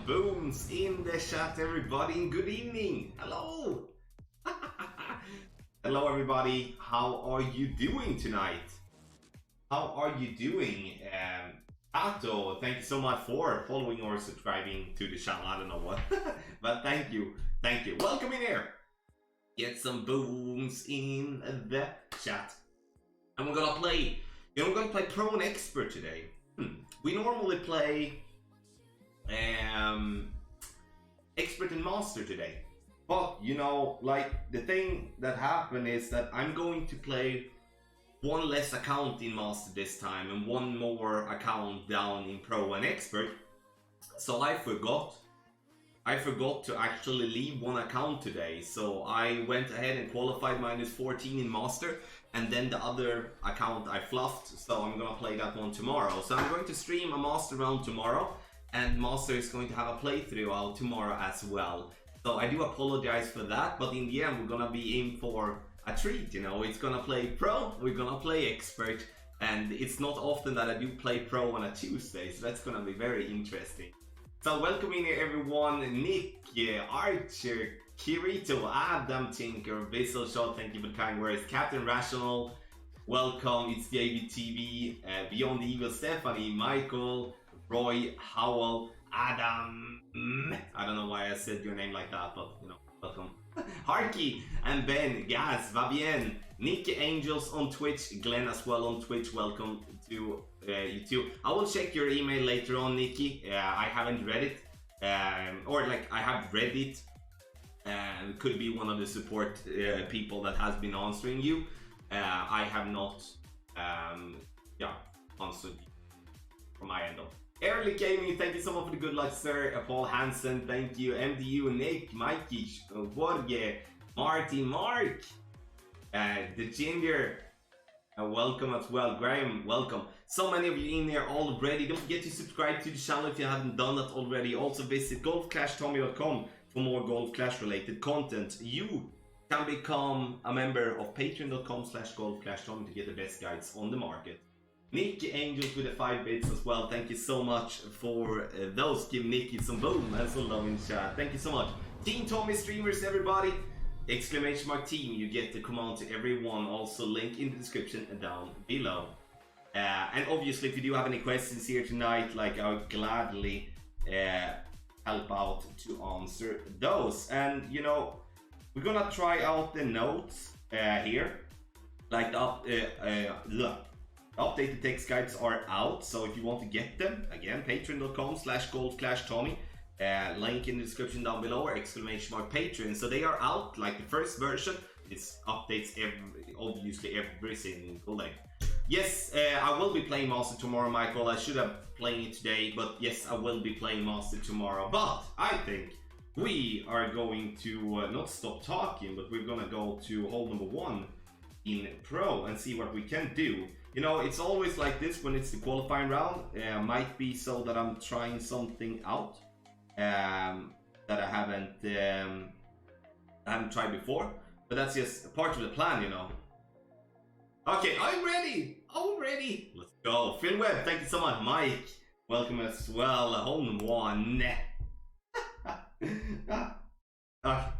booms in the chat, everybody, and good evening. Hello. Hello, everybody. How are you doing tonight? How are you doing? Pato, thank you so much for following or subscribing to the channel. I don't know what, but thank you. Thank you. Welcome in here. Get some booms in the chat. And we're gonna play, we're gonna play Pro and Expert today. We normally play Expert and Master today. But, you know, like, the thing that happened is that I'm going to play one less account in Master this time and one more account down in Pro and Expert. So I forgot to actually leave one account today. So I went ahead and qualified -14 in Master, and then the other account I fluffed. So I'm gonna play that one tomorrow. So I'm going to stream a Master round tomorrow, and Master is going to have a playthrough out tomorrow as well. So I do apologize for that, but in the end we're gonna be in for a treat, you know. It's gonna play Pro, we're gonna play Expert, and it's not often that I do play Pro on a Tuesday, so that's gonna be very interesting. So welcome in here everyone, Nick, Archer, Kirito, Adam Tinker, Visual Shot, thank you for the kind words, Captain Rational, welcome, it's JBTV, Beyond the Evil, Stephanie, Michael, Roy, Howell, Adam, I don't know why I said your name like that, but you know, welcome. Harky and Ben, Gaz, Vavien, Nicky Angels on Twitch, Glenn as well on Twitch, welcome to you too. I will check your email later on, Nicky. I haven't read it, or like I have read it, it could be one of the support people that has been answering you. I have not answered from my end of. Early Gaming, thank you so much for the good luck, sir. Paul Hansen, thank you. MDU, Nick, Mikey, Jorge, Marty, Mark, the Ginger, welcome as well. Graham, welcome. So many of you in there already. Don't forget to subscribe to the channel if you haven't done that already. Also visit golfclashtommy.com for more Golf Clash related content. You can become a member of patreon.com/golfclashtommy to get the best guides on the market. Nicky Angels with the 5 bits as well. Thank you so much for those. Give Nicky some boom and some love in chat. Thank you so much. Team Tommy streamers, everybody. Exclamation mark team. You get the command to everyone. Also link in the description and down below. And obviously, if you do have any questions here tonight, like I would gladly help out to answer those. And you know, we're gonna try out the notes here. Like the updated text guides are out, so if you want to get them, again, patreon.com/golfclashtommy, link in the description down below, or exclamation mark Patreon. So they are out, like the first version. This updates obviously every single day. Yes, I will be playing Master tomorrow, Michael. I should have played it today, but yes, I will be playing Master tomorrow. But I think we are going to not stop talking, but we're gonna go to hole number 1 in Pro and see what we can do. You know, it's always like this when it's the qualifying round. Might be so that I'm trying something out that I haven't tried before, but that's just part of the plan, you know. Okay, I'm ready. I'm ready. Let's go. Phil Webb, thank you so much. Mike, welcome as well. Home 1. Okay.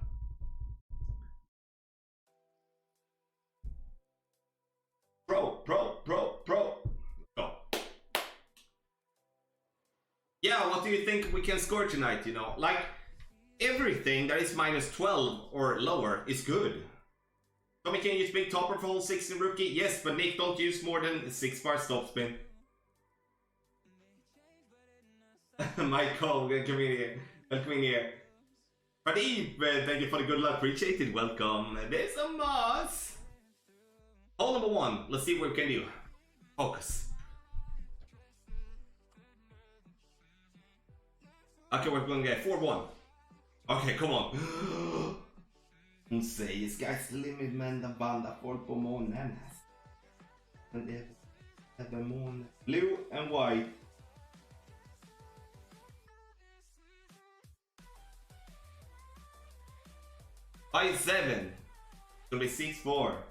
Pro. Go. Yeah, what do you think we can score tonight, you know? Like, everything that is -12 or lower is good. Tommy, can you use big topper for hole 6 in rookie? Yes, but Nick, don't use more than 6 bar stop spin. Michael, come in here. Welcome in here. Pradeep, thank you for the good luck. Appreciate it. Welcome. There's a moss. Hole number 1, let's see what we can do. Focus. Okay, we're going to get 4-1. Okay, come on. Hon säger sky's the limit, men den vandrar folk på månen. Men det är månen. Blue and white. By 7. It's gonna be 6-4.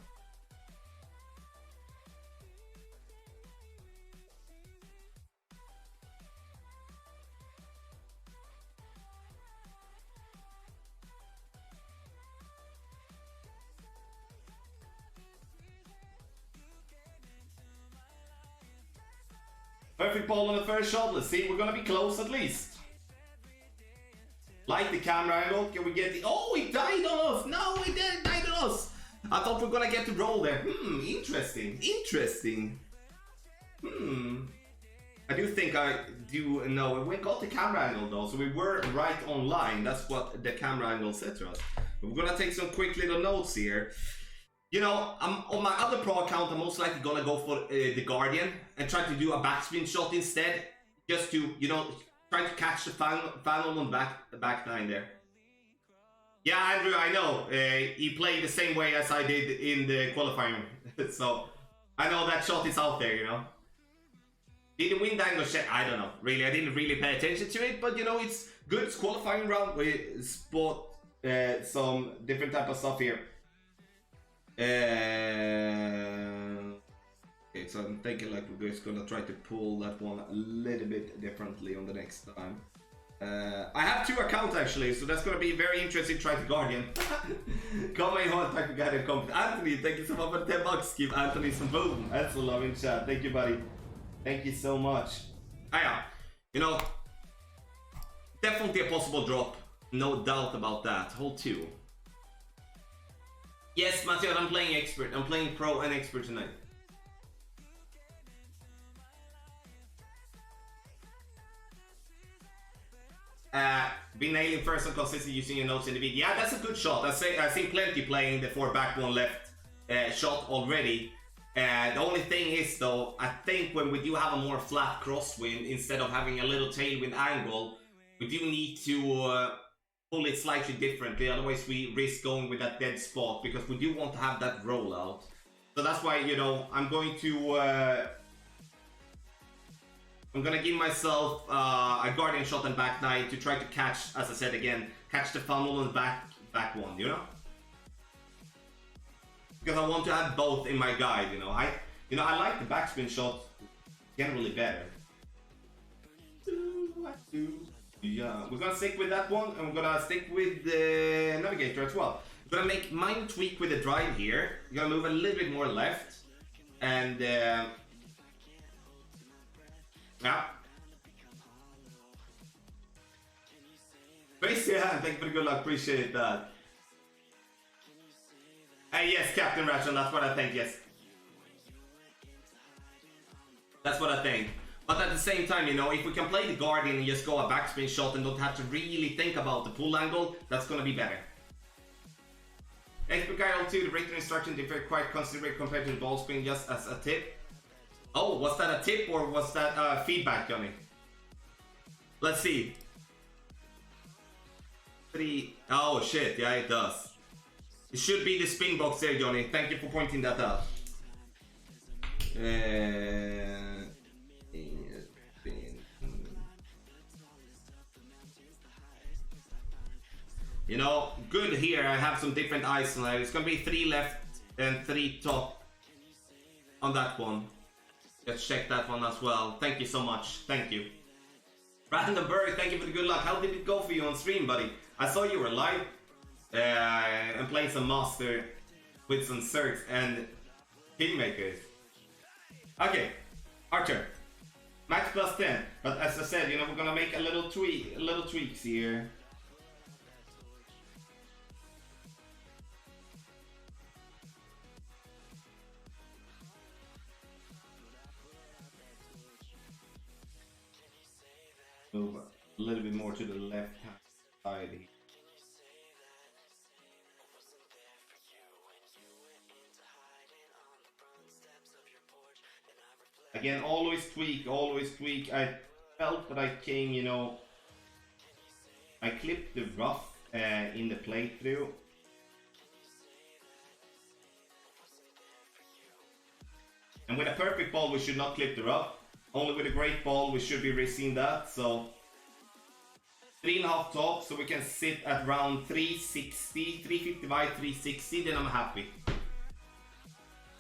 Perfect ball on the first shot. Let's see. We're gonna be close at least. Like the camera angle. Can we get the... Oh, it died on us. No, it didn't die on us. I thought we were gonna get the roll there. Interesting. Interesting. I do think I do know. We got the camera angle though, so we were right on line. That's what the camera angle said to us. But we're gonna take some quick little notes here. You know, on my other pro account, I'm most likely gonna go for the Guardian and try to do a backspin shot instead, just to, you know, try to catch the final on back nine there. Yeah, Andrew, I know. He played the same way as I did in the qualifying, so I know that shot is out there, you know. Did the wind angle check? I don't know. Really, I didn't really pay attention to it, but you know, it's good. It's qualifying round. We spot some different type of stuff here. Okay, so I'm thinking like we're just gonna try to pull that one a little bit differently on the next time. I have two accounts actually, so that's gonna be very interesting. Try to Guardian. Come on, thank you, Guardian. Anthony, thank you so much for the 10 bucks. Give Anthony some boom. That's a love in chat. Thank you, buddy. Thank you so much. Yeah, you know, definitely a possible drop. No doubt about that. Hole 2. Yes, Matteo, I'm playing expert. I'm playing pro and expert tonight. Been nailing first and consistent using your notes in the video. Yeah, that's a good shot. I've seen plenty playing the 4 back 1 left shot already. The only thing is though, I think when we do have a more flat crosswind instead of having a little tailwind angle, we do need to pull it slightly differently, otherwise we risk going with that dead spot because we do want to have that rollout. So that's why, you know, I'm going to give myself a Guardian shot and back 9 to try to catch, as I said again, catch the funnel and back 1, you know? Because I want to have both in my guide, you know. I like the backspin shot generally better. Yeah, we're gonna stick with that one, and we're gonna stick with the navigator as well. We're gonna make mine tweak with the drive here. We're gonna move a little bit more left, and yeah. Basically, yeah, thank you for the good luck. Appreciate that. Yes, Captain Ratchet, that's what I think, yes. That's what I think. But at the same time, you know, if we can play the Guardian and just go a backspin shot and don't have to really think about the pull angle, that's gonna be better. Expert Guide 2, the breakthrough instruction differ quite considerably compared to the ball spin, just as a tip. Oh, was that a tip or was that feedback, Johnny? Let's see. 3. Oh shit, yeah, it does. It should be the spin box there, Johnny. Thank you for pointing that out. You know, good here. I have some different eyes on it. It's gonna be 3 left and 3 top on that one. Let's check that one as well. Thank you so much. Thank you. Brandenburg, thank you for the good luck. How did it go for you on stream, buddy? I saw you were live. And playing some master with some Zergs and Kingmakers. Okay, Archer. Max plus 10. But as I said, you know, we're gonna make a little tweaks here. Move a little bit more to the left hand side here. Again, always tweak, always tweak. I felt that I came, you know, I clipped the rough in the playthrough. And with a perfect ball, we should not clip the rough. Only with a great ball, we should be risking that. So 3.5 top, so we can sit at around 360, 355, 360, then I'm happy.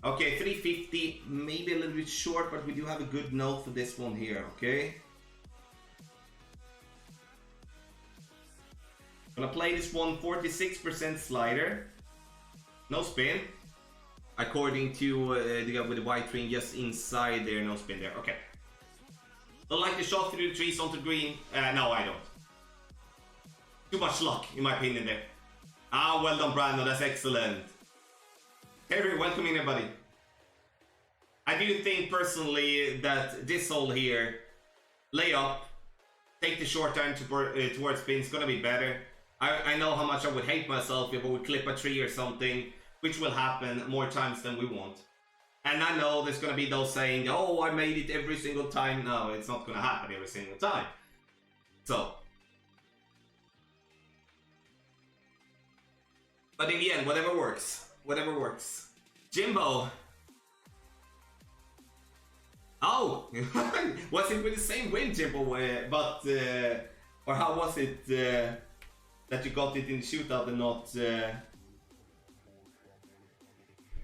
Okay, 350, maybe a little bit short, but we do have a good note for this one here, okay? Gonna play this one 46% slider. No spin. According to the guy with the white ring just inside there, no spin there, okay. Don't like the shot through the trees onto green. No, I don't. Too much luck, in my opinion, there. Ah, well done, Brandon. That's excellent. Hey, welcome in, everybody. I do think, personally, that this hole here, lay up, take the short turn towards spin, is going to be better. I know how much I would hate myself if I would clip a tree or something, which will happen more times than we want. And I know there's going to be those saying, oh, I made it every single time. No, it's not going to happen every single time. So. But in the end, whatever works. Whatever works. Jimbo. Oh! Was it with the same win, Jimbo? But, or how was it that you got it in the shootout and not...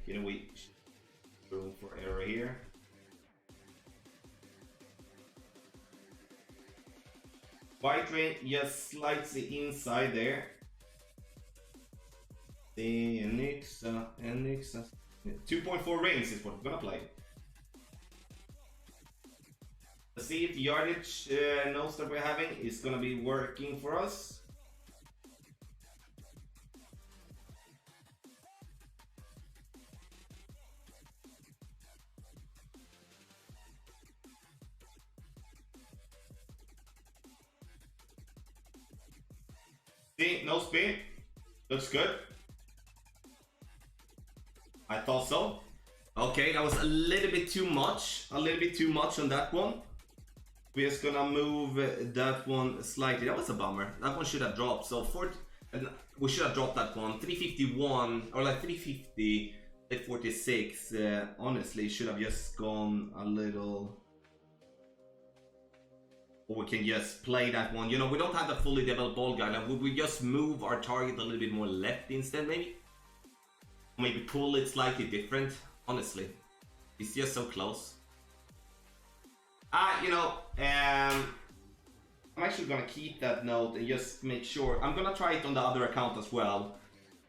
You know, we... Room for error here. White rain just slightly inside there. The Nixa 2.4 rings is what we're gonna play. Let's see if the yardage notes that we're having is gonna be working for us. See, no spin. Looks good. I thought so. Okay, that was a little bit too much. A little bit too much on that one. We're just gonna move that one slightly. That was a bummer. That one should have dropped. So we should have dropped that one. 351 or like 350, 46. Honestly, should have just gone a little. Or we can just play that one. You know, we don't have the fully developed ball guideline. Would we just move our target a little bit more left instead, maybe? Maybe pull it slightly different. Honestly, it's just so close. You know, I'm actually gonna keep that note and just make sure. I'm gonna try it on the other account as well,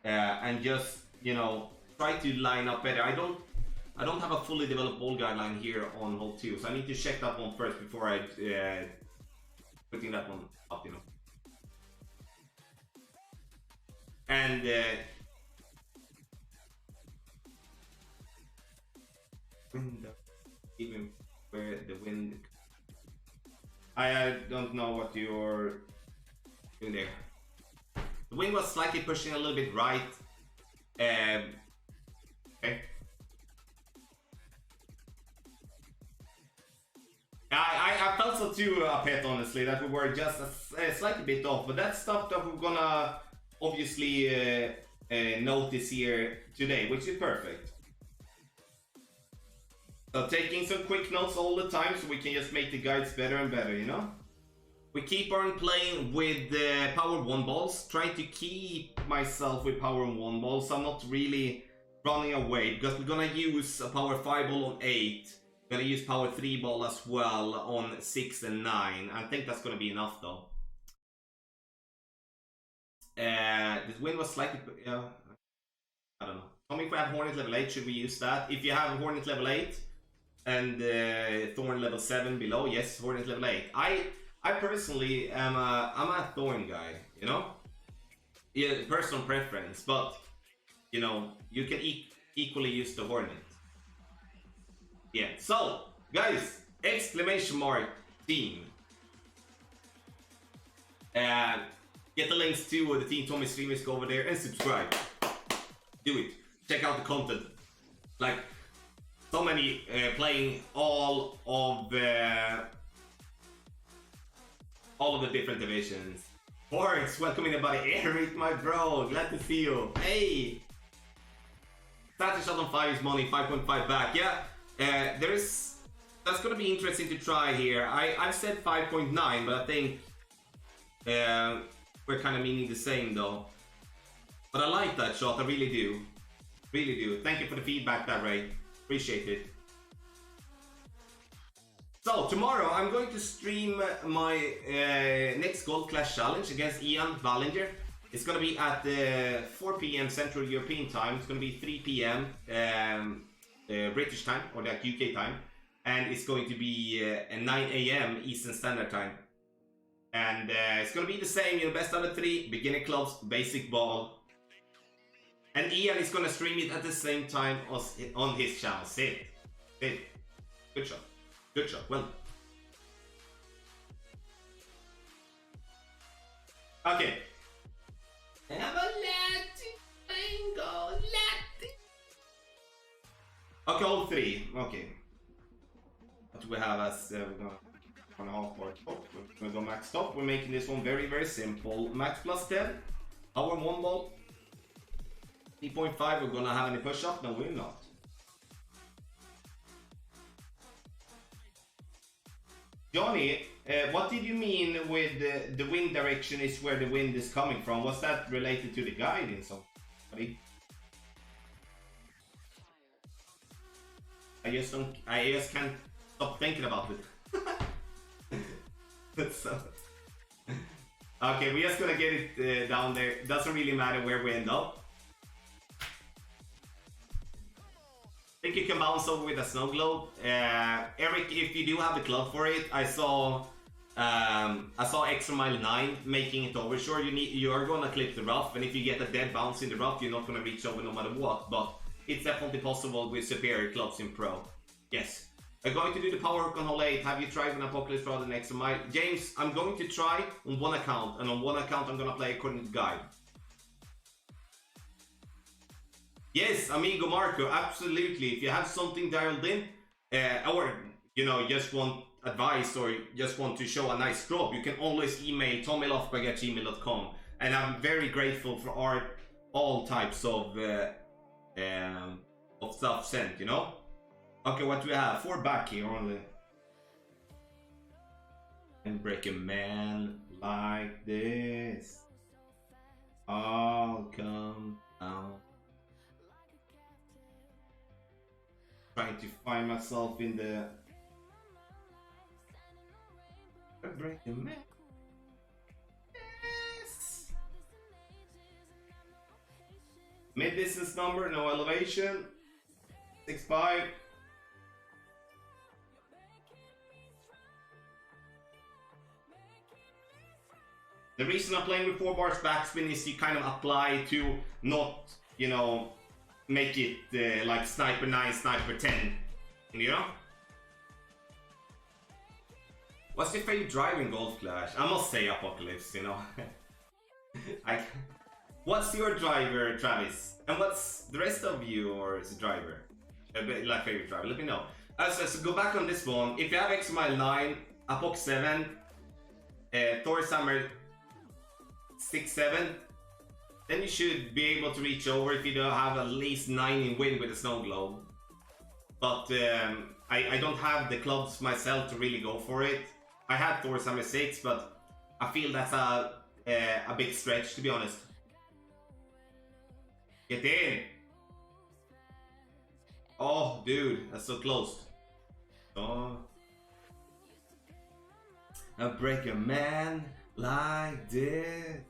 and just, you know, try to line up better. I don't have a fully developed ball guideline here on hole 2, so I need to check that one first before I putting that one up, you know. And even where the wind, I don't know what you're doing there. The wind was slightly pushing a little bit right. Okay. I felt so too, Pet, honestly, that we were just a slightly bit off, but that's stuff that we're gonna obviously notice here today, which is perfect. So taking some quick notes all the time so we can just make the guides better and better, you know? We keep on playing with the power 1 balls, trying to keep myself with power 1 balls, so I'm not really running away, because we're gonna use a power 5 ball on 8, we're gonna use power 3 ball as well on 6 and 9. I think that's gonna be enough though. This win was slightly, I don't know. Tell me if we have Hornet level 8, should we use that? If you have Hornet level 8, and Thorn level 7 below, yes, Hornet level 8. I personally am I'm a Thorn guy, you know? Yeah, personal preference, but you know, you can equally use the Hornet. Yeah, so guys, exclamation mark team. Get the links to the Team Tommy streamers, go over there and subscribe. Do it. Check out the content. Like, so many playing all of the different divisions. Forks, welcome everybody. Eric, my bro, glad to see you. Hey, Status shot on 5 is money, 5.5 back. Yeah, that's gonna be interesting to try here. I've said 5.9, but I think we're kind of meaning the same though. But I like that shot, I really do. Really do. Thank you for the feedback, that Ray. Appreciate it. So tomorrow I'm going to stream my next Gold Clash Challenge against Ian Ballinger. It's gonna be at 4 PM Central European time. It's gonna be 3 PM British time, or like UK time. and it's going to be at 9 a.m. Eastern Standard Time. And it's going to be the same, you know, best out of 3, beginner clubs, basic ball. And Ian is going to stream it at the same time as on his channel. Sit. Good shot. Good shot. Well. Okay. Have a Latin bingo, Latin. Okay, all 3. Okay. What do we have as we're gonna 1.5 bar top? We're gonna go max top. We're making this one very, very simple. Max plus 10. Power 1 ball. 3.5. We're gonna have any push up? No, we're not. Johnny, what did you mean with the wind direction is where the wind is coming from? Was that related to the guide in somebody? I just can't stop thinking about it. So, okay, we're just gonna get it down there. Doesn't really matter where we end up. I think you can bounce over with a snow globe. Eric, if you do have the club for it, I saw Extra Mile 9 making it over. Sure, you are gonna clip the rough, and if you get a dead bounce in the rough, you're not gonna reach over no matter what. But it's definitely possible with superior clubs in pro. Yes. I'm going to do the power hook on hole 8. Have you tried an Apocalypse rather than Extra Mile? James, I'm going to try on one account, and on one account I'm gonna play according to the guide. Yes, amigo Marco, absolutely. If you have something dialed in, or you know, just want advice or just want to show a nice drop, you can always email tommylofberg@gmail.com. And I'm very grateful for all types of stuff sent, you know. Okay, what do we have? 4 back here only. And break a man like this. I'll come down. Trying to find myself in the break a man. Yes. Mid distance number, no elevation. 6.5. The reason I'm playing with 4 bars backspin is you kind of apply to not, you know, make it like sniper 9, sniper 10, you know? What's your favorite driving golf clash? I must say Apocalypse, you know? What's your driver, Travis? And what's the rest of yours driver? Like favorite driver, let me know. So go back on this one. If you have Extra Mile 9, Apoc 7, Thor Summer 6-7, then you should be able to reach over if you don't have at least 9 in wind with a snow globe. But I don't have the clubs myself to really go for it. I had Thor Summer 6, but I feel that's a big stretch, to be honest. Get in! Oh, dude, that's so close. Oh. I break a man like this.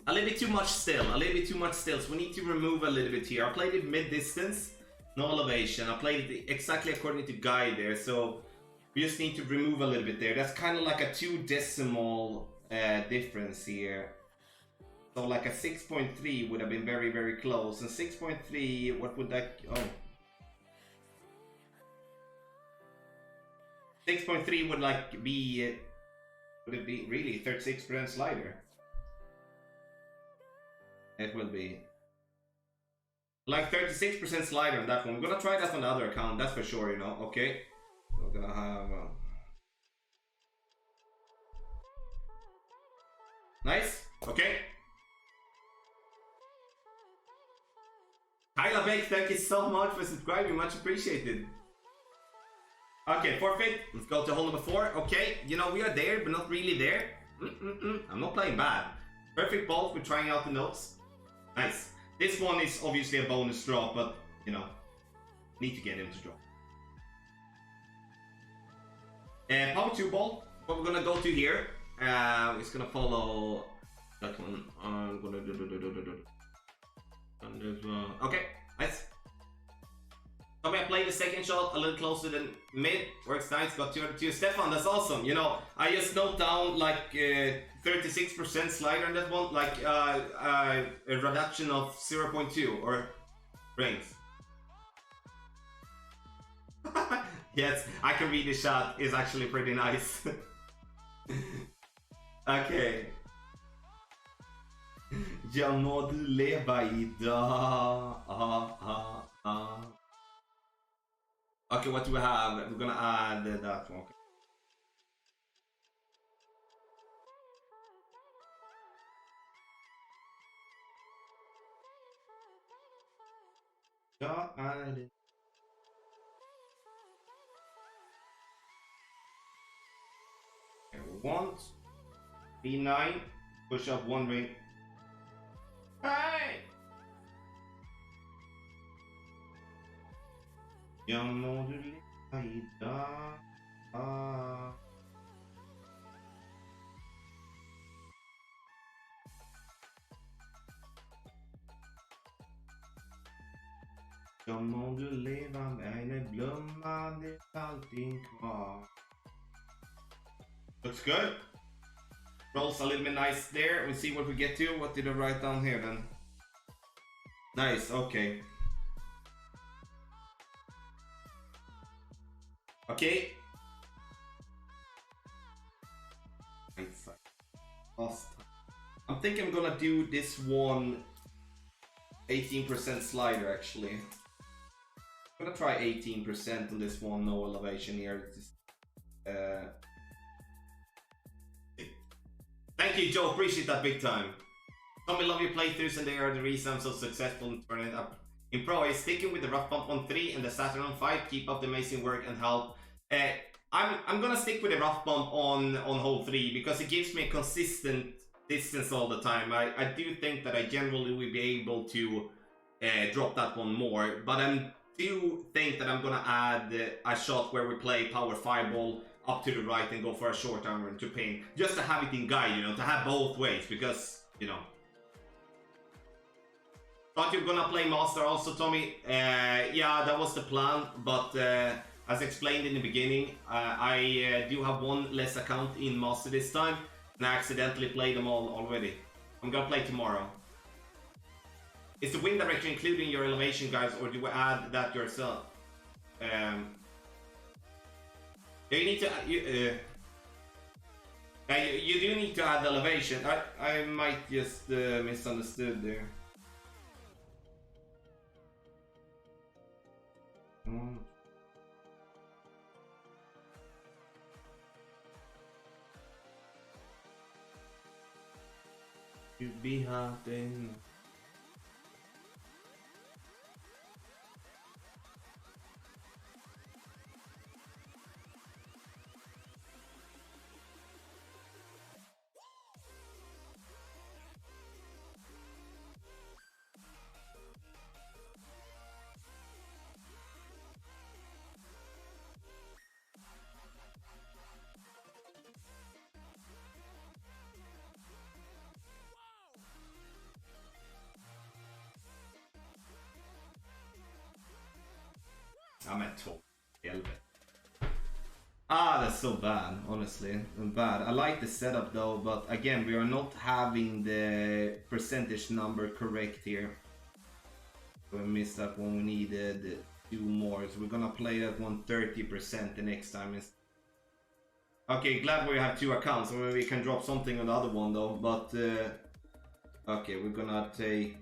A little bit too much still, so we need to remove a little bit here. I played it mid-distance, no elevation. I played it exactly according to guide there, so we just need to remove a little bit there. That's kind of like a 2 decimal difference here. So like a 6.3 would have been very, very close. And 6.3, what would that... oh. 6.3 would like be... would it be really 36% slider? It will be. Like 36% slider on that one. We're gonna try that on the other account, that's for sure, you know. Okay. We're gonna have... Nice. Okay. Kyla Beck, thank you so much for subscribing. Much appreciated. Okay, forfeit. Let's go to hole number 4. Okay, you know, we are there, but not really there. I'm not playing bad. Perfect bolt. We're trying out the notes. Nice. This one is obviously a bonus draw, but, you know, need to get him to draw. Power 2 ball. What we're gonna go to here. It's gonna follow that one. I'm gonna do. Okay, nice. Tommy, I played the second shot a little closer than mid. Works nice. Got 2 Stefan, that's awesome. You know, I just note down like 36% slider on that one, like a reduction of 0.2 or rings. Yes, I can read the shot. It's actually pretty nice. Okay. Jag må du leva idag. Okay, what do we have? We're gonna add that one. Okay. Ja, add it. Want B9, push up 1 ring. Hey! Jag må du leva idag. Jag må du leva med en blomma, det allting kvar. Looks good. Rolls a little bit nice there. We'll see what we get to. What did I write down here then? Nice, okay. Okay. I'm thinking I'm gonna do this one 18% slider actually. I'm gonna try 18% on this one, no elevation here. Thank you, Joe. Appreciate that big time. Tommy, love your playthroughs, and they are the reason I'm so successful in turning it up. In Pro, is sticking with the rough bump on 3 and the Saturn on 5. Keep up the amazing work and help. I'm gonna stick with the rough bump on hole 3 because it gives me a consistent distance all the time. I do think that I generally will be able to drop that one more, but I do think that I'm gonna add a shot where we play power fireball up to the right and go for a short iron to pin, just to have it in guide, you know, to have both ways, because, you know. Thought you were gonna play master also, Tommy. Yeah, that was the plan, but as explained in the beginning, I do have one less account in master this time, and I accidentally played them all already. I'm gonna play tomorrow. Is the wind direction including your elevation, guys, or do we add that yourself? You need to you do need to add elevation. I might just misunderstood there. You be hurting. I'm at 12. That's so bad, honestly. Bad. I like the setup though, but again, we are not having the percentage number correct here. We missed that one. We needed 2 more, so we're gonna play that one 30% the next time. Okay, glad we have 2 accounts, so we can drop something on the other one though. But okay, we're gonna take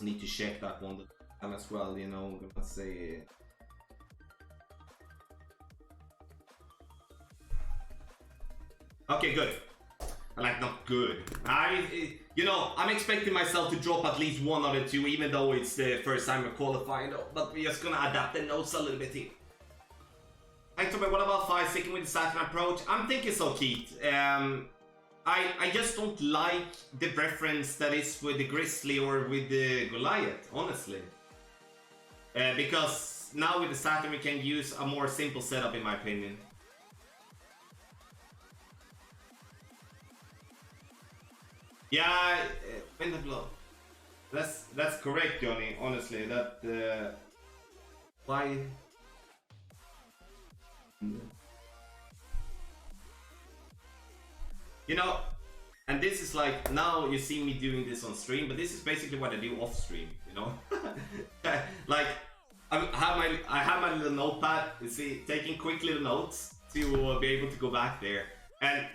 Need to check that one as well, you know. I'm gonna say. Okay, good. Like, not good. You know, I'm expecting myself to drop at least one out of two, even though it's the first time we're qualifying. But we're just gonna adapt the notes a little bit here. Thanks, what about 5 sticking with the Saturn approach? I'm thinking so, Keith. I just don't like the preference that is with the Grizzly or with the Goliath, honestly. Because now with the Saturn we can use a more simple setup, in my opinion. Yeah, wind and blow. That's correct, Johnny. Honestly, that why. You know, and this is like, now you see me doing this on stream, but this is basically what I do off stream, you know? Like, I have my little notepad, you see, taking quick little notes to be able to go back there. And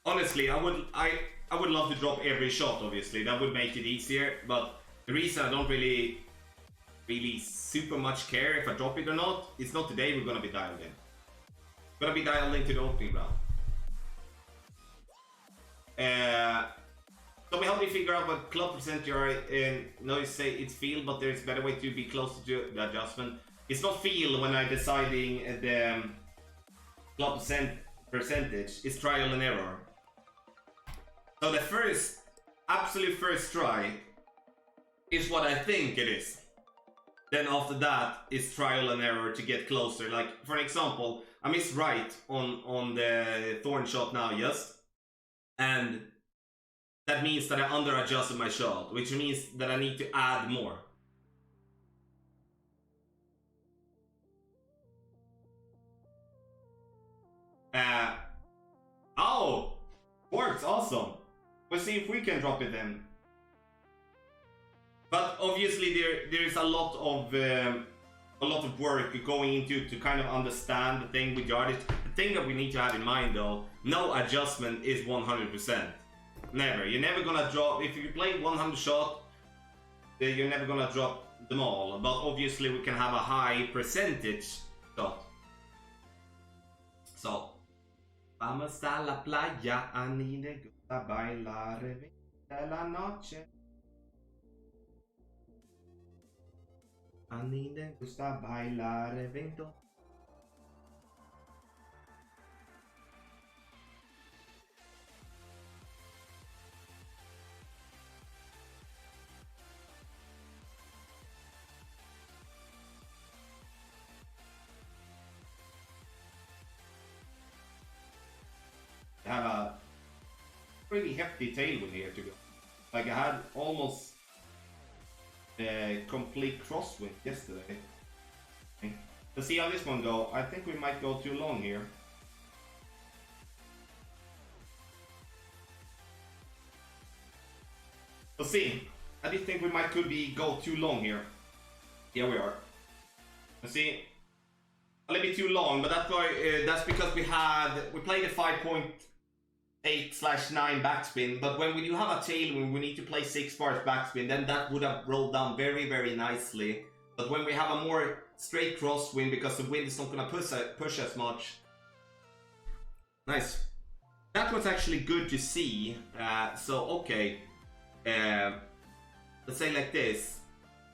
honestly, I would love to drop every shot, obviously, that would make it easier, but the reason I don't really super much care if I drop it or not, it's not today we're gonna be dialed in. We're gonna be dialed into the opening round. So we help you figure out what club percent you are in. No, you say it's field, but there's a better way to be closer to the adjustment. It's not field when I'm deciding the club percentage. It's trial and error. So the absolute first try is what I think it is. Then after that is trial and error to get closer. Like, for example, I missed right on the thorn shot now, yes? And that means that I under adjusted my shot, which means that I need to add more. Oh, works, awesome. We'll see if we can drop it then. But obviously there's a lot of work going into to kind of understand the thing with yardage. The thing that we need to have in mind though, no adjustment is 100%. Never. You're never gonna drop, if you play 100 shot, you're never gonna drop them all. But obviously we can have a high percentage shot. So, vamos a la playa, a mí me gusta bailar de la noche. A mí me gusta bailar evento. I have a pretty hefty tailwind here to go. Like I had almost a complete crosswind yesterday. Let's see how this one go. I think we might go too long here. Let's see. I do think we might go too long here. Here we are. Let's see. A little bit too long, but that's why that's because we played a 5.8/9 backspin, but when we do have a tailwind, we need to play 6 bars backspin, then that would have rolled down very, very nicely. But when we have a more straight crosswind, because the wind is not gonna push as much. Nice. That was actually good to see. So okay, let's say like this.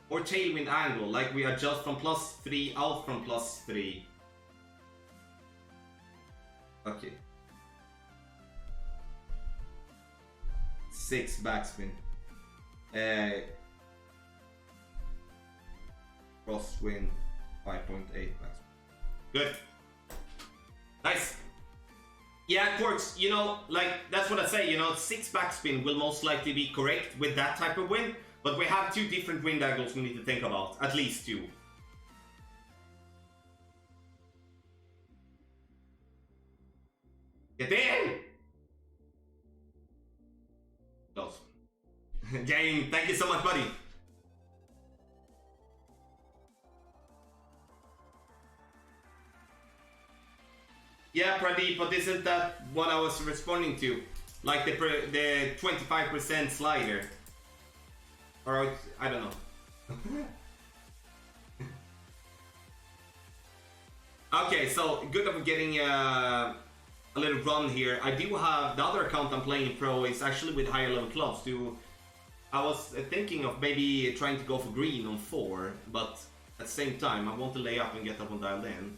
Or tailwind angle, like we adjust from +3 out from +3. Okay. 6 backspin. Crosswind 5.8 backspin. Good. Nice. Yeah, it works. You know, like that's what I say. You know, 6 backspin will most likely be correct with that type of wind. But we have 2 different wind angles we need to think about. At least 2. Get in! Close. Jane, thank you so much, buddy. Yeah, Pradeep, but isn't that what I was responding to? Like the 25% slider. Or I don't know. Okay, so good of getting a little run here. I do have the other account I'm playing pro is actually with higher level clubs. I was thinking of maybe trying to go for green on 4, but at the same time I want to lay up and get that one dialed in.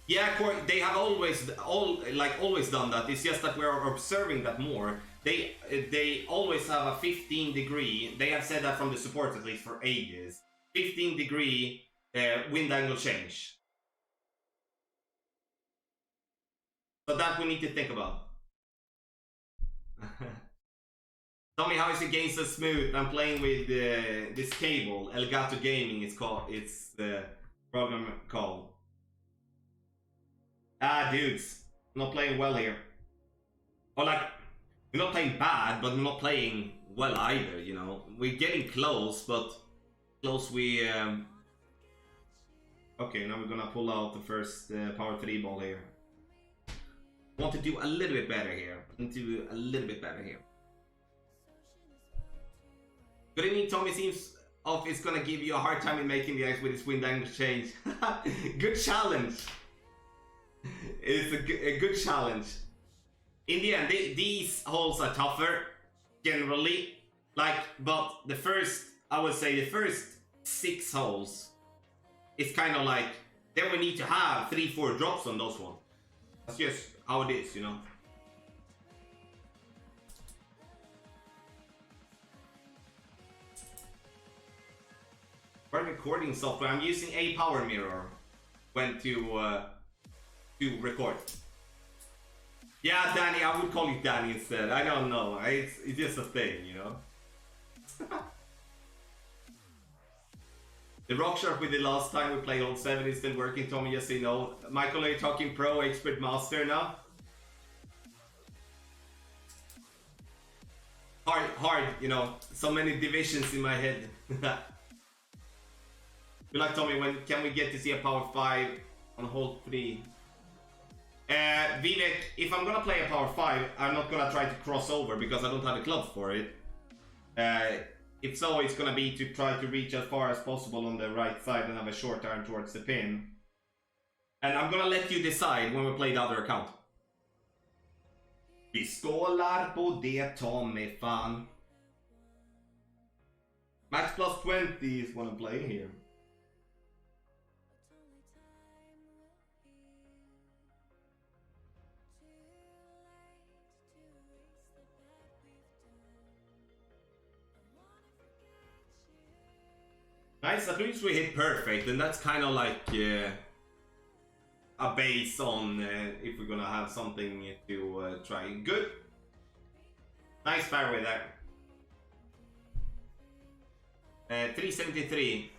Yeah, they have always done that. It's just that we're observing that more. They always have a 15-degree. They have said that from the support at least for ages. 15-degree wind angle change. So that we need to think about. Tell me, how is the game so smooth? I'm playing with this cable, Elgato Gaming. It's called. It's the program called. Ah, dudes, I'm not playing well here. Or like, we're not playing bad, but we're not playing well either. You know, we're getting close, but close we. Okay, now we're gonna pull out the first power 3 ball here. Want to do a little bit better here. Good evening, Tommy. Seems off is gonna give you a hard time in making the ice with his wind angle change. Good challenge. It's a good challenge. In the end, these holes are tougher generally. But the first, I would say, the first 6 holes, it's kind of like then we need to have 3-4 drops on those ones. That's just how it is, you know. For recording software, I'm using a power mirror when to record. Yeah, Danny, I would call you Danny instead. I don't know. It's just a thing, you know. The rock sharp we did last time we played on 7 is still working, Tommy, yes, you know. Michael, are you talking pro, expert, master now? Hard, you know. So many divisions in my head. Good luck, Tommy. When can we get to see a power 5 on hole 3? Vivek, if I'm gonna play a power 5, I'm not gonna try to cross over because I don't have the clubs for it. If so, it's gonna be to try to reach as far as possible on the right side and have a short iron towards the pin. And I'm gonna let you decide when we play the other account. Vi skålar på det, Tommy, fan. Max plus 20 is what I'm playing here. Nice, at least we hit perfect, and that's kind of like a base on if we're gonna have something to try. Good. Nice fairway there. 373.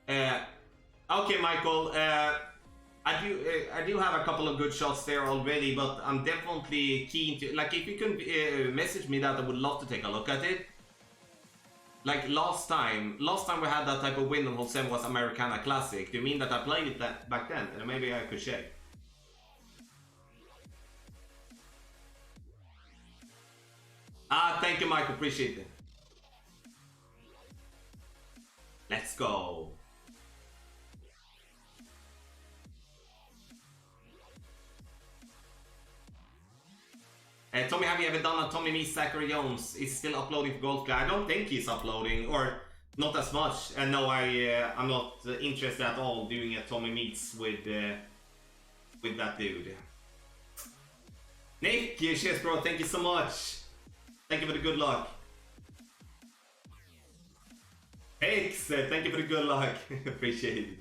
Okay, Michael. I do have a couple of good shots there already, but I'm definitely keen to, like, if you can message me that, I would love to take a look at it. Like last time we had that type of win on hole 7 was Americana Classic. Do you mean that I played it back then? And maybe I could check. Ah, thank you, Mike. Appreciate it. Let's go. Tommy, have you ever done a Tommy meets Zachary Jones? Is he still uploading for Golf Guy? I don't think he's uploading, or not as much. And no, I'm not interested at all doing a Tommy meets with that dude. Nick, cheers, bro. Thank you so much. Thank you for the good luck. X, thank you for the good luck. Appreciate it.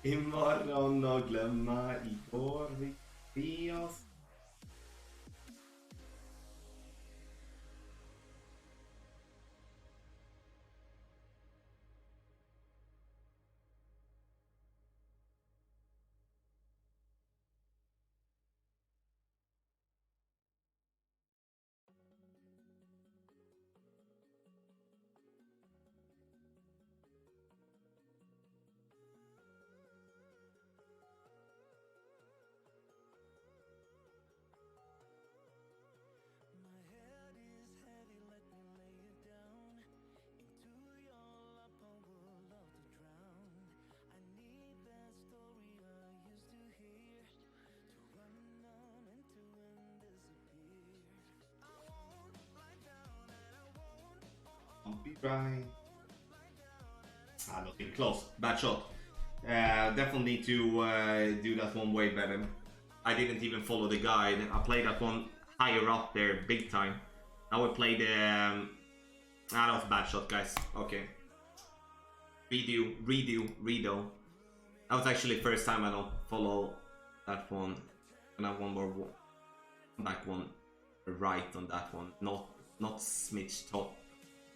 Imorgon och glömma igår vi oss. Try. Ah, not even close. Bad shot. Definitely need to do that one way better. I didn't even follow the guide. I played that one higher up there, big time. Now we play the... that was bad shot, guys. Okay. Redo. That was actually the first time I don't follow that one. And I have one more back one right on that one. Not smidge top.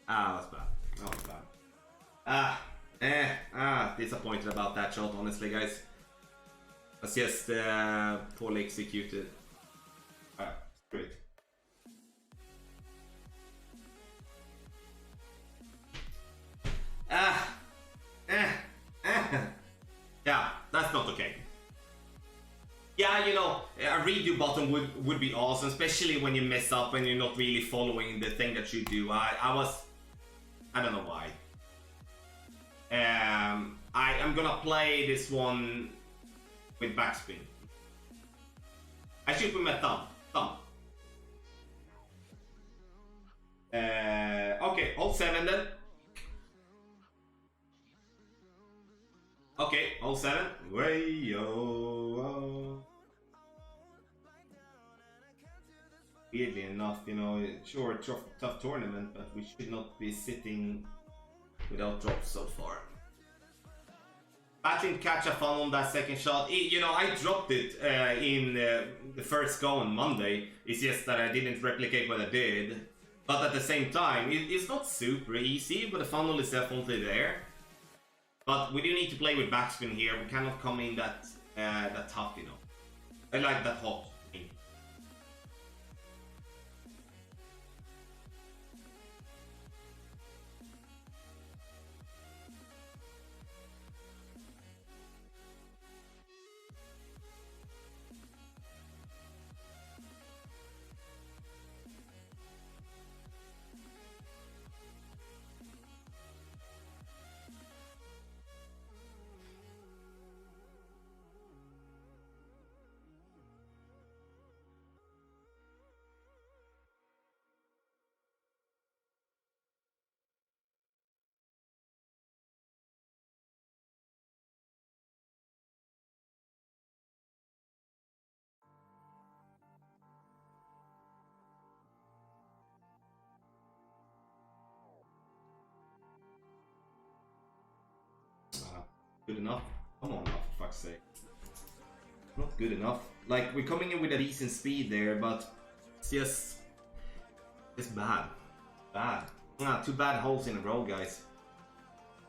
Ah, that was bad. That was bad. Disappointed about that shot, honestly, guys. That's just poorly executed. Screw it. Yeah, that's not okay. Yeah, you know, a redo button would be awesome, especially when you mess up and you're not really following the thing that you do. I don't know why. I'm gonna play this one with backspin. I shoot with my thumb. Okay, hold 7 then. Okay, hold 7. Way yo. Weirdly enough, you know, sure, tough tournament, but we should not be sitting without drops so far. I didn't catch a fun on that second shot. You know, I dropped it in the first go on Monday. It's just that I didn't replicate what I did. But at the same time, it's not super easy, but the funnel is definitely there. But we do need to play with backspin here. We cannot come in that tough, you know. I like that hot. Good enough? Come on now, for fuck's sake. Not good enough. Like, we're coming in with a decent speed there, but it's just bad. Bad. Two bad holes in a row, guys.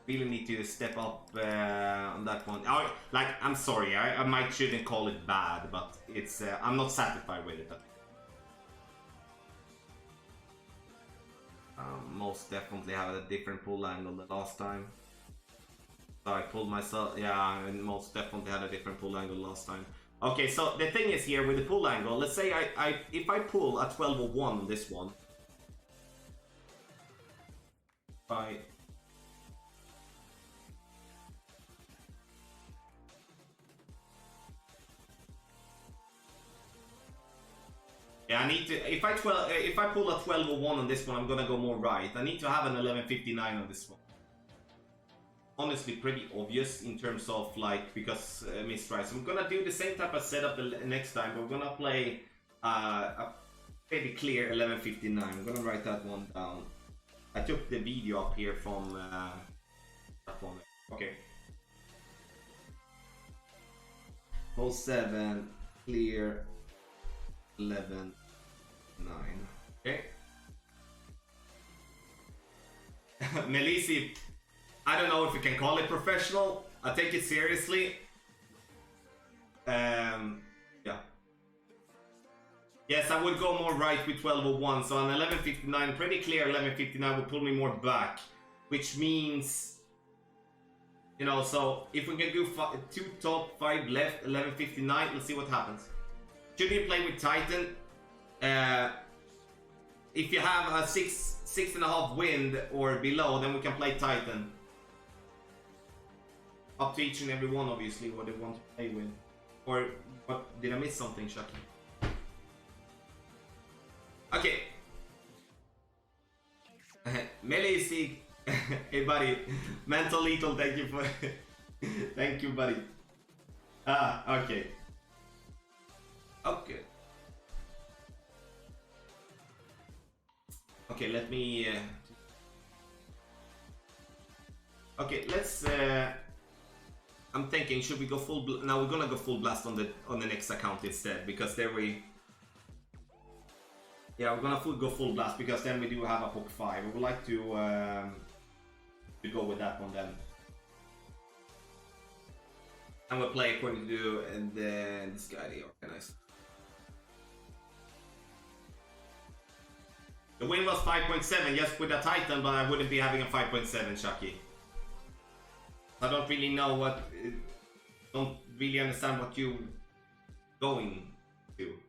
Really need to step up on that one. Like, I'm sorry, I shouldn't call it bad, but it's I'm not satisfied with it. Most definitely had a different pull angle the last time. So I pulled myself, yeah, and most definitely had a different pull angle last time. Okay, so the thing is here with the pull angle, let's say if I pull a 12-01 on this one, yeah, I need to, if I pull a 12-01 on this one, I'm gonna go more right. I need to have an 11.59 on this one. Honestly, pretty obvious in terms of like, because mistries. I'm gonna do the same type of setup the next time, but we're gonna play a pretty clear 11.59. I'm gonna write that one down. I took the video up here from that one. Okay. Hole 7, clear 11.9. Okay. Melisi, I don't know if you can call it professional. I take it seriously. Yeah. Yes, I would go more right with 12.01. So on 11.59, pretty clear 11.59 would pull me more back. Which means, you know, so if we can do 2 top, 5 left, 11.59, let's see what happens. Should you play with Titan? If you have a 6.5 wind or below, then we can play Titan. Up to each and every one, obviously, what they want to play with. Or, what, did I miss something, Chucky? Okay. Melisi Hey buddy, mental lethal, thank you for thank you buddy. Ah, okay. Okay. Okay, let me okay, let's I'm thinking, should we go full now we're gonna go full blast on the next account instead, because there we yeah, we're gonna go full blast because then we do have a hook 5. We would like to go with that one then. And we'll play according to and then this guy they organized. The win was 5.7, yes, with a Titan, but I wouldn't be having a 5.7, Chucky. I don't really know what, don't really understand what you're going to.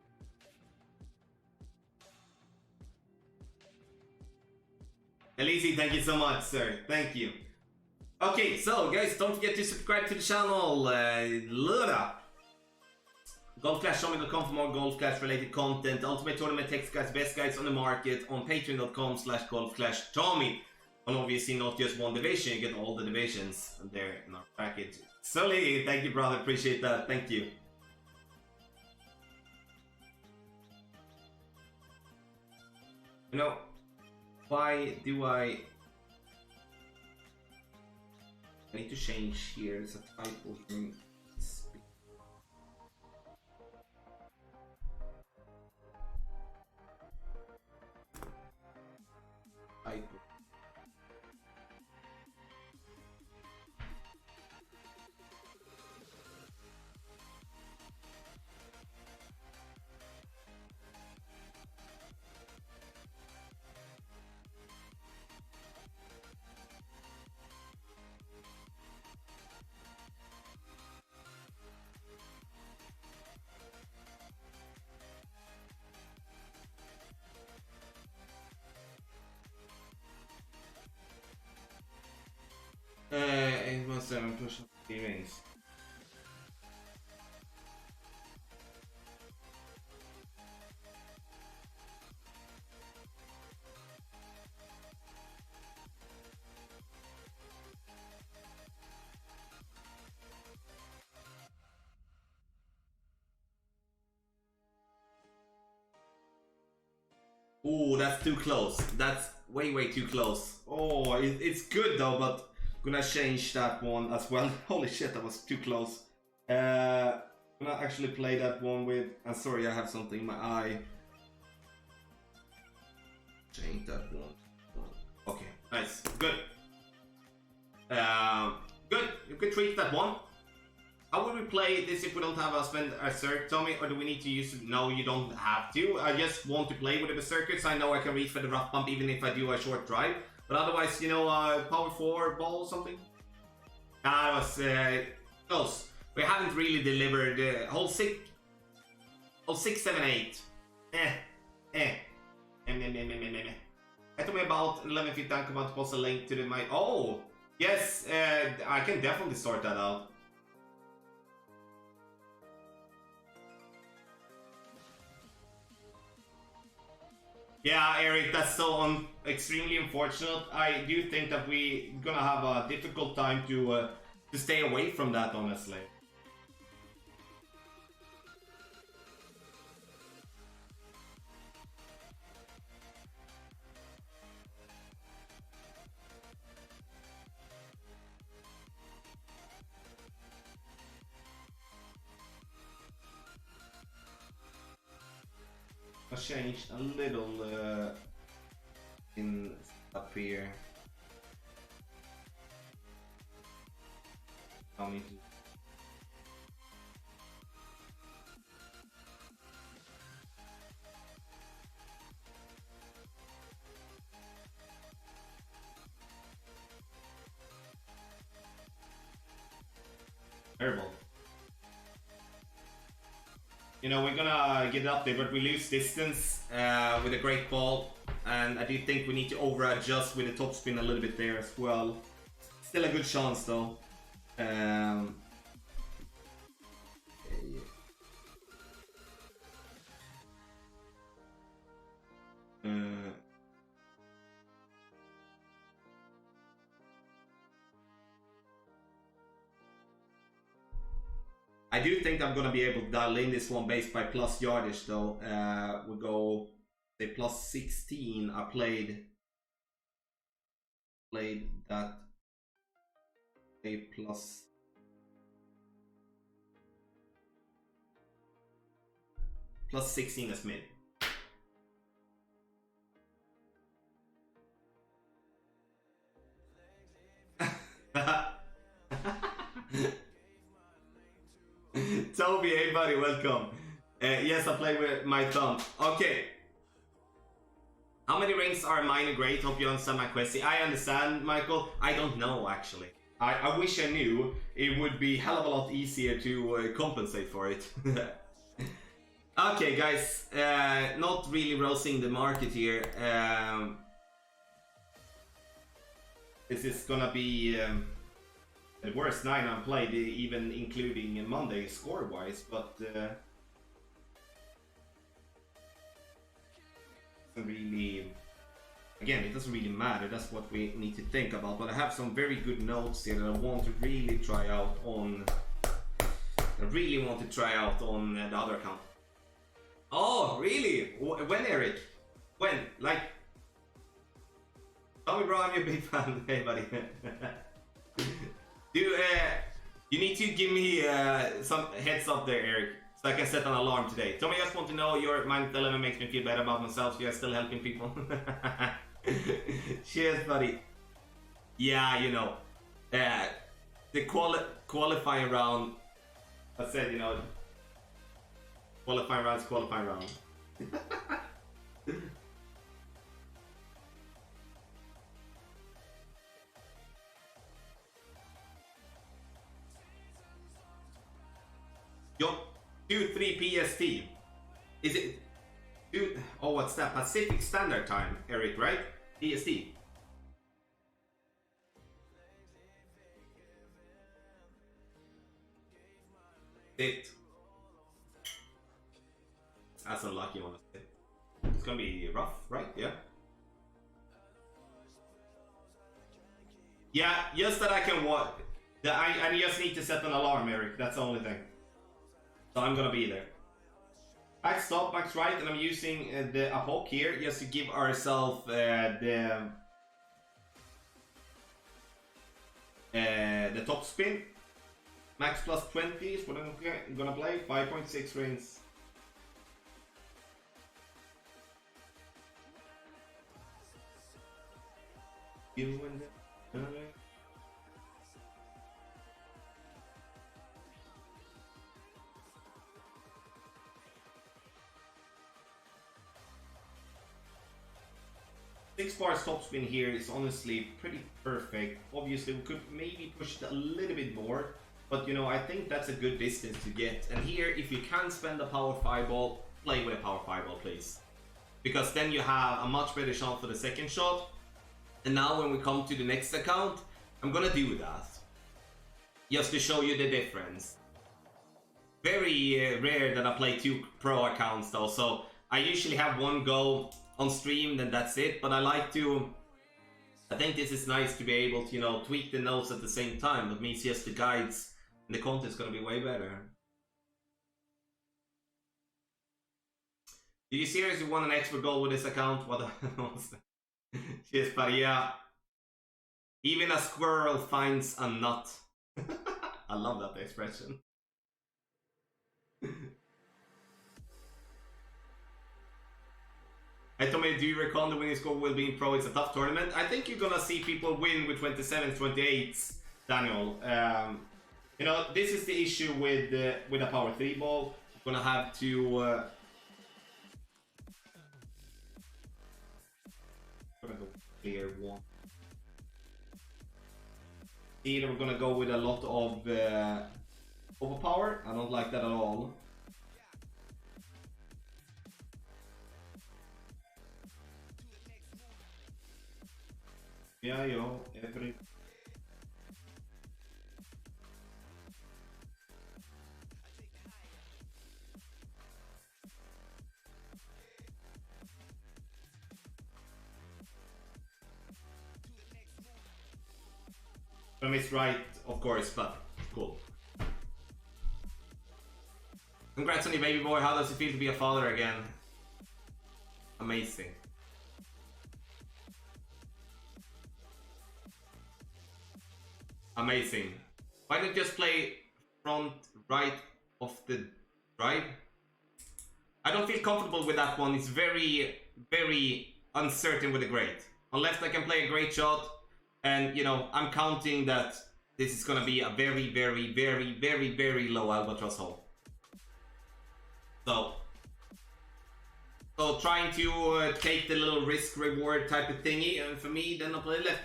Elise, thank you so much, sir. Thank you. Okay, so guys, don't forget to subscribe to the channel. Load up. GolfClashShowme.com for more Golf Clash related content. Ultimate Tournament text guides, best guides on the market on patreon.com/GolfClashShowme. And obviously not just one division, you get all the divisions there in our package. Sully, thank you brother, appreciate that, thank you. You know, why do I need to change here, there's a typo here. Typo. It was 7 push up rings. Ooh, that's too close. That's way too close. Oh, it's good though, but I'm gonna change that one as well. Holy shit, that was too close. I'm gonna actually play that one with. I'm sorry, I have something in my eye. Change that one. Okay, nice, good. Good. You could tweak that one. How would we play this if we don't have a spend a Berserk, Tommy? Or do we need to use... No, you don't have to. I just want to play with the Berserkers. I know I can reach for the rough bump even if I do a short drive. But otherwise, you know, power 4 ball or something? That was close. We haven't really delivered hole 6, 7, 8. I told me about 11 feet down, come out to post a link to the my... Oh! Yes, I can definitely sort that out. Yeah, Eric, that's so extremely unfortunate. I do think that we're gonna have a difficult time to stay away from that, honestly. I changed a little in up here. I'll need to. Terrible. You know, we're gonna get it up there, but we lose distance with a great ball, and I do think we need to over-adjust with the topspin a little bit there as well. Still a good chance though. I do think I'm gonna be able to dial in this one based by plus yardage though. We'll go say plus 16. I played that a plus plus 16 as mid. Toby, hey buddy, welcome. Yes, I play with my thumb. Okay. How many rings are minor great? Hope you understand my question. I understand, Michael. I don't know, actually. I wish I knew. It would be a hell of a lot easier to compensate for it. Okay, guys. Not really roasting the market here. This is gonna be the worst 9 I've played, even including Monday score-wise, but really, again, it doesn't really matter. That's what we need to think about. But I have some very good notes here that I want to really try out on. I really want to try out on the other account. Oh, really? When, Eric? When? Like, tell me, bro, I'm your big fan. Hey, buddy. Dude, you need to give me some heads up there, Eric. So I can set an alarm today. Tommy, I just want to know your mind element makes me feel better about myself. So you're still helping people. Cheers, buddy. Yeah, you know, the qualifying round. I said, you know, qualifying round is qualifying round. Yo. 2-3 PST. Is it? Dude, oh, what's that? Pacific Standard Time, Eric, right? PST. It. That's unlucky, honestly. It's gonna be rough, right? Yeah. Yeah, just that I can watch. I just need to set an alarm, Eric. That's the only thing. So I'm gonna be there. Back stop, back right, and I'm using the Apok here just to give ourselves the top spin. Max plus 20 is what I'm gonna play. 5.6 rings. Six bars top spin here is honestly pretty perfect. Obviously, we could maybe push it a little bit more, but you know, I think that's a good distance to get. And here, if you can spend a power 5 ball, play with a power 5 ball, please. Because then you have a much better shot for the second shot. And now when we come to the next account, I'm gonna do that. Just to show you the difference. Very rare that I play 2 pro accounts though, so I usually have one go on stream, then that's it. But I like to, I think this is nice to be able to, you know, tweak the notes at the same time. That means yes, the guides and the content's gonna be way better. Do you seriously want an expert goal with this account? What Cheers, buddy. Yeah. Even a squirrel finds a nut. I love that expression. Hey Tommy, do you reckon the winning score will be in pro? It's a tough tournament. I think you're gonna see people win with 27s, 28s, Daniel. You know, this is the issue with a power 3 ball. You're gonna have to clear one. Either we're gonna go with a lot of overpower. I don't like that at all. Yeah, yo, every. It's right, of course, but cool. Congrats on your baby boy. How does it feel to be a father again? Amazing. Amazing. Why don't you just play front right of the drive? I don't feel comfortable with that one. It's very, very uncertain with the great. On left I can play a great shot, and you know, I'm counting that this is gonna be a very, very, very, very, very low albatross hole. So trying to take the little risk reward type of thingy, and for me, then I'll play left.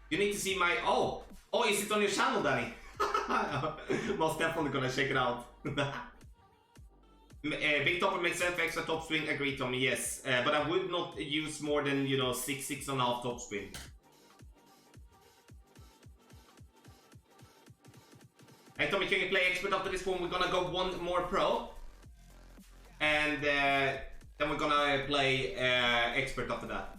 You need to see my... Oh, is it on your channel, Danny? Most definitely gonna check it out. Big topper makes sense for extra topspin. Agree, Tommy. Yes, but I would not use more than 6.5 topspin. Hey Tommy, can you play expert after this one? We're gonna go one more pro, and then we're gonna play expert after that.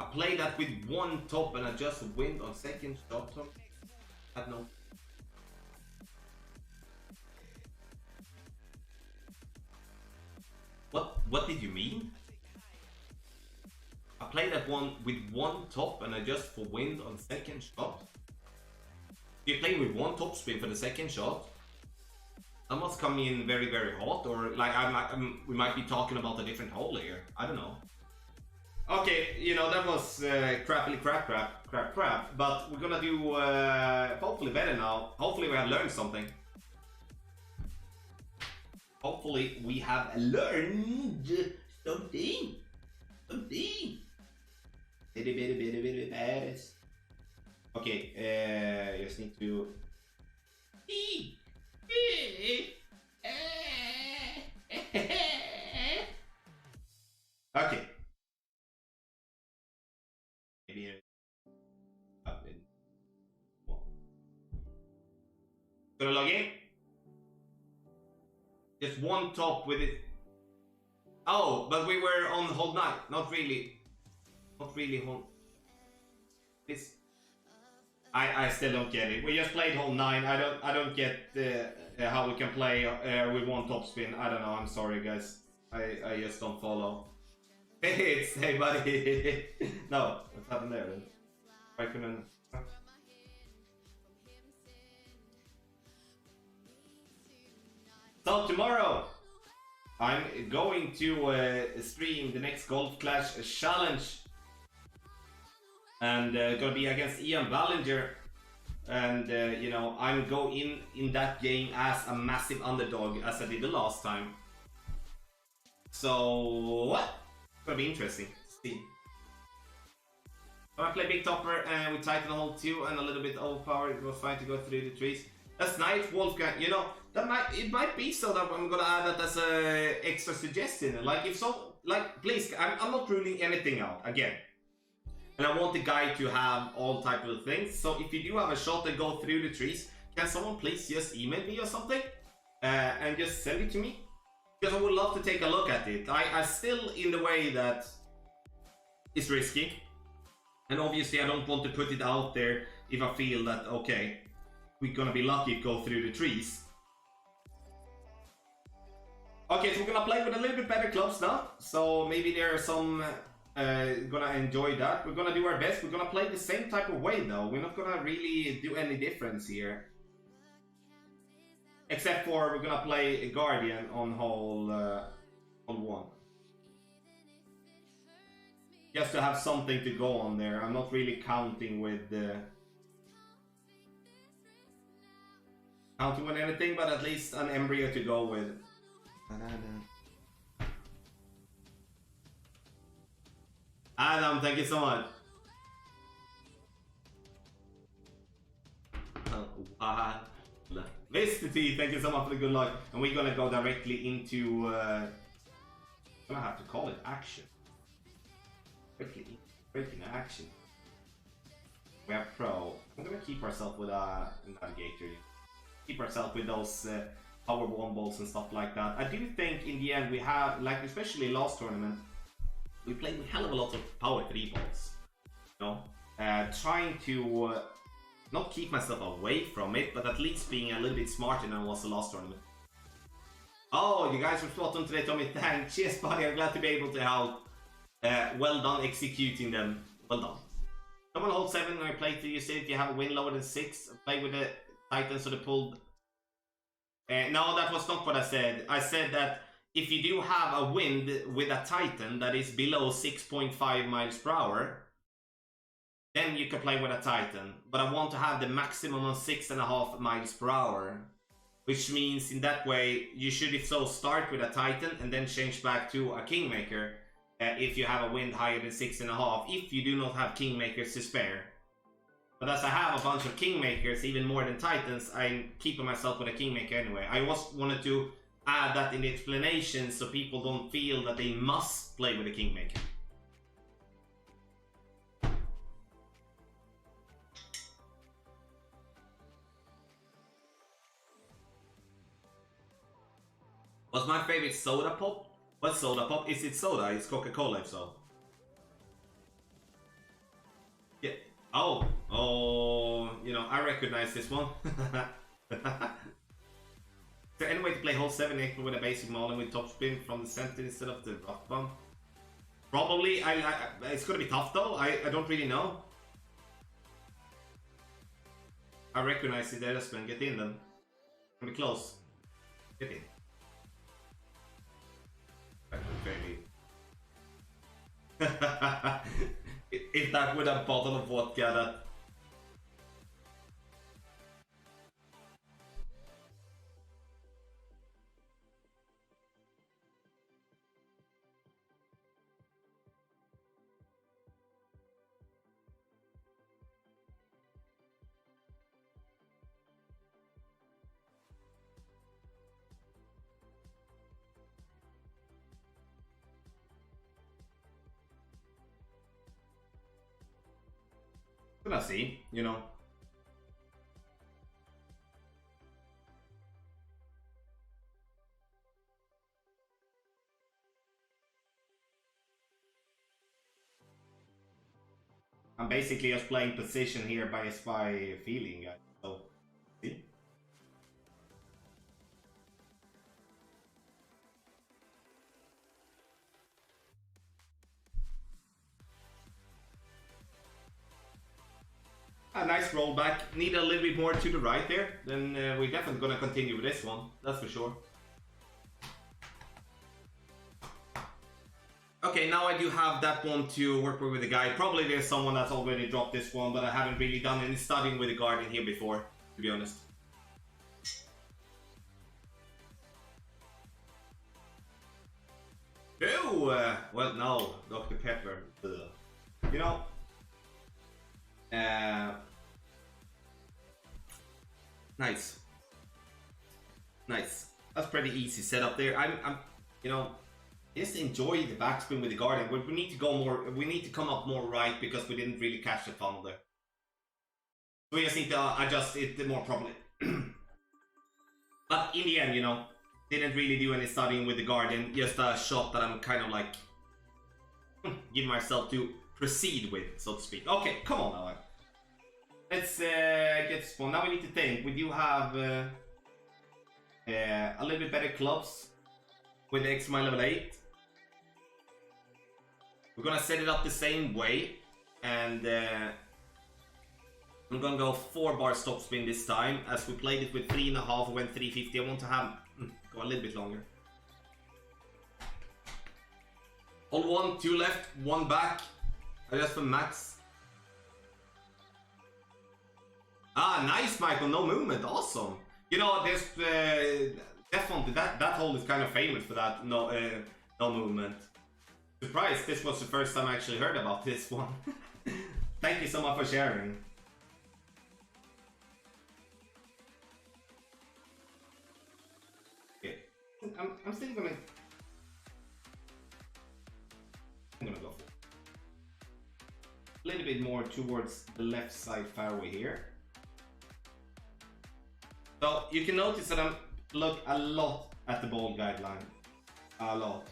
I play that with one top and I just win on second shot. I don't know. What did you mean? I play that one with one top and I just for wind on second shot. You play with one top spin for the second shot. I must come in very, very hot, or like we might be talking about a different hole here. I don't know. Okay, that was crappily crap, but we're gonna do hopefully better now. Hopefully we have learned something. Hopefully we have learned something. Okay, just need to... Okay. Gonna log in. Just one top with it. Oh, but we were on hold 9. Not really hold. This. I still don't get it. We just played hold 9. I don't get how we can play with one top spin. I don't know. I'm sorry, guys. I just don't follow. Hey buddy. No, what's happened there then? I couldn't. So tomorrow I'm going to stream the next Golf Clash challenge, and gonna be against Ian Ballinger, and I'm going in that game as a massive underdog as I did the last time. So what? Gonna be interesting to see. I play Big Topper and we Titan hold 2 and a little bit overpowered. It was fine to go through the trees. That's nice, Wolfgang. It might be so that I'm gonna add that as a extra suggestion. Like if so, please, I'm not ruling anything out again. And I want the guy to have all type of things. So if you do have a shot that go through the trees, can someone please just email me or something and just send it to me? Because I would love to take a look at it. I still in the way that it's risky, and obviously I don't want to put it out there if I feel that okay, we're gonna be lucky to go through the trees. Okay, so we're gonna play with a little bit better clubs now. So maybe there are some gonna enjoy that. We're gonna do our best. We're gonna play the same type of way though. We're not gonna really do any difference here. Except for we're gonna play a Guardian on hole 1. Just to have something to go on there. I'm not really counting with anything, but at least an embryo to go with. Adam, thank you so much. Mr. T, thank you so much for the good luck. And we're gonna go directly into I'm gonna have to call it action. Breaking action. We have pro. I'm gonna keep ourselves with a navigator. Keep ourselves with those power bomb balls and stuff like that. I do think in the end we have, like especially last tournament, we played a hell of a lot of power 3 balls. You know, trying to not keep myself away from it, but at least being a little bit smarter than I was the last tournament. Oh, you guys were spot on today, Tommy. Thanks. Cheers, buddy. I'm glad to be able to help. Well done executing them. Well done. Someone hold 7 when I play 3. You say if you have a win lower than 6, play with the Titans so they pulled. No, that was not what I said. I said that if you do have a wind with a Titan that is below 6.5 miles per hour, then you can play with a Titan. But I want to have the maximum of 6.5 miles per hour. Which means in that way, you should if so start with a Titan and then change back to a Kingmaker. If you have a wind higher than 6.5, if you do not have Kingmakers to spare. But as I have a bunch of Kingmakers, even more than Titans, I'm keeping myself with a Kingmaker anyway. I just wanted to add that in the explanation so people don't feel that they must play with a Kingmaker. What's my favorite soda pop? What soda pop? Is it soda? It's Coca-Cola, if so. Yeah. Oh, you know, I recognize this one. Is there any way to play hole 7 8 with a basic Marlin with top spin from the center instead of the rough bump? Probably. It's gonna be tough though. I don't really know. I recognize it there, Espen. Get in then. Gonna be close. Get in. If that with a bottle of vodka, that. Gonna see, you know. I'm basically just playing position here by feeling, guys. So, see? A nice rollback. Need a little bit more to the right there. Then we're definitely gonna continue with this one. That's for sure. Okay, now I do have that one to work with the guy. Probably there's someone that's already dropped this one, but I haven't really done any studying with the Guardian here before, to be honest. Oh, well, no, Dr. Pepper. Ugh. You know, nice. Nice. That's pretty easy setup there. I'm, you know, just enjoy the backspin with the Guardian. We need to go more. We need to come up more right because we didn't really catch the funnel there. We just need to adjust it more properly. But in the end, you know, didn't really do any studying with the Guardian. Just a shot that I'm kind of like giving myself to proceed with, so to speak. Okay, come on now. Let's get spawned. Now we need to think. We do have a little bit better clubs with the XMI level 8. We're gonna set it up the same way, and I'm gonna go 4 bar stop spin this time. As we played it with 3.5, went 350. I want to have go a little bit longer. Hold 1, 2 left, 1 back. Adjust for max. Ah, nice, Michael. No movement. Awesome. You know, there's definitely that hole is kind of famous for that. No movement. Surprised this was the first time I actually heard about this one. Thank you so much for sharing. Okay, I'm still gonna. I'm gonna go for a little bit more towards the left side fairway here. So you can notice that I'm look a lot at the ball guideline. A lot.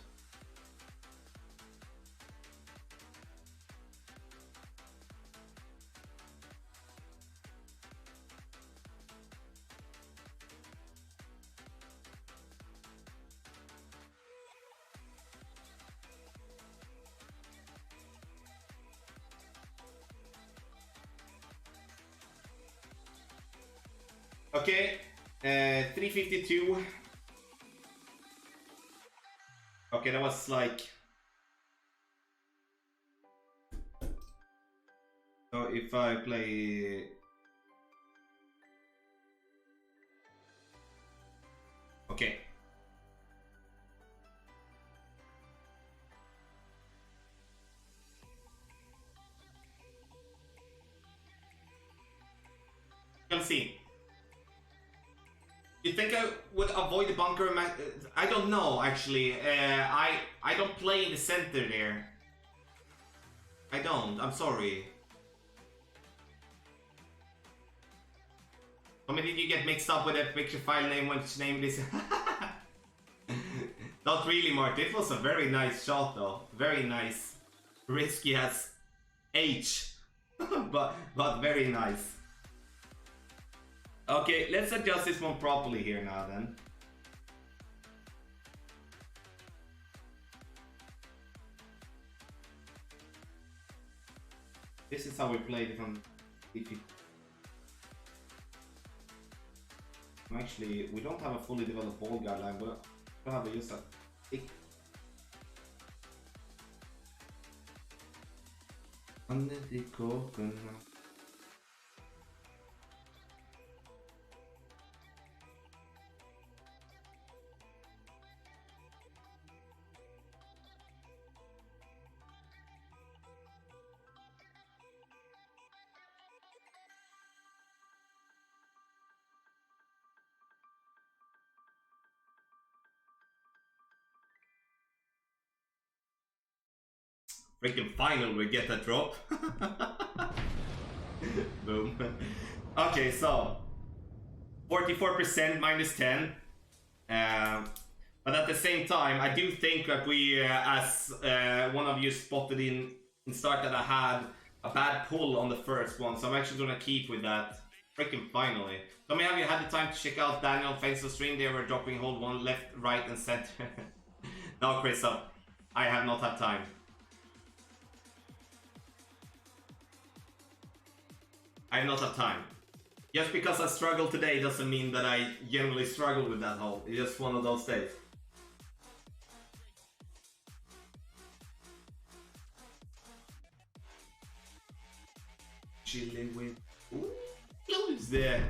Okay, 352. Okay, that was like... So if I play... Okay. We'll see. You think I would avoid the bunker? I don't know, actually. I don't play in the center there. I don't. I'm sorry. How many did you get mixed up with that picture file name? Which name this? Not really, Mark. It was a very nice shot, though. Very nice. Risky as H, but very nice. Okay, let's adjust this one properly here now then. This is how we played it from DP. Actually, we don't have a fully developed ball guideline, but we have a use that. Under the coconut. Freaking final, we get that drop. Boom. Okay, so 44% minus 10. But at the same time, I do think that we, as one of you spotted in start, that I had a bad pull on the first one, so I'm actually gonna keep with that. Freaking finally. So have you had the time to check out Daniel Face's stream? They were dropping hold one left, right, and center. No, Chris, I have not had time. I have not had time. Just because I struggled today doesn't mean that I generally struggle with that hole. It's just one of those days. Chilling with... Ooh, who's there?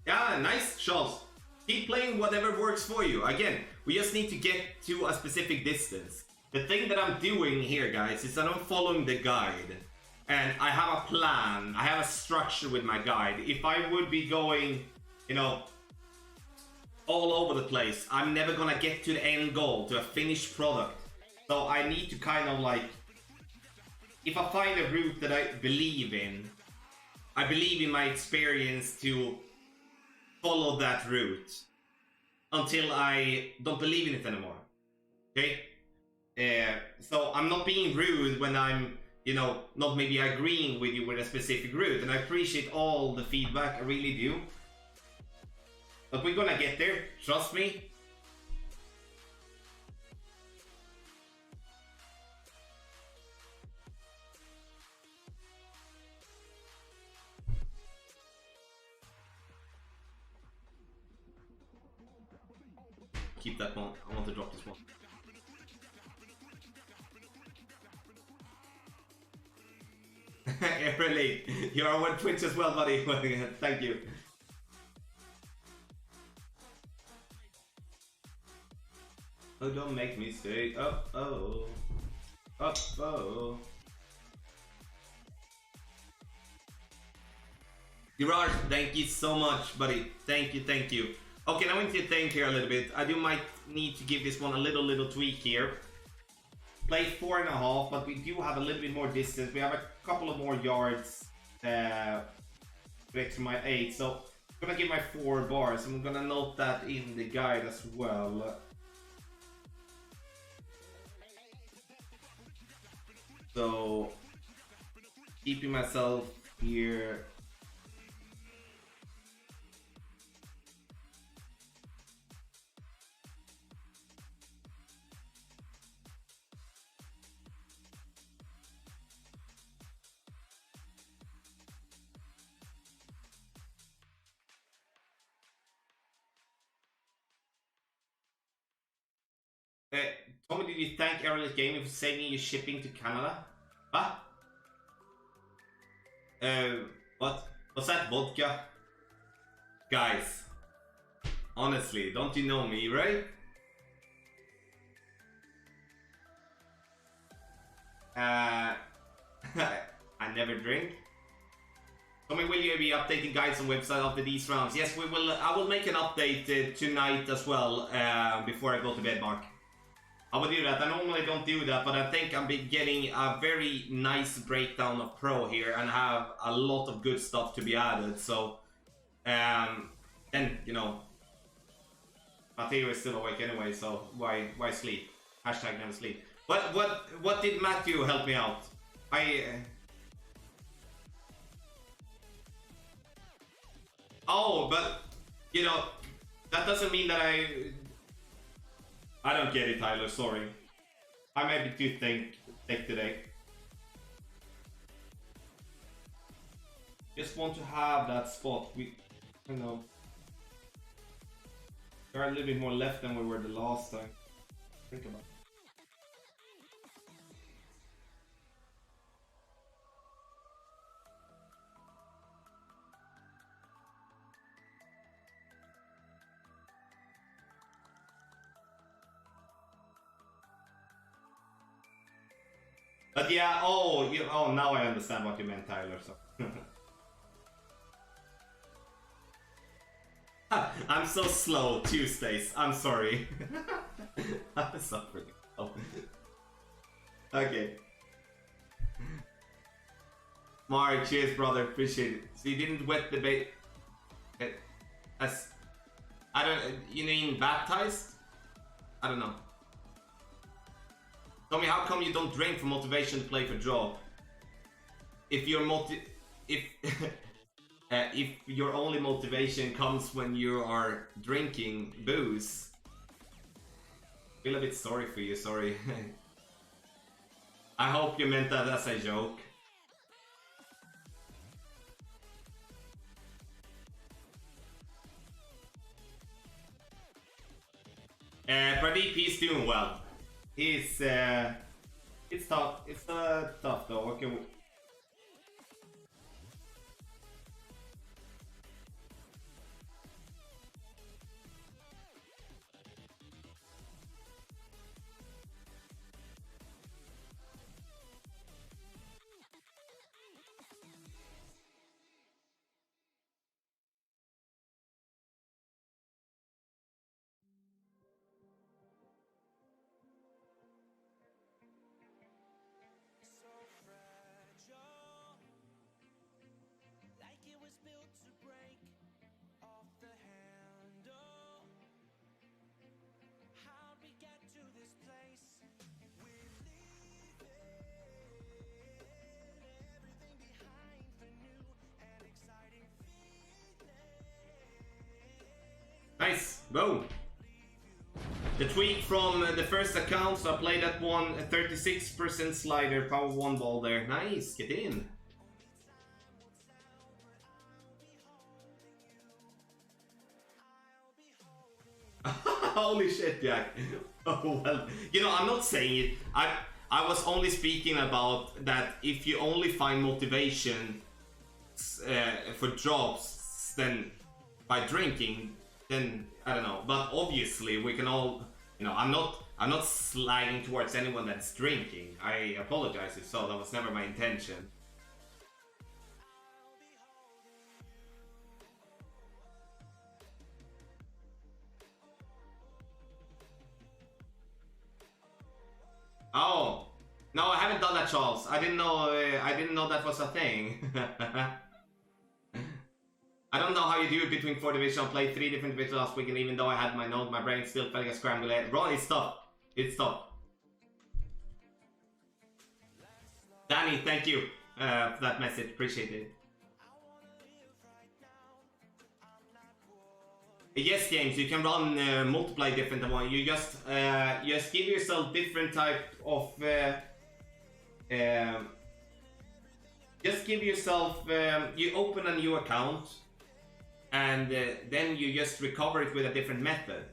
Yeah, nice shots. Keep playing whatever works for you. Again, we just need to get to a specific distance. The thing that I'm doing here, guys, is that I'm following the guide. And I have a plan, I have a structure with my guide. If I would be going, you know, all over the place, I'm never gonna get to the end goal, to a finished product. So I need to kind of like, if I find a route that I believe in my experience to follow that route until I don't believe in it anymore. Okay? So I'm not being rude when I'm, you know, not maybe agreeing with you with a specific route, and I appreciate all the feedback, I really do. But we're gonna get there, trust me. Keep that one, I want to drop this one. Really, you're on Twitch as well, buddy. Thank you. Oh, don't make me say oh. Garage, thank you so much, buddy. Thank you. Okay, now we need to think here a little bit. I might need to give this one a little tweak here. Play 4.5, but we do have a little bit more distance. We have a couple of more yards next to my 8, so I'm gonna give my 4 bars. I'm gonna note that in the guide as well. So keeping myself here. Tommy, did you thank Airless Gaming for saving you shipping to Canada? What? What? What's that, vodka? Guys, honestly, don't you know me, right? I never drink. Tommy, will you be updating guides on website after these rounds? Yes, we will. I will make an update tonight as well, before I go to bed, Mark. I will do that. I normally don't do that, but I think I'm getting a very nice breakdown of Pro here and have a lot of good stuff to be added. So, then, you know, Matteo is still awake anyway, so why sleep? Hashtag never sleep. What did Matthew help me out? Oh, but, you know, that doesn't mean that I don't get it, Tyler, sorry. I may be too thick today. Just want to have that spot. You know, there are a little bit more left than we were the last time. Think about it. But yeah, oh, now I understand what you meant, Tyler. So. I'm so slow Tuesdays. I'm sorry. I'm so freaking slow. Okay. Mark, cheers, brother. Appreciate it. So you didn't wet the bait. As I don't. You mean baptized? I don't know. Tommy, how come you don't drink for motivation to play for draw? If your if your only motivation comes when you are drinking booze, I feel a bit sorry for you. Sorry. I hope you meant that as a joke. Pradeep, he's doing well. He's it's tough. It's tough though. Okay. Nice, boom. The tweak from the first account, so I played that one, a 36% slider, power 1 ball there. Nice, get in. Holy shit, Jack. Oh, well, you know, I'm not saying it. I was only speaking about that if you only find motivation for jobs then by drinking, then I don't know. But obviously we can all, you know, I'm not slagging towards anyone that's drinking. I apologize if so, that was never my intention. Oh, no, I haven't done that, Charles. I didn't know that was a thing. I don't know how you do it between 4 divisions. I played 3 different divisions last week, and even though I had my note, my brain still felt like a scrambled egg. Ron, it's tough. It's tough. Danny, thank you for that message. Appreciate it. Yes, James, you can run multiply different than one. You just give yourself different type of just give yourself you open a new account and then you just recover it with a different method.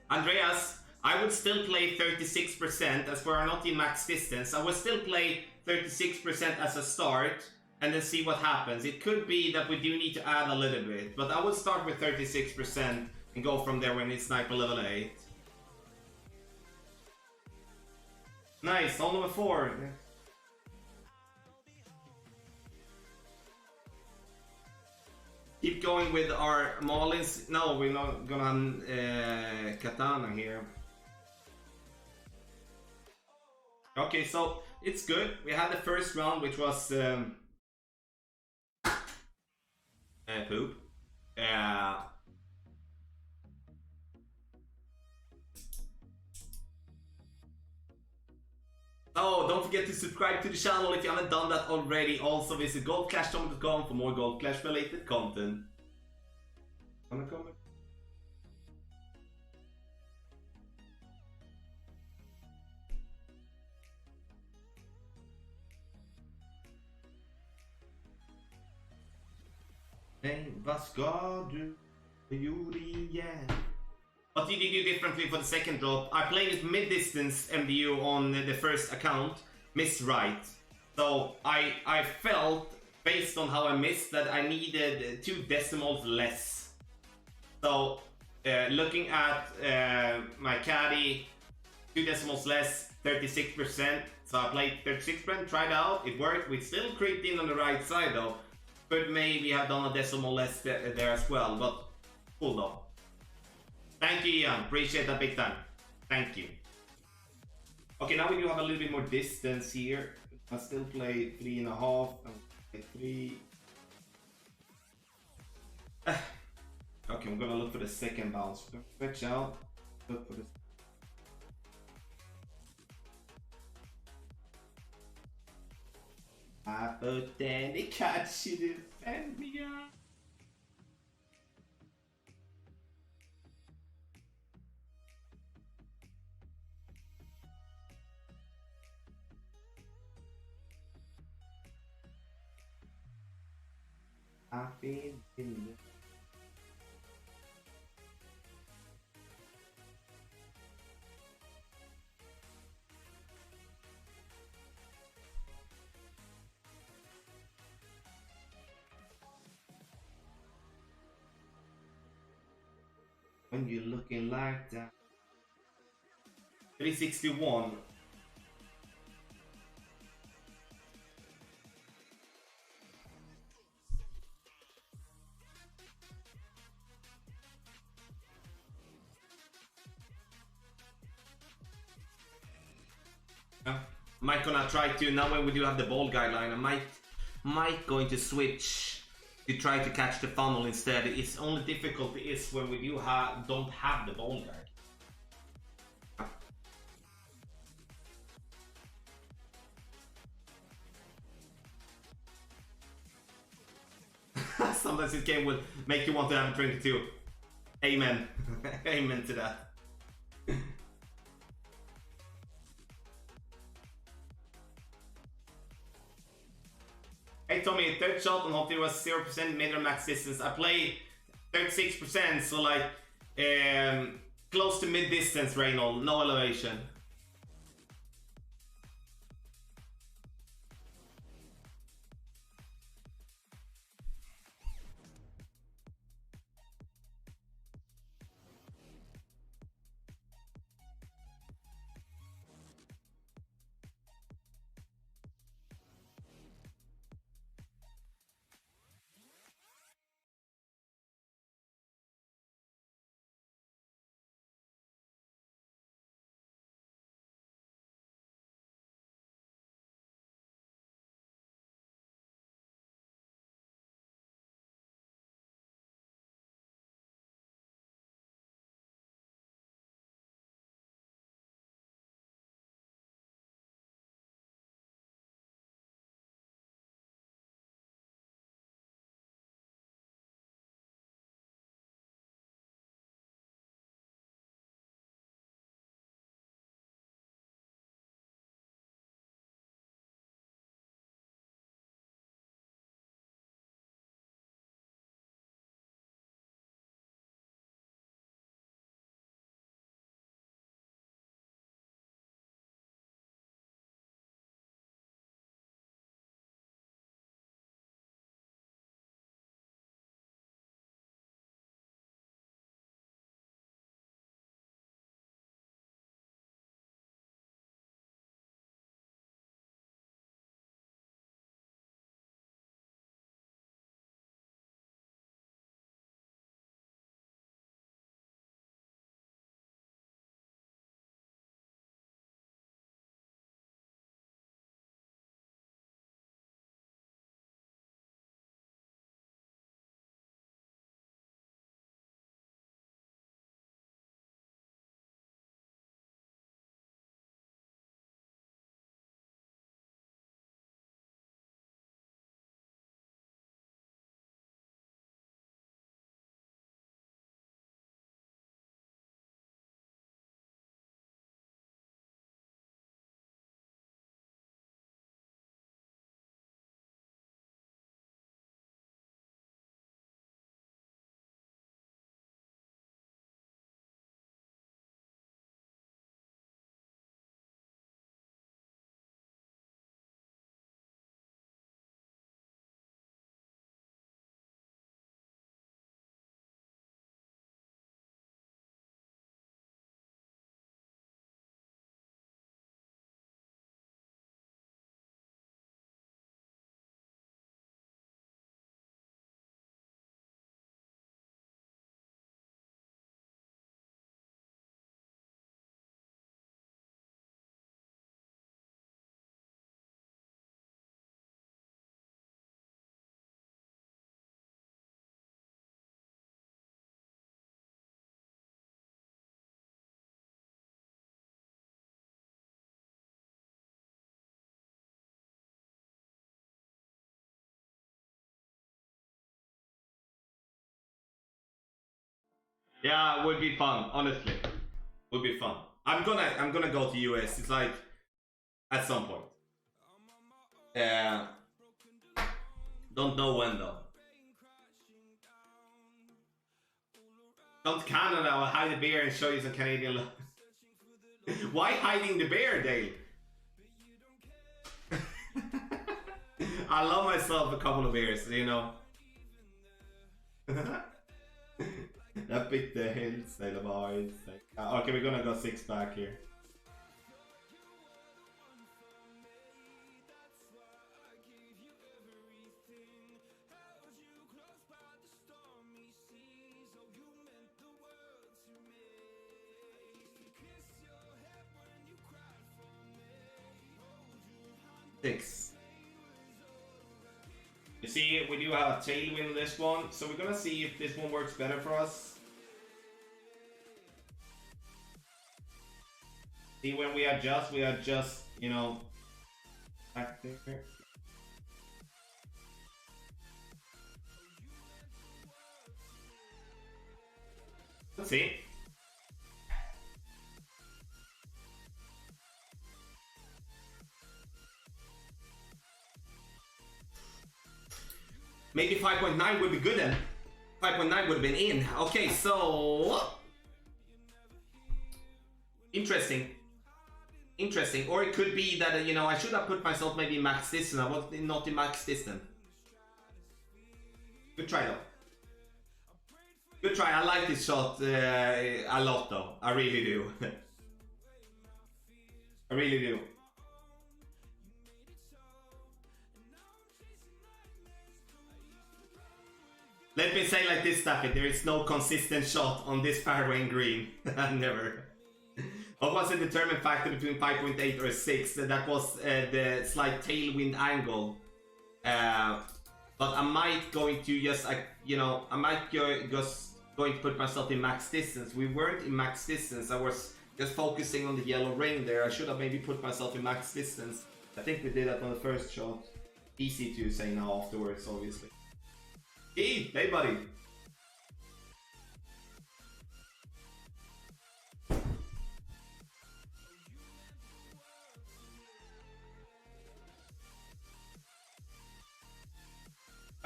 Andreas, I would still play 36% as we are not in max distance. I would still play 36% as a start and then see what happens. It could be that we do need to add a little bit, but I would start with 36% and go from there when it's sniper level 8. Nice, all number 4. Keep going with our Marlins. No, we're not gonna Katana here. Okay, so it's good. We had the first round, which was poop. Oh, don't forget to subscribe to the channel if you haven't done that already. Also visit goldclashtom.com for more Gold Clash related content. Wanna comment? Hey, vad ska du göra igen? What did you do differently for the second drop? I played with mid-distance MDU on the first account, missed right. So I felt, based on how I missed, that I needed 2 decimals less. So looking at my caddy, 2 decimals less, 36%. So I played 36%, tried out, it worked. We still creeped in on the right side though. Could maybe have done a decimal less there as well, but cool though. Thank you, Ian. Appreciate that big time. Thank you. Okay, now we do have a little bit more distance here. I still play 3.5 and play 3. Okay, I'm gonna look for the second bounce. Switch out. Look for this. But then they catch you to defend me up. I've been in the... When you're looking like that. 361. Might gonna try to, now when we do have the ball guideline, I might going to switch to try to catch the funnel instead. Its only difficulty is when we don't have the ball guide. Sometimes this game will make you want to have a drink too. Amen. Amen to that. Hey Tommy, third shot on hopefully was 0% mid or max distance. I play 36%, so like close to mid distance, Reynold, no elevation. Yeah, it would be fun, honestly. Would be fun. I'm gonna go to US. It's like at some point. Don't know when though. Come to Canada, I'll hide the beer and show you some Canadian love. Why hiding the beer, Dale? I love myself a couple of beers, you know. Jag fick det helst, eller vad? Okay, we're gonna go 6 back here. Six. You see, we do have a tailwind in this one, so we're gonna see if this one works better for us. See, when we adjust, you know, back there. Let's see. Maybe 5.9 would be good then. 5.9 would have been in. Okay, so... Interesting. Interesting. Or it could be that, you know, I should have put myself maybe max distance. I was not in max distance. Good try though. Good try. I like this shot a lot though. I really do. I really do. Let me say like this, Staffy, there is no consistent shot on this fairway in green. Never. What was the determined factor between 5.8 or 6? That was the slight tailwind angle. But I might going to just, you know, I might just going to put myself in max distance. We weren't in max distance. I was just focusing on the yellow ring there. I should have maybe put myself in max distance. I think we did that on the first shot. Easy to say now afterwards, obviously. Hey, hey buddy.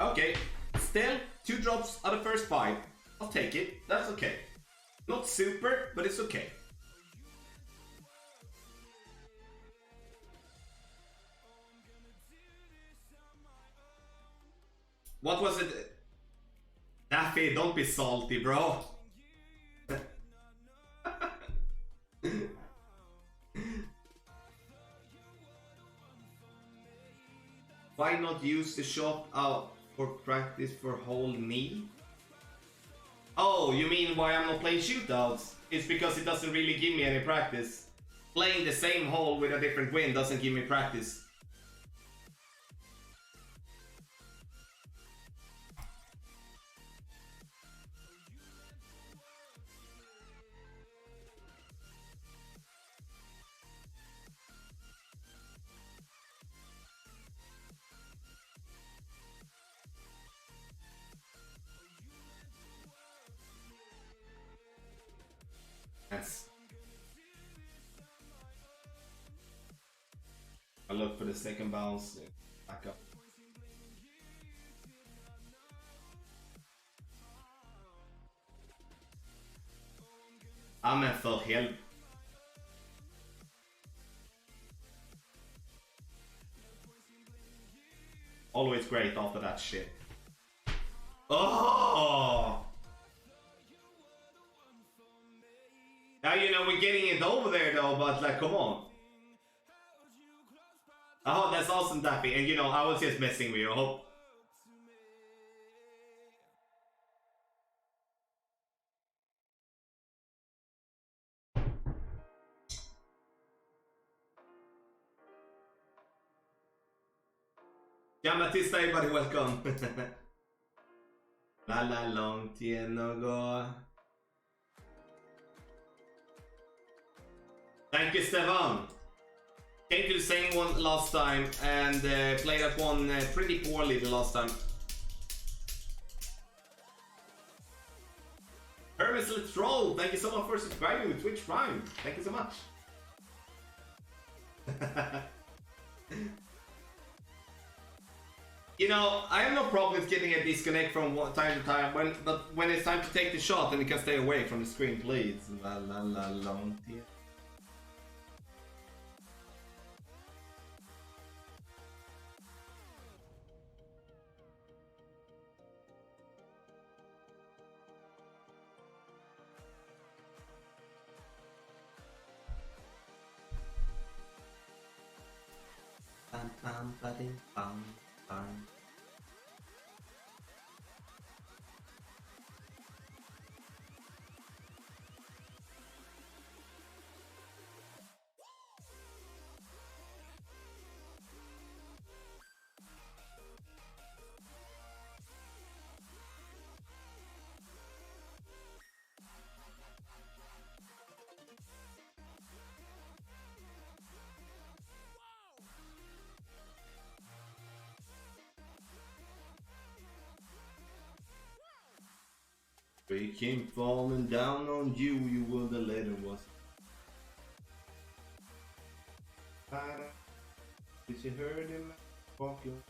Okay, still 2 drops out of first 5. I'll take it, that's okay. Not super, but it's okay. What was it? Daffy, don't be salty, bro. Why not use the shot out for practice for whole knee? Oh, you mean why I'm not playing shootouts? It's because it doesn't really give me any practice. Playing the same hole with a different wind doesn't give me practice. I look for the second bounce. Back up. Men för helvete. Always great after that shit. Oh! Now, you know, we're getting it over there though, but like, come on. Oh, that's awesome, Daffy. And you know, I was just messing with you. I hope. Jamatista, everybody, welcome. La långt igen och gå. Thank you, Stefan. Came to the same one last time and played that one pretty poorly the last time. Hermes Let's Roll, thank you so much for subscribing with Twitch Prime. Thank you so much. You know, I have no problem with getting a disconnect from time to time, but when it's time to take the shot, then you can stay away from the screen, please. La la la long dear. Bam bam bam bam bam. We came falling down on you, you were the letter was. Did you heard him walking?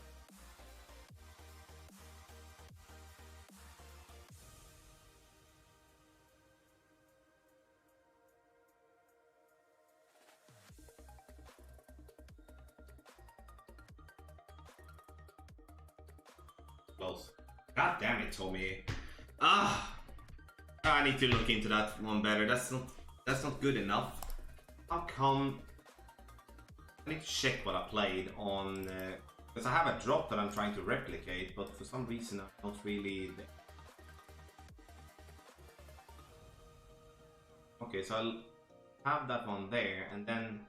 Close. God damn it, Tommy. I need to look into that one better. That's not good enough. How come? I need to check what I played on because I have a drop that I'm trying to replicate, but for some reason I'm not really. Okay, so I'll have that one there, and then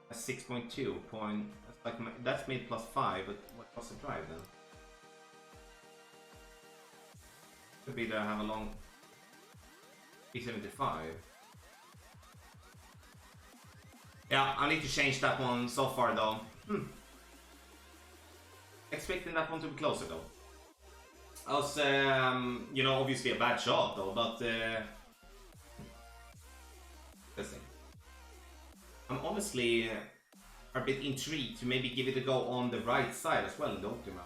a 6.2 point. That's like that's made +5, but what was the drive then? Could be that I have a long P75. Yeah, I need to change that one so far though. Expecting that one to be closer though. I was, you know, obviously a bad shot though, but let's see. I'm honestly a bit intrigued to maybe give it a go on the right side as well in the Optima.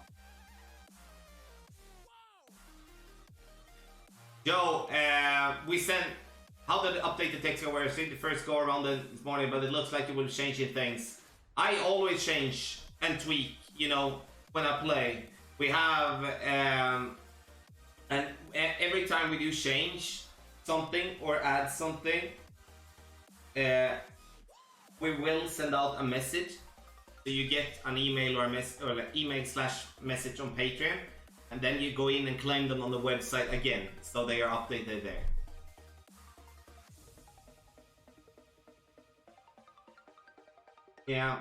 Yo, we sent. How did the update the text go? Where I did the first go around this morning, but it looks like it will change things. I always change and tweak, you know, when I play. We have, and every time we do change something or add something, we will send out a message. So you get an email or an email/message on Patreon. And then you go in and claim them on the website again, so they are updated there. Yeah.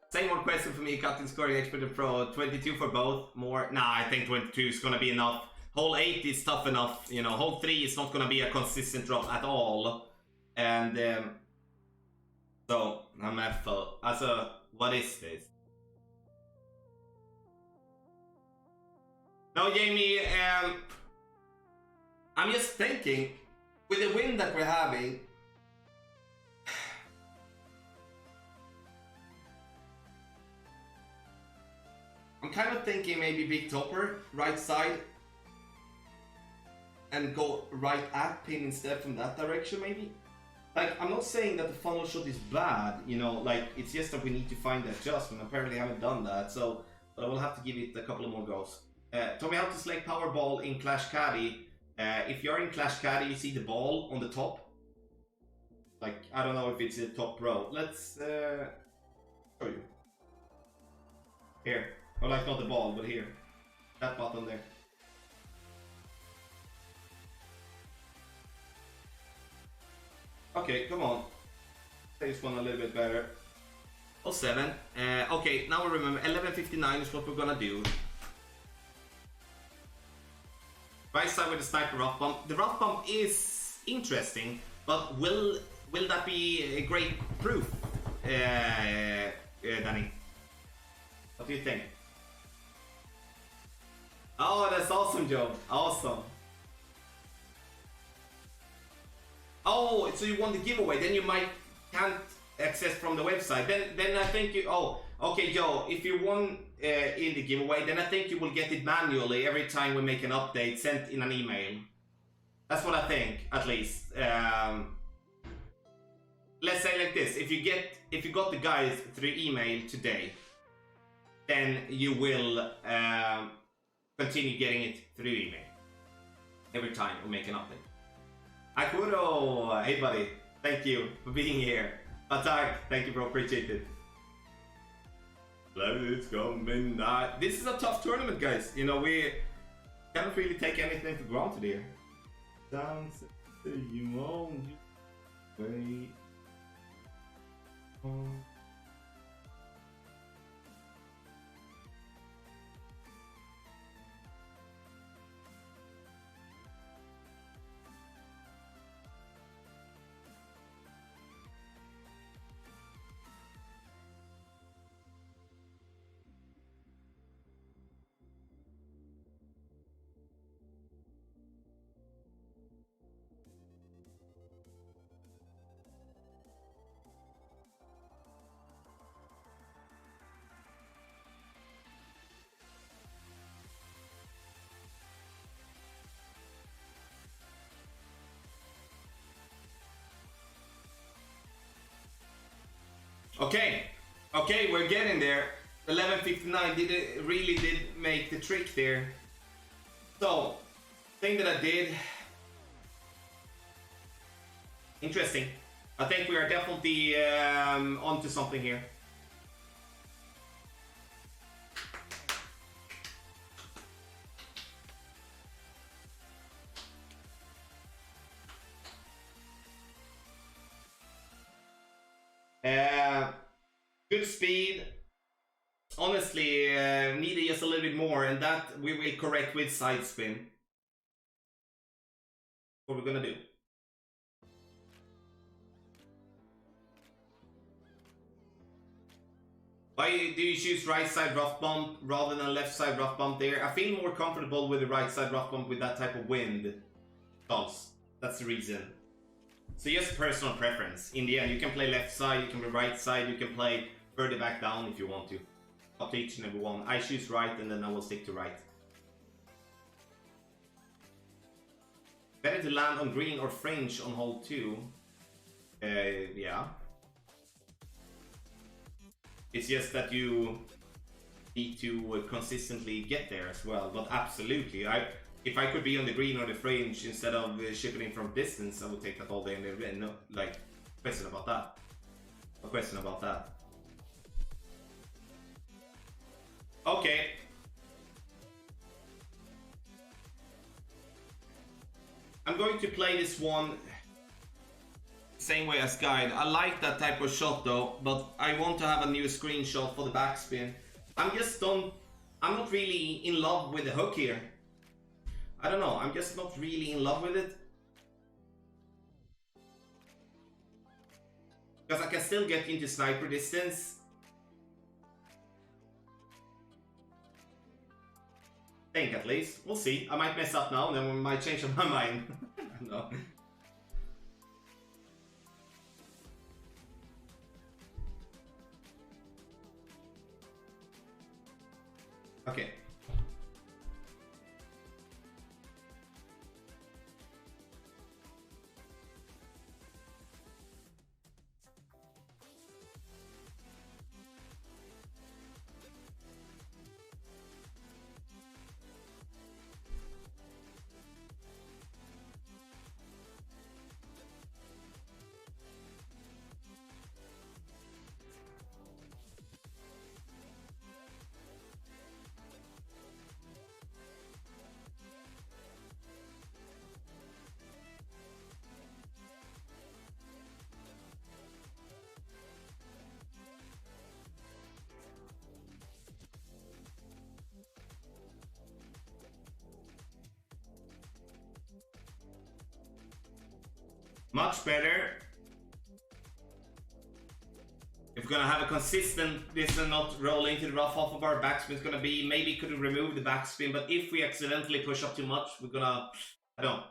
Same more question for me, Captain Scoring Expert and Pro. 22 for both, more? Nah, I think 22 is gonna be enough. Hole 8 is tough enough, you know. Hole 3 is not gonna be a consistent drop at all. And so, I'm at full. Also, what is this? No, Jamie, I'm just thinking, with the wind that we're having, I'm kind of thinking maybe big topper, right side, and go right at pin instead from that direction maybe? Like, I'm not saying that the funnel shot is bad, you know, like, it's just that we need to find the adjustment. Apparently I haven't done that, so but I will have to give it a couple of more goes. Tommy, how to select Powerball in Clash Caddy. If you're in Clash Caddy, you see the ball on the top. Like, I don't know if it's the top row. Let's show you. Here. Or like, not the ball, but here. That button there. Okay, come on. This one a little bit better. 07. Okay, now we remember 11:59 is what we're gonna do. Right side with the sniper rough bump. The rough bump is interesting, but will that be a great proof, Danny? What do you think? Oh, that's awesome, Joe. Awesome. Oh, so you won the giveaway? Then you might can't access from the website. Then I think you. Oh, okay, Joe. If you won in the giveaway, then I think you will get it manually every time we make an update, sent in an email. That's what I think, at least. Let's say like this: if you got the guides through email today, then you will continue getting it through email every time we make an update. Akuro, hey buddy, thank you for being here. Attack, thank you bro, appreciate it. Let's go midnight. This is a tough tournament, guys. You know, we can't really take anything for granted here. Dance, you won't wait. Okay, we're getting there. 11:59 really did make the trick there. So, thing that I did, interesting. I think we are definitely onto something here. Good speed. Honestly, needed just a little bit more, and that we will correct with side spin. What we're gonna do. Why do you choose right side rough bump rather than left side rough bump there? I feel more comfortable with the right side rough bump with that type of wind. That's the reason. So just personal preference. In the end, you can play left side, you can play right side, you can play further back down if you want to. Up to each and every one. I choose right and then I will stick to right. Better to land on green or fringe on hole 2. Yeah. It's just that you need to consistently get there as well. But absolutely, if I could be on the green or the fringe instead of shipping in from distance, I would take that all day and every day. No, like, question about that. A question about that. Okay. I'm going to play this one same way as guide. I like that type of shot though, but I want to have a new screenshot for the backspin. I'm not really in love with the hook here. I don't know, I'm just not really in love with it. Because I can still get into sniper distance. I think at least. We'll see. I might mess up now and then we might change my mind. No. Okay. Much better. If we're gonna have a consistent this and not roll into the rough off of our backspin, it's gonna be maybe could remove the backspin, but if we accidentally push up too much, we're gonna, I don't know.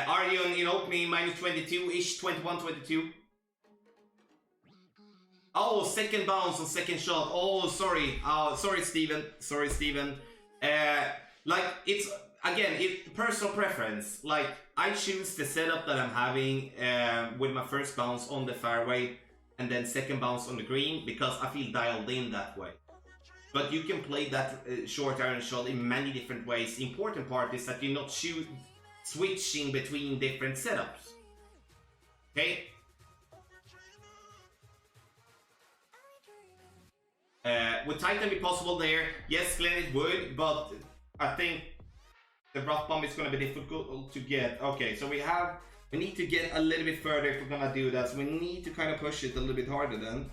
Arjun in opening minus 22-ish, 21, 22. Oh, second bounce on second shot. Oh, sorry. Sorry, Steven. Sorry, Steven. Like, it's, again, it's personal preference. Like, I choose the setup that I'm having with my first bounce on the fairway and then second bounce on the green because I feel dialed in that way. But you can play that short iron shot in many different ways. The important part is that you're not switching between different setups. Okay? Would Titan be possible there? Yes, Glenn, it would, but I think the rough bomb is going to be difficult to get. Okay, so we need to get a little bit further if we're going to do that. So we need to kind of push it a little bit harder then.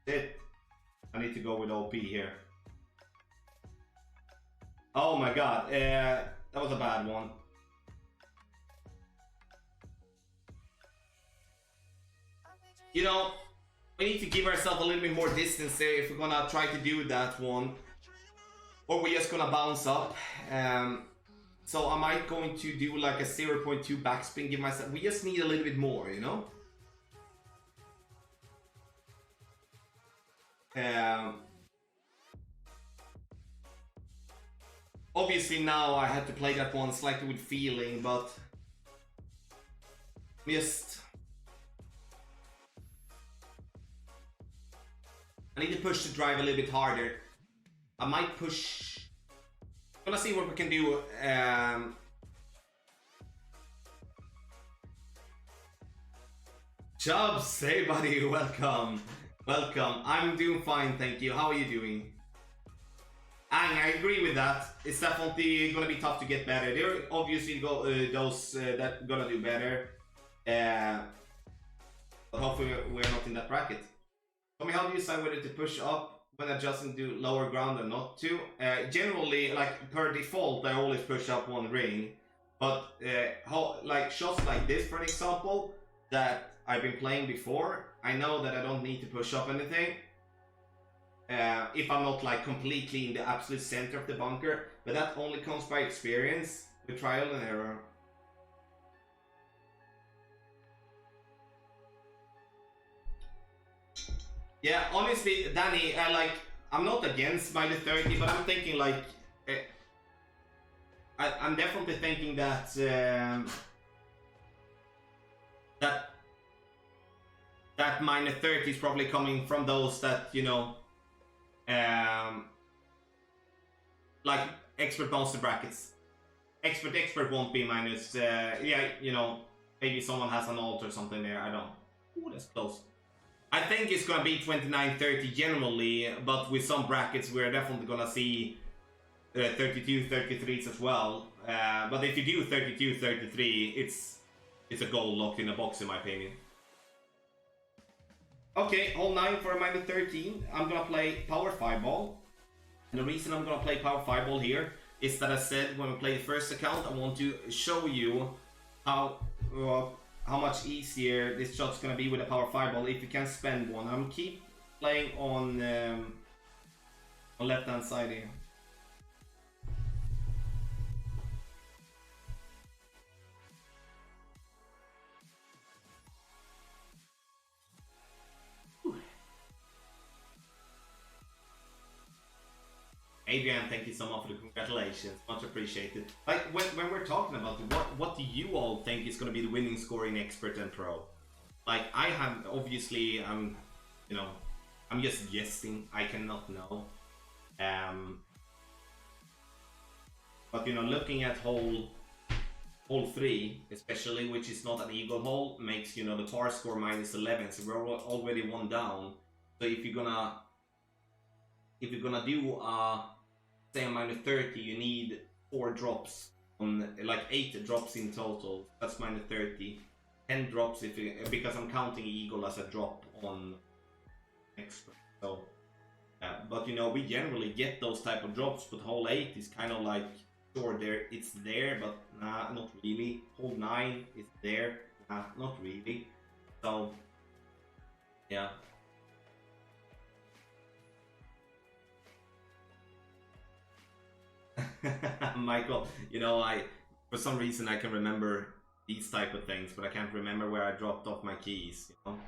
Shit. I need to go with OP here. Oh my god, that was a bad one. You know, we need to give ourselves a little bit more distance there if we're gonna try to do that one. Or we're just gonna bounce up. So I might going to do like a 0.2 backspin, give myself, we just need a little bit more, you know? Obviously now I had to play that one slightly with feeling, but just I need to push the drive a little bit harder. I might push. I'm gonna see what we can do. Chubbs, hey buddy, welcome. Welcome. I'm doing fine, thank you. How are you doing? Ang, I agree with that. It's definitely gonna be tough to get better. There are obviously those that gonna do better. But hopefully we're not in that bracket. Tell me, how do you decide whether to push up when adjusting to lower ground or not to? Generally, like per default, I always push up one ring. But like shots like this, for example, that I've been playing before, I know that I don't need to push up anything. If I'm not like completely in the absolute center of the bunker, but that only comes by experience with trial and error. Yeah, honestly, Danny, I'm not against minus 30, but I'm thinking like, I'm definitely thinking that that minus 30 is probably coming from those that, you know, like expert monster brackets. Expert won't be minus, yeah, you know, maybe someone has an alt or something there, I don't know. Ooh, that's close. I think it's gonna be 29-30 generally, but with some brackets we're definitely gonna see 32-33s as well. But if you do 32-33, it's a goal locked in a box in my opinion. Okay, hole 9 for a minus 13. I'm gonna play power 5 ball. And the reason I'm gonna play power 5 ball here is that I said when we play the first account, I want to show you how much easier this shot's gonna be with a power 5 ball if you can spend one. I'm keep playing on left hand side here. Adrian, thank you so much for the congratulations, much appreciated. Like when we're talking about what do you all think is going to be the winning score in expert and pro? Like I have obviously I'm just guessing. I cannot know. But you know, looking at hole 3, especially, which is not an eagle hole, makes, you know, the par score -11, so we're already one down. So if you're gonna do say a -30, you need 4 drops on, like 8 drops in total. That's -30. 10 drops if you, because I'm counting eagle as a drop on expert. So, but you know, we generally get those type of drops. But hole 8 is kind of like, sure, it's there, but nah, not really. Hole 9 is there, nah, not really. So, yeah. Michael, you know, for some reason I can remember these type of things, but I can't remember where I dropped off my keys, you know?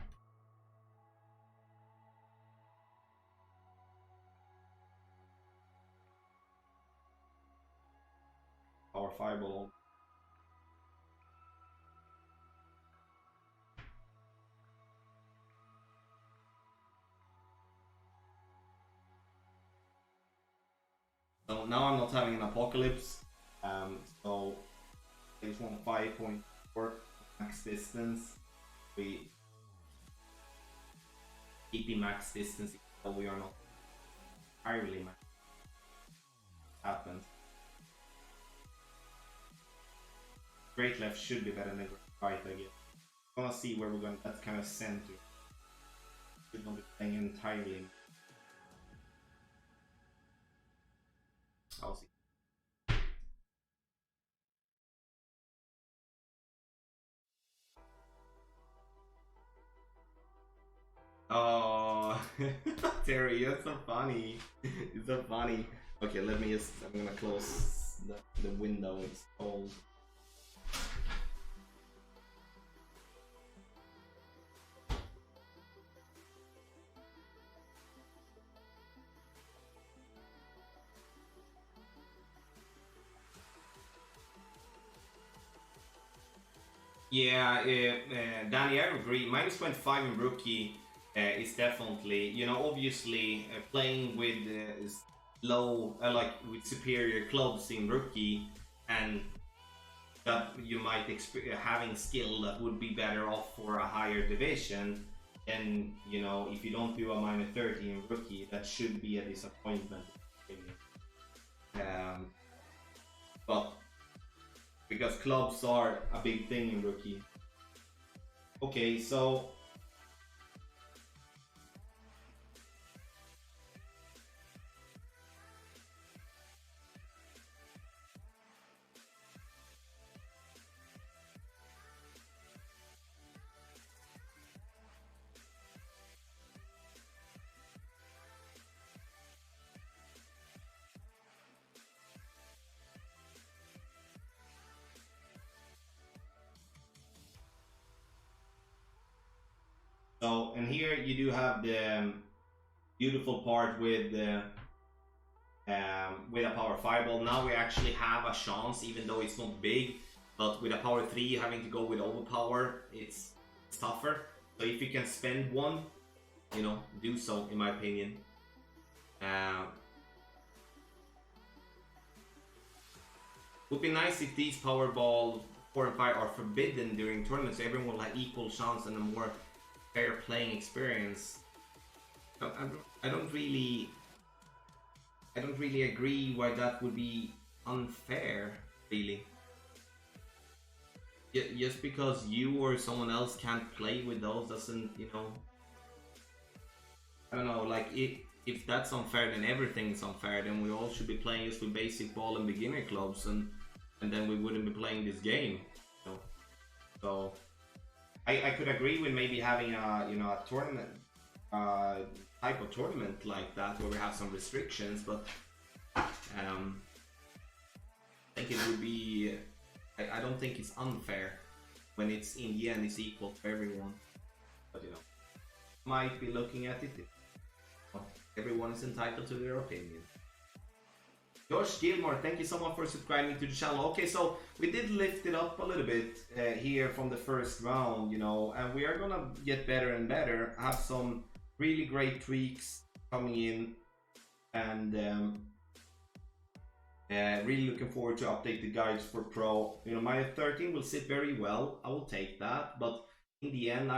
Power fireball. So now I'm not having an apocalypse, so I just want 5.4 max distance. We keep the max distance, so we are not entirely max. Happens. Great left should be better than great right, I guess. I want to see where we're going. That's kind of center. Should not be playing entirely. I'll see. Oh, Terry, you're so funny. You're so funny. Okay, let me just, I'm gonna close the window, it's cold. Yeah, Danny, I agree. -25 in rookie is definitely, you know, obviously playing with low, like with superior clubs in rookie, and that you might having skill that would be better off for a higher division. And you know, if you don't do a -30 in rookie, that should be a disappointment. But because clubs are a big thing in rookie. Okay, so and here you do have the beautiful part with a power fireball. Now we actually have a chance, even though it's not big. But with a power 3, having to go with overpower, it's tougher. So if you can spend one, you know, do so, in my opinion. Would be nice if these Powerball 4 and 5 are forbidden during tournaments, so everyone will have equal chance and a more fair playing experience. I don't really agree why that would be unfair, really. Just because you or someone else can't play with those doesn't, you know, I don't know, like if that's unfair, then everything is unfair. Then we all should be playing just with basic ball and beginner clubs, and then we wouldn't be playing this game. You know? So I could agree with maybe having a, you know, a tournament type of tournament like that where we have some restrictions, but I think it would be, I don't think it's unfair when it's in the end it's equal for everyone. But you know, might be looking at it. Everyone is entitled to their opinion. Josh Gilmore, thank you so much for subscribing to the channel. Okay, so we did lift it up a little bit here from the first round, you know, and we are gonna get better and better. Have some really great tweaks coming in, and Really looking forward to update the guides for Pro. You know, my 13 will sit very well. I will take that, but in the end,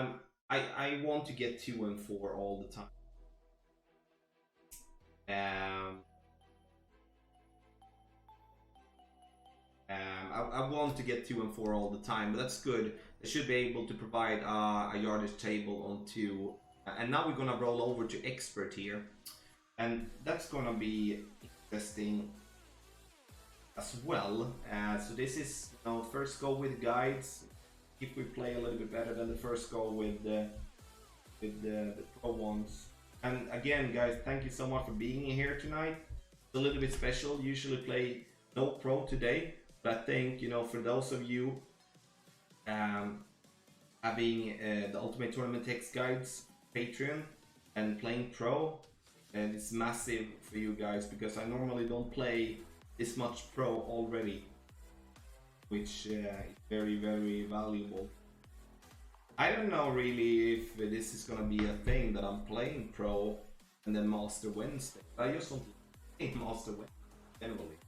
I want to get 2 and 4 all the time. I want to get 2 and 4 all the time, but that's good. They should be able to provide a yardage table on 2. And now we're gonna roll over to expert here, and that's gonna be interesting as well. So this is, you know, first go with guides. If we play a little bit better than the first go with the pro ones. And again, guys, thank you so much for being here tonight. It's a little bit special. Usually play no pro today, but I think, you know, for those of you having the Ultimate Tournament Text Guides Patreon and playing pro, and it's massive for you guys, because I normally don't play this much pro already, which is very, very valuable. I don't know really if this is gonna be a thing that I'm playing pro and then Master Wednesday. I just want to play Master Wednesday generally.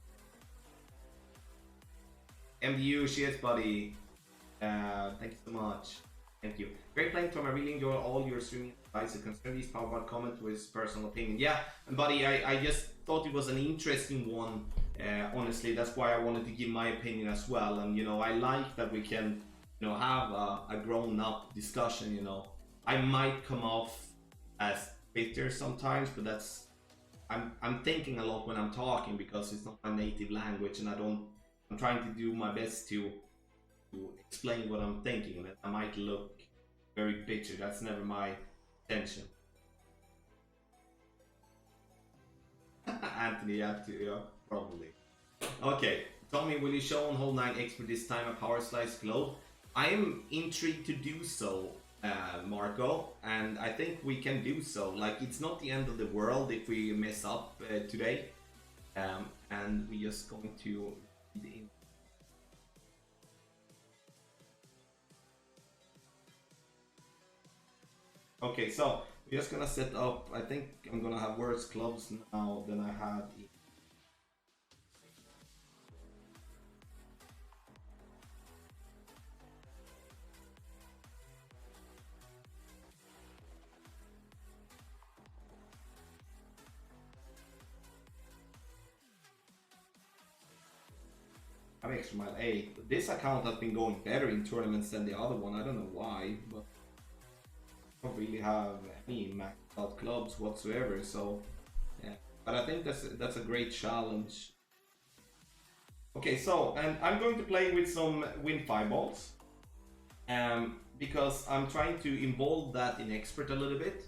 MDU, cheers buddy. Thank you so much. Thank you. Great playing, Tom. I really enjoy all your streaming advice. The concern these PowerPoint comment with personal opinion. Yeah, and buddy, I just thought it was an interesting one. Honestly, that's why I wanted to give my opinion as well. And you know, I like that we can, you know, have a grown-up discussion. You know, I might come off as bitter sometimes, but that's I'm thinking a lot when I'm talking, because it's not my native language, and I'm trying to do my best to explain what I'm thinking, and I might look very bitter. That's never my intention. Anthony, yeah, probably. Okay, Tommy, will you show on hole 9 expert this time a power slice globe? I am intrigued to do so, Marco, and I think we can do so. Like, it's not the end of the world if we mess up today, and we're just going to okay, so we're just gonna set up. I think I'm gonna have worse clubs now than I had. I'm extra mile 8. This account has been going better in tournaments than the other one. I don't know why, but I don't really have any maxed out clubs whatsoever. So, yeah. But I think that's a great challenge. Okay, so and I'm going to play with some Win 5 balls, because I'm trying to involve that in expert a little bit.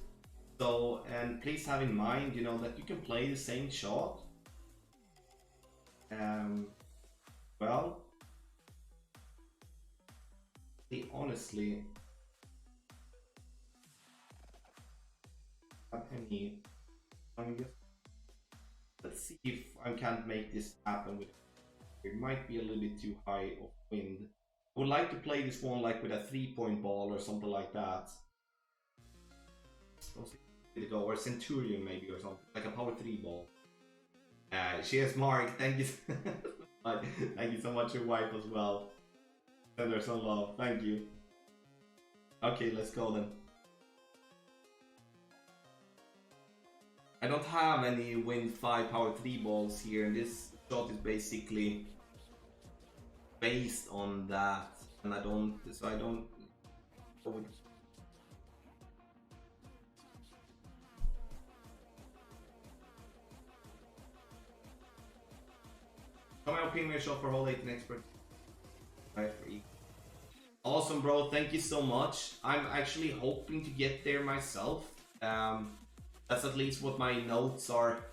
So, and please have in mind, you know, that you can play the same shot. Well, honestly, have any. Let's see if I can't make this happen with. It might be a little bit too high of wind. I would like to play this one like with a 3-point ball or something like that. Or Centurion maybe, or something like a power 3 ball. Cheers, Mark. Thank you. Thank you so much, your wife as well. Send her some love. Thank you. Okay, let's go then. I don't have any Win 5 power 3 balls here, and this shot is basically based on that, and I don't. Come out, ping me a shot for hole 8 and expert. Awesome, bro. Thank you so much. I'm actually hoping to get there myself. That's at least what my notes are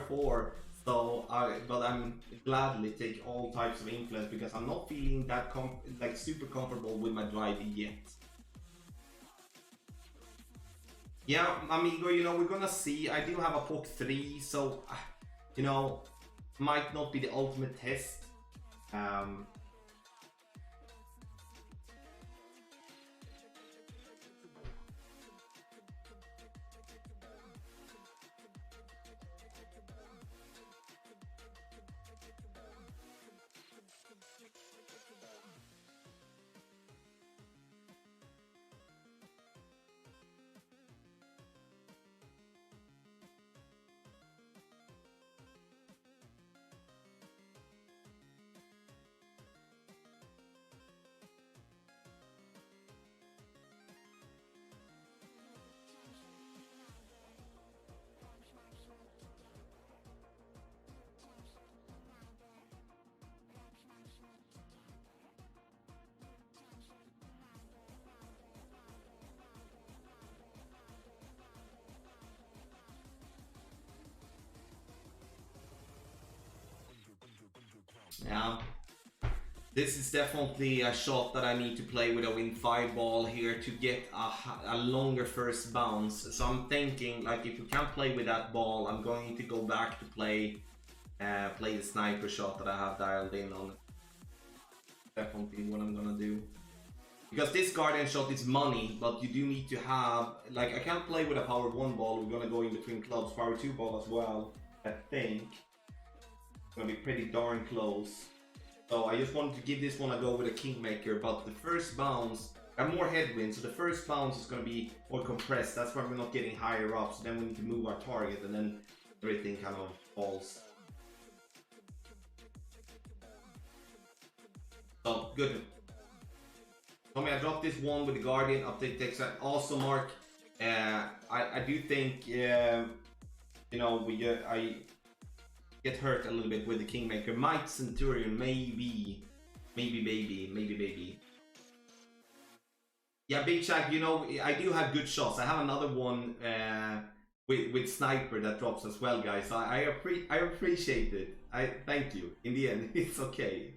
for. So, but I'm gladly take all types of influence, because I'm not feeling that like super comfortable with my driving yet. Yeah, amigo, you know, we're gonna see. I do have a poke 3, so you know, might not be the ultimate test. Yeah. This is definitely a shot that I need to play with a win 5 ball here to get a longer first bounce. So I'm thinking, like, if you can't play with that ball, I'm going to go back to play the sniper shot that I have dialed in on. Definitely what I'm gonna do. Because this guardian shot is money, but you do need to have, like, I can't play with a power 1 ball. We're gonna go in between clubs, power 2 ball as well. I think it's gonna be pretty darn close. So I just wanted to give this one a go with a Kingmaker, but the first bounce, I have more headwind, so the first bounce is going to be more compressed. That's why we're not getting higher up, so then we need to move our target, and then everything kind of falls. So, good. Tommy, I dropped this one with the Guardian, update text. Also, Mark, I do think, you know, I get hurt a little bit with the Kingmaker. Might Centurion, maybe baby. Yeah, Big Shack, you know, I do have good shots. I have another one with Sniper that drops as well, guys. So I appreciate it. I thank you. In the end, it's okay.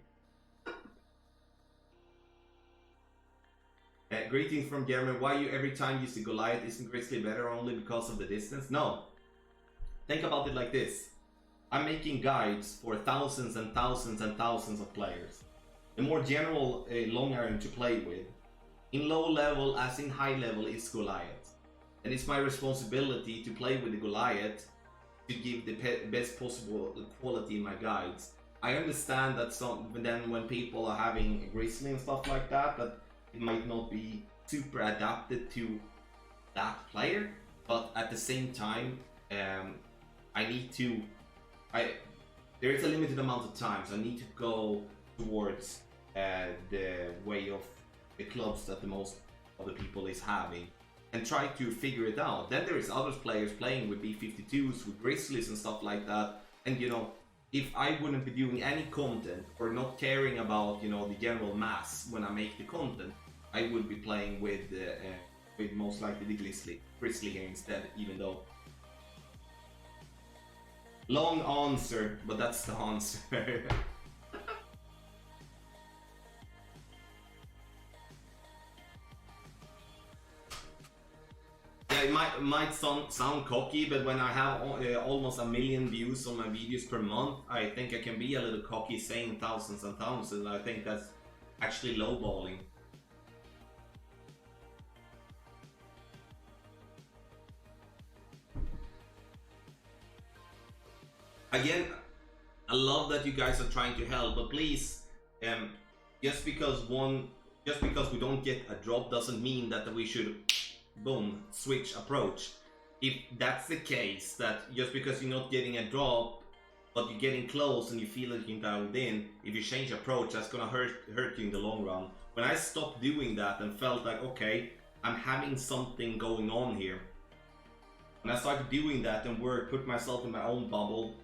Greetings from German. Why you every time use the Goliath? Isn't Grizzly better only because of the distance? No. Think about it like this. I'm making guides for thousands and thousands and thousands of players. The more general long iron to play with, in low level as in high level, is Goliath. And it's my responsibility to play with the Goliath to give the best possible quality in my guides. I understand that when people are having Grizzly and stuff like that, that it might not be super adapted to that player, but at the same time, I need to. There is a limited amount of time, so I need to go towards the way of the clubs that the most of the people is having and try to figure it out. Then there is other players playing with B52s, with Grizzlies and stuff like that. And you know, if I wouldn't be doing any content or not caring about, you know, the general mass when I make the content, I would be playing with most likely the Grizzly here instead, even though. Long answer, but that's the answer. Yeah, it might sound cocky, but when I have almost 1 million views on my videos per month, I think I can be a little cocky saying thousands and thousands. I think that's actually lowballing. Again, I love that you guys are trying to help, but please, just because we don't get a drop doesn't mean that we should, boom, switch approach. If that's the case, that just because you're not getting a drop, but you're getting close and you feel that you're dialed in, if you change approach, that's gonna hurt you in the long run. When I stopped doing that and felt like, okay, I'm having something going on here, when I started doing that and put myself in my own bubble,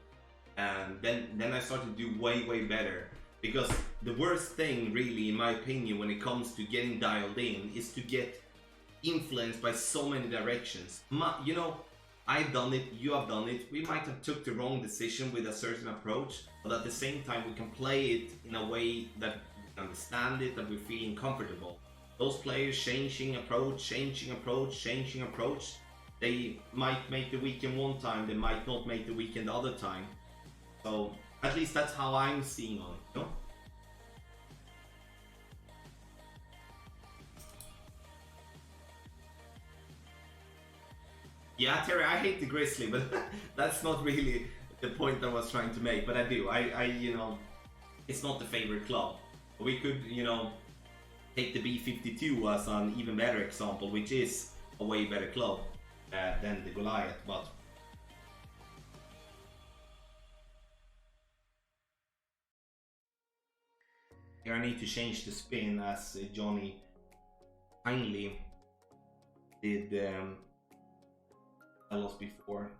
and then I started to do way better. Because the worst thing really, in my opinion, when it comes to getting dialed in, is to get influenced by so many directions. You know, I've done it, you have done it. We might have took the wrong decision with a certain approach, but at the same time we can play it in a way that we understand it, that we're feeling comfortable. Those players changing approach, they might make the weekend one time, they might not make the weekend the other time. So at least that's how I'm seeing on it, you know? Yeah, Terry, I hate the Grizzly, but that's not really the point I was trying to make. But I do. You know, it's not the favorite club. We could, you know, take the B52 as an even better example, which is a way better club than the Goliath, but. Here I need to change the spin as Johnny kindly did tell us before.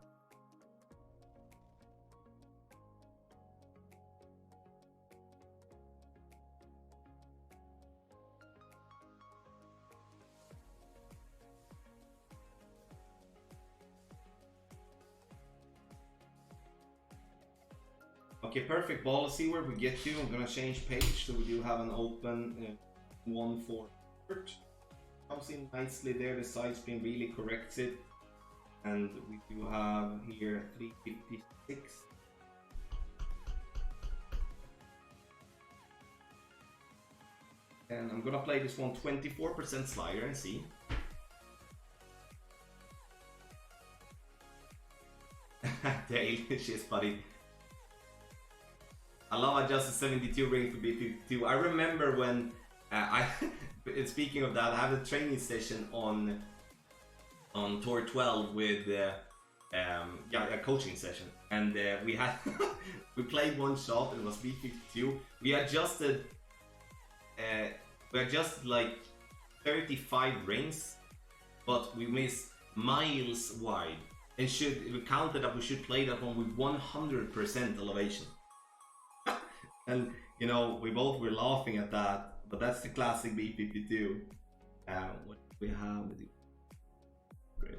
Okay, perfect ball. Let's see where we get to. I'm gonna change page so we do have an open 1-4. Comes in nicely there. The side spin really corrects it, and we do have here 356. And I'm gonna play this one 24% slider and see. Dale, cheers, buddy. I love adjusted 72 ring for B52. I remember when speaking of that, I had a training session on Tour 12 with a coaching session, and we had we played one shot. It was B52. We adjusted like 35 rings, but we missed miles wide. And we counted that we should play that one with 100% elevation. And you know, we both were laughing at that, but that's the classic B52. What we have with you? Great.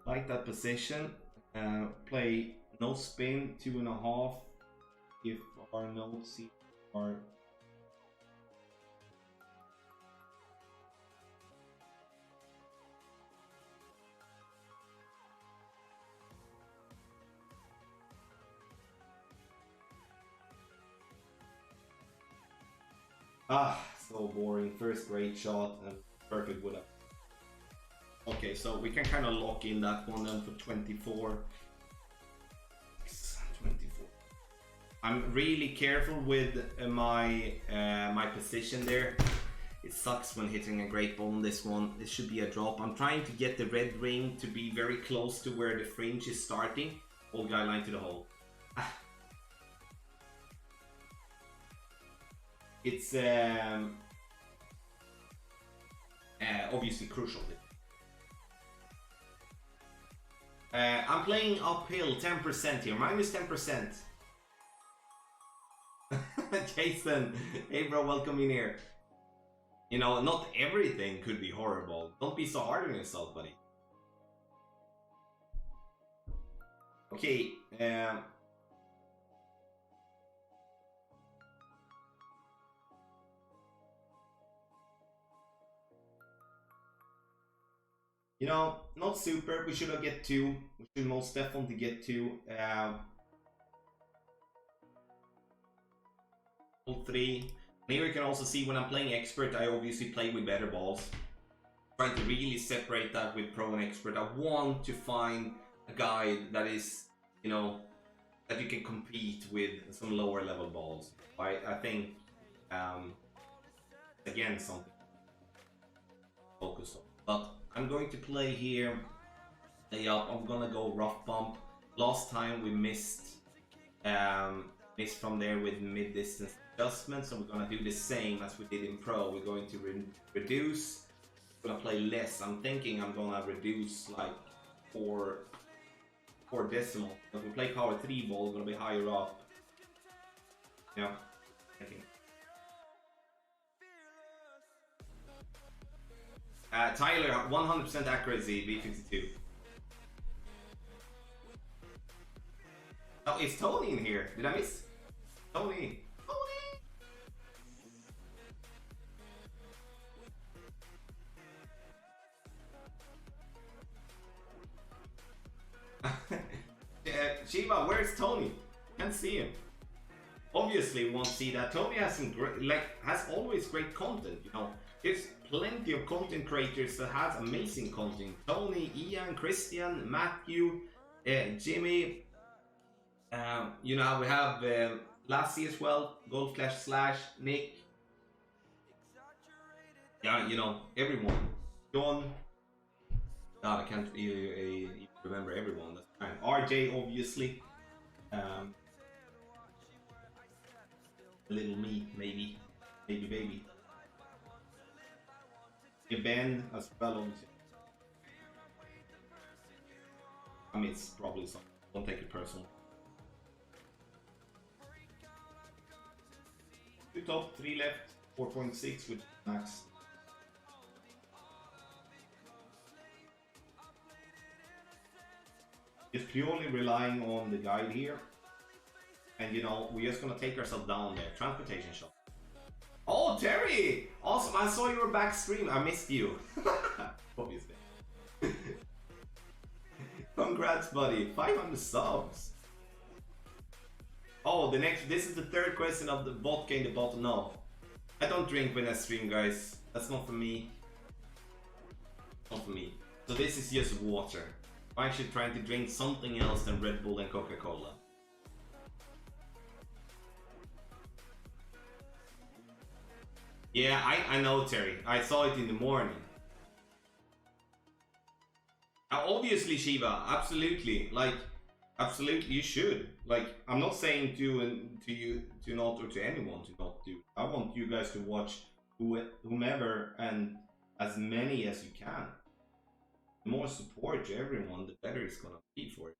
Like that position. Play no spin, 2.5. If our no C are so boring. First great shot and perfect would have. Okay, so we can kind of lock in that one then for 24. 24. I'm really careful with my my position there. It sucks when hitting a great ball on this one. This should be a drop. I'm trying to get the red ring to be very close to where the fringe is starting. Old guy line to the hole. It's obviously crucial. I'm playing uphill 10% here, minus 10%. Jason, hey bro, welcome in here. You know, not everything could be horrible. Don't be so hard on yourself, buddy. Okay, you know, not super. We should get 2. We should most definitely get 2. 3. Here you can also see when I'm playing expert, I obviously play with better balls. Trying to really separate that with pro and expert. I want to find a guy that is, you know, that you can compete with some lower level balls. I think, again, something to focus on. But I'm going to play here, lay up. I'm gonna go rough bump. Last time we missed from there with mid distance adjustments, so we're gonna do the same as we did in pro. We're going to reduce. We're gonna play less. I'm thinking I'm gonna reduce like 4 decimal. If we play power 3 ball, we're gonna be higher up. Yeah, I think. Tyler, 100% accuracy, B52. Oh, it's Tony in here. Did I miss? Tony. Shiva, where's Tony? Can't see him. Obviously, won't see that. Tony has some great, has always great content. You know, there's plenty of content creators that has amazing content. Tony, Ian, Christian, Matthew, Jimmy. You know, we have Lassie as well. Golf Clash Slash, Nick. Yeah, you know, everyone. John. God, I can't even remember everyone. That's fine. RJ, obviously. Little me, maybe. Maybe baby. Ben as well, obviously. I mean, it's probably something. Don't take it personal. top, 3 left, 4.6 with max. Just purely relying on the guide here. And you know, we're just gonna take ourselves down there. Transportation shot. Oh, Terry! Awesome, I saw your back stream. I missed you. Obviously. Congrats, buddy. 500 subs. Oh, this is the third question of the vodka in the bottle. No, I don't drink when I stream, guys. That's not for me. Not for me. So this is just water. I'm actually trying to drink something else than Red Bull and Coca-Cola. Yeah, I know, Terry. I saw it in the morning. Obviously, Shiva, absolutely. Like, absolutely, you should. Like, I'm not saying to you to not, or to anyone to not do. I want you guys to watch whomever and as many as you can. The more support to everyone, the better it's gonna be for it.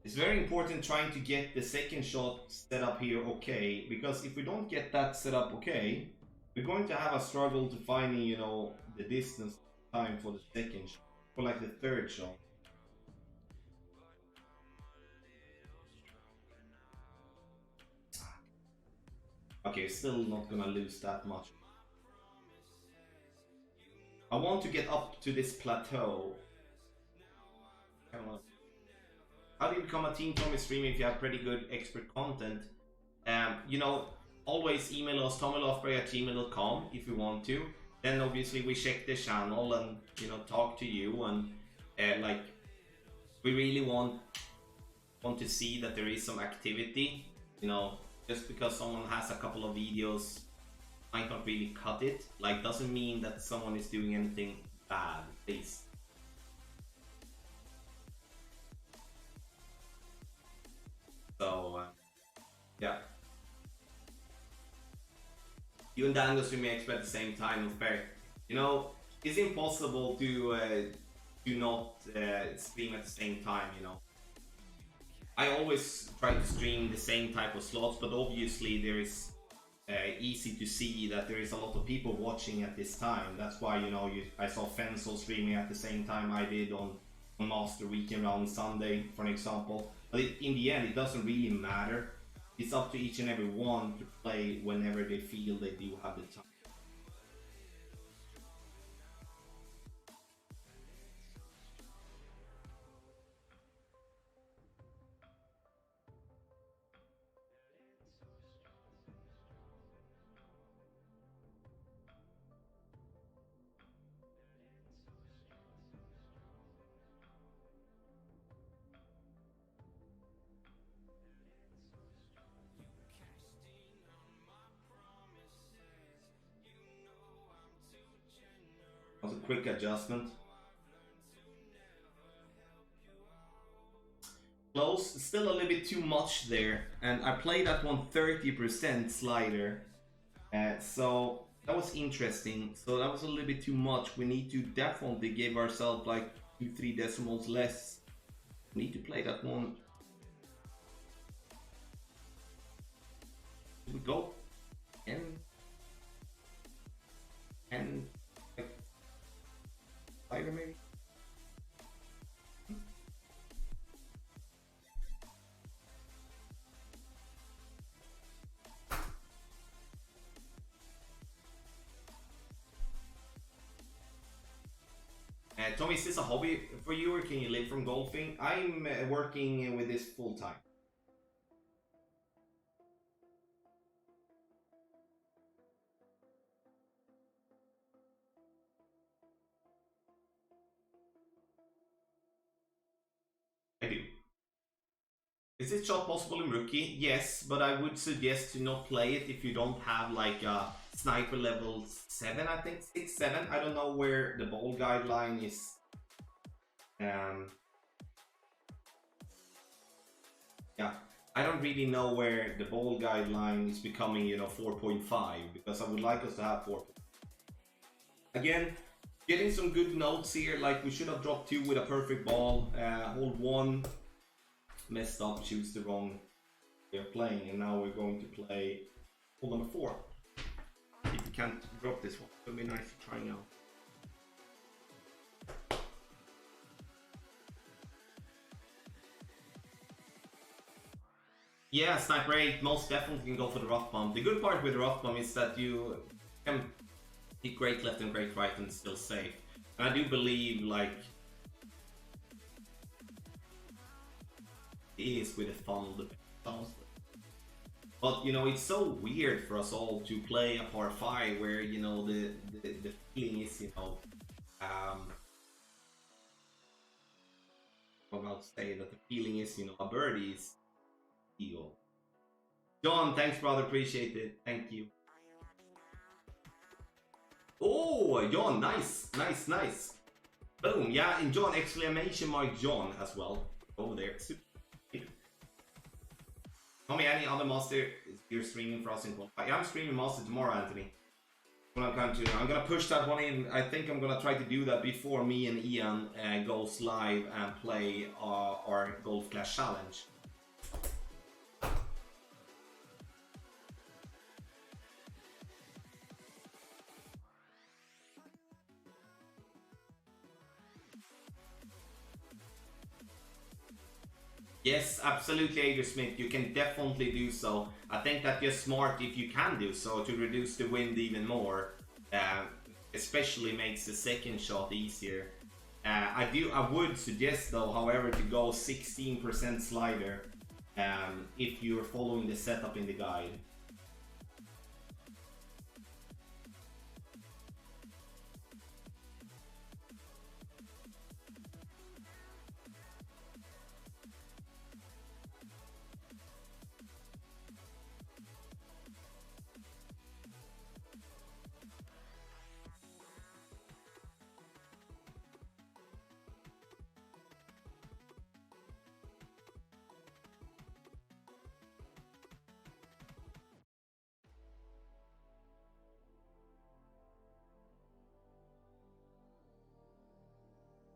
It's very important trying to get the second shot set up here okay, because if we don't get that set up okay, we're going to have a struggle to finding, you know, the distance time for the second shot, for like the third shot. Okay, still not gonna lose that much. I want to get up to this plateau. How do you become a team Tommy stream if you have pretty good expert content? You know, always email us tommylofberg@gmail.com if you want to. Then obviously we check the channel and, you know, talk to you, and like, we really want to see that there is some activity. You know, just because someone has a couple of videos might not really cut it. Like, doesn't mean that someone is doing anything bad, please. So, yeah. You and Dan go streaming expert at the same time, fair. You know, it's impossible to not stream at the same time, you know. I always try to stream the same type of slots, but obviously there is easy to see that there is a lot of people watching at this time. That's why, you know, I saw Fensel streaming at the same time I did on Master Weekend around Sunday, for an example. But in the end, it doesn't really matter. It's up to each and every one to play whenever they feel they do have the time. That was a quick adjustment. Close, still a little bit too much there, and I played at 130% slider, so that was interesting. So that was a little bit too much. We need to definitely give ourselves like 2-3 decimals less. We need to play that one. Here we go, and like slider maybe. Tommy, is this a hobby for you, or can you live from golfing? I'm working with this full time. I do. Is this shot possible in rookie? Yes, but I would suggest to not play it if you don't have like a sniper level 7, I think, 6, 7. I don't know where the ball guideline is. Yeah, I don't really know where the ball guideline is becoming, you know, 4.5, because I would like us to have 4. Again, getting some good notes here, like we should have dropped 2 with a perfect ball, hold 1, messed up, choose the wrong way of playing, and now we're going to play hold number 4. If you can't drop this one, it would be nice to try now. Yeah, Sniper 8 most definitely can go for the rough bomb. The good part with the rough bomb is that you can hit great left and great right and still safe. And I do believe, like, it is with a funnel the best. But you know, it's so weird for us all to play a par 5 where, you know, the feeling is, you know, I'm about to say that the feeling is, you know, a birdie is eagle. John, thanks brother, appreciate it, thank you. Oh, John, nice, nice, nice. Boom, yeah, and John, exclamation mark John as well. Over there. Tell me any other master you're streaming for us in qualify. Yeah, I'm streaming master tomorrow, Anthony. I'm gonna push that one in. I think I'm gonna try to do that before me and Ian goes live and play our Golf Clash Challenge. Yes, absolutely, Adrian Smith. You can definitely do so. I think that you're smart if you can do so to reduce the wind even more. Especially makes the second shot easier. I would suggest though, however, to go 16% slider if you're following the setup in the guide.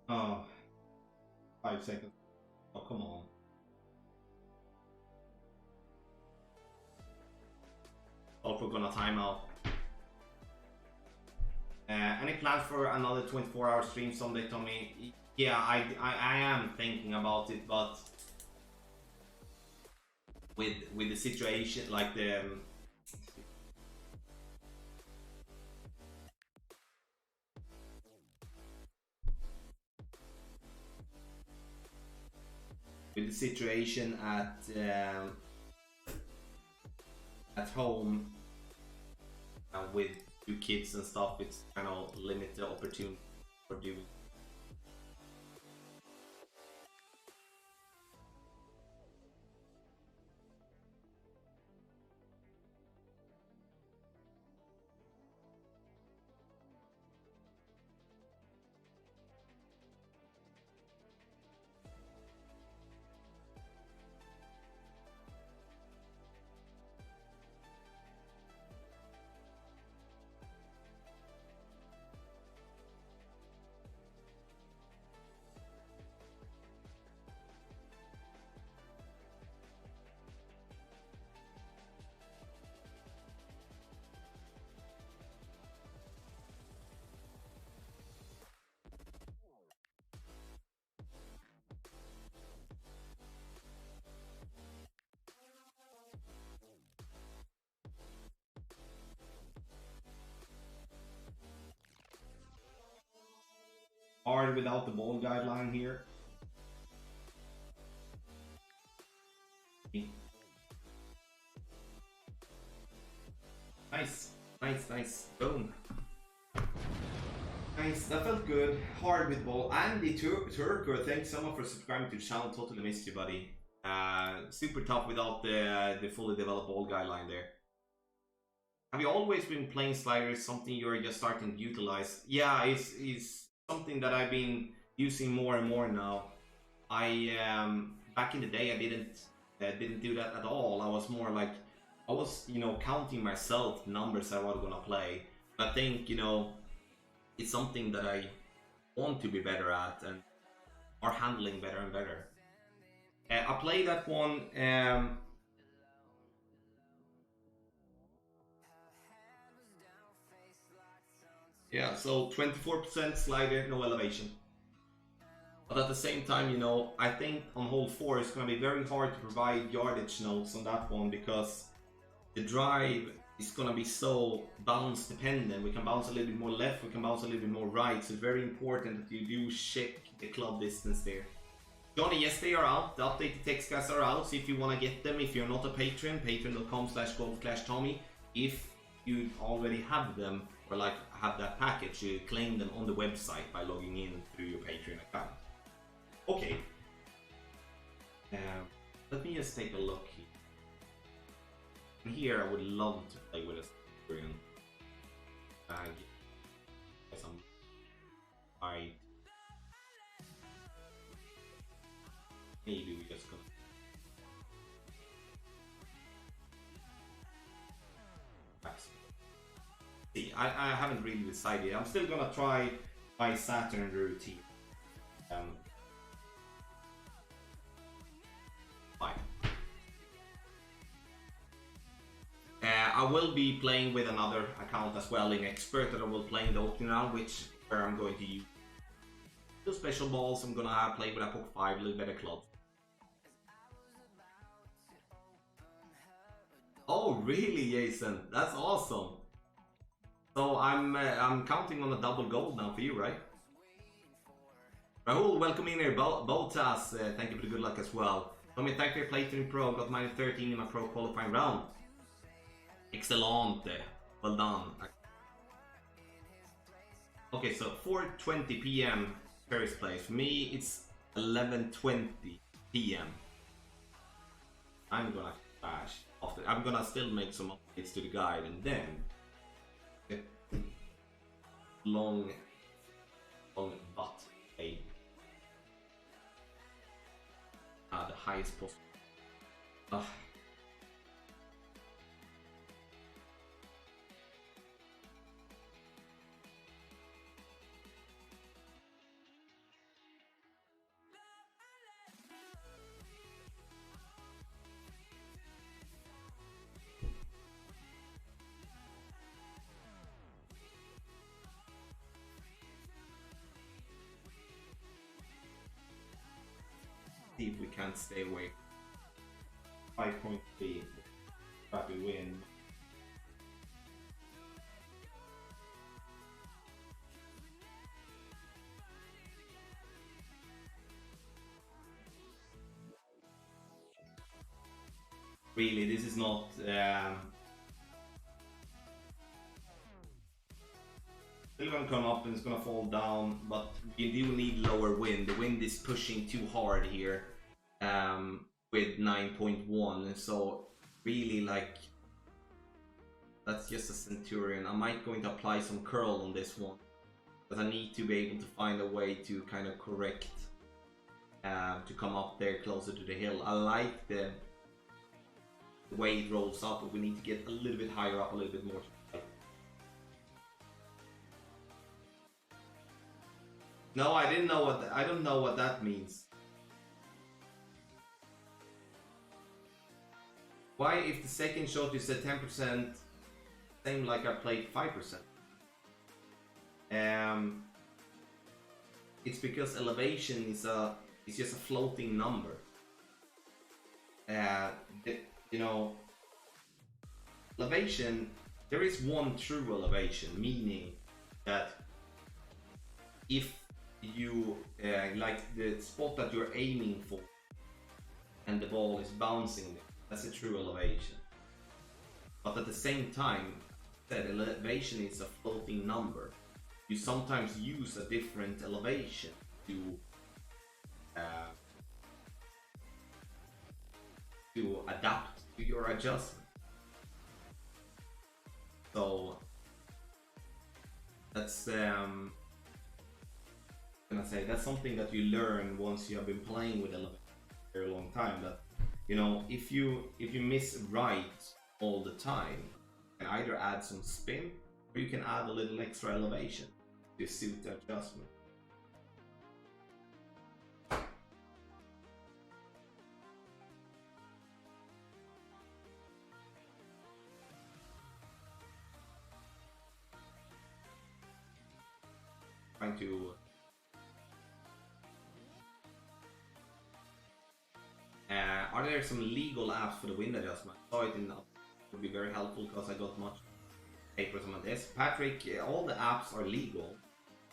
Oh, 5 seconds. Oh, come on. Oh, we're gonna time out. Any plans for another 24-hour stream someday, Tommy? Yeah, I am thinking about it, but with the situation, like with the situation at home and with 2 kids and stuff, it's kind of limited opportunity for doing. Hard without the ball guideline here. Nice, nice, nice. Boom. Nice, that felt good. Hard with ball. Andy Turker, thanks so much for subscribing to the channel. Totally missed you, buddy. Super tough without the fully developed ball guideline there. Have you always been playing sliders? Something you're just starting to utilize? Yeah, it's something that I've been using more and more now. I back in the day I didn't didn't do that at all. I was more like, I was, you know, counting myself numbers I was gonna play. I think, you know, it's something that I want to be better at and are handling better and better. I played that one. Yeah, so 24% slider, no elevation. But at the same time, you know, I think on hole 4 it's going to be very hard to provide yardage notes on that one because the drive is going to be so bounce dependent. We can bounce a little bit more left, we can bounce a little bit more right, so it's very important that you do check the club distance there. Johnny, yes, they are out. The updated text guys are out, so if you want to get them, if you're not a patron, patreon.com/golf/Tommy. If you already have them, or like have that package, you claim them on the website by logging in through your Patreon account. Okay. Let me just take a look here. Here I would love to play with a Centurion. Get some right. Maybe we just gonna see. I haven't really decided. I'm still gonna try my Saturn routine. Fine. I will be playing with another account as well in Expert that I will play in the opening round, where I'm going to use two special balls. I'm gonna play with a Poke 5, a little better clubs. Oh really, Jason? That's awesome. So I'm counting on a double gold now for you, right? Rahul, welcome in here. Botas, thank you for the good luck as well. Tommy, thank you for playing pro. Got minus 13 in my pro qualifying round. Excellent. Well done. Okay, so 4:20 p.m. Paris place. For me, it's 11:20 p.m. I'm gonna crash. I'm gonna still make some updates to the guide and then get long butt a the highest possible. See if we can't stay awake. 5.3. Try to win. Really, this is not. Still gonna come up and it's gonna fall down, but you do need lower wind. The wind is pushing too hard here with 9.1, so really like that's just a Centurion. I might going to apply some curl on this one because I need to be able to find a way to kind of correct to come up there closer to the hill. I like the way it rolls up, but we need to get a little bit higher up, a little bit more. No, I didn't know what I don't know what that means. Why, if the second shot is at 10%, same like I played 5%? It's because elevation is just a floating number. You know, elevation, there is one true elevation, meaning that if you like the spot that you're aiming for and the ball is bouncing, that's a true elevation. But at the same time, that elevation is a floating number. You sometimes use a different elevation to adapt to your adjustment. So that's gonna say that's something that you learn once you have been playing with elevation for a very long time. That You know, if you miss right all the time, you can either add some spin or you can add a little extra elevation to suit the adjustment. Trying to are there some legal apps for the wind adjustment? I saw it in would be very helpful because I got much papers on this. Patrick, all the apps are legal.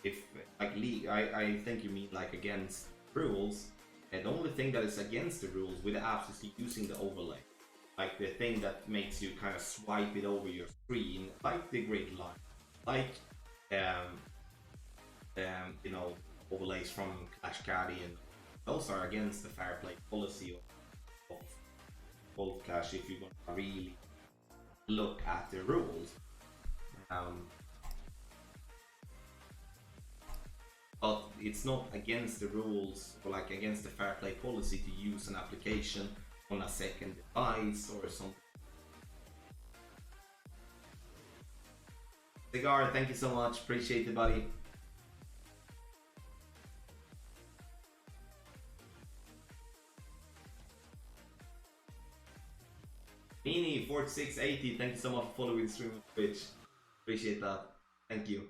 If like I think you mean like against rules. And the only thing that is against the rules with the apps is using the overlay, like the thing that makes you kind of swipe it over your screen, like the grid line, like you know, overlays from Clash Caddy, and those are against the fair play policy of both Clash if you're gonna really look at the rules. But it's not against the rules or like against the fair play policy to use an application on a second device or something. Cigar, thank you so much, appreciate it, buddy. Mini 4680, thank you so much for following the stream on Twitch. Appreciate that. Thank you.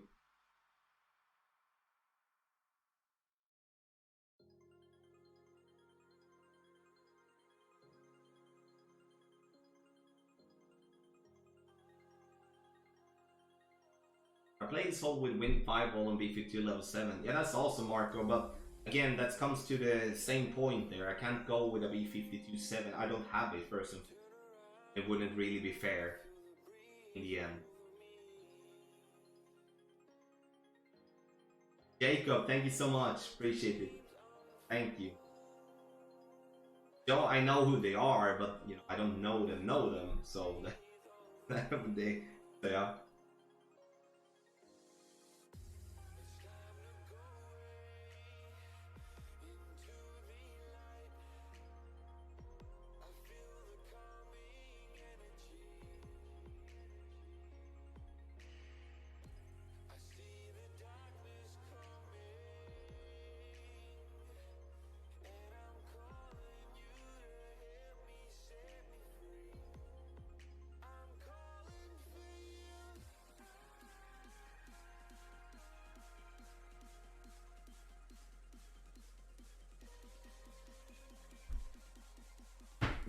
I played this whole with Win 5 ball on B52 level 7. Yeah, that's awesome, Marco, but again, that comes to the same point there. I can't go with a B52 7. I don't have it first and foremost. It wouldn't really be fair in the end. Jacob, thank you so much. Appreciate it. Thank you. Joe, I know who they are, but you know, I don't know them, so they are.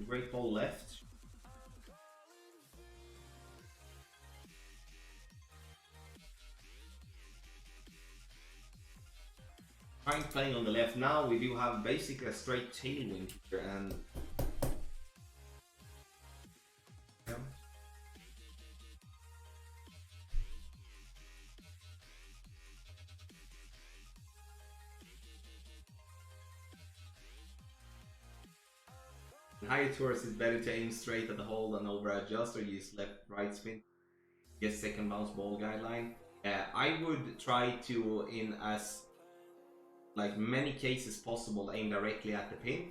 Great ball left. Fine playing on the left now. We do have basically a straight tailwind here, and yeah. In higher tours, it's better to aim straight at the hole than over adjust or use left-right spin. Yes, second bounce ball guideline. I would try to, in as like many cases possible, aim directly at the pin,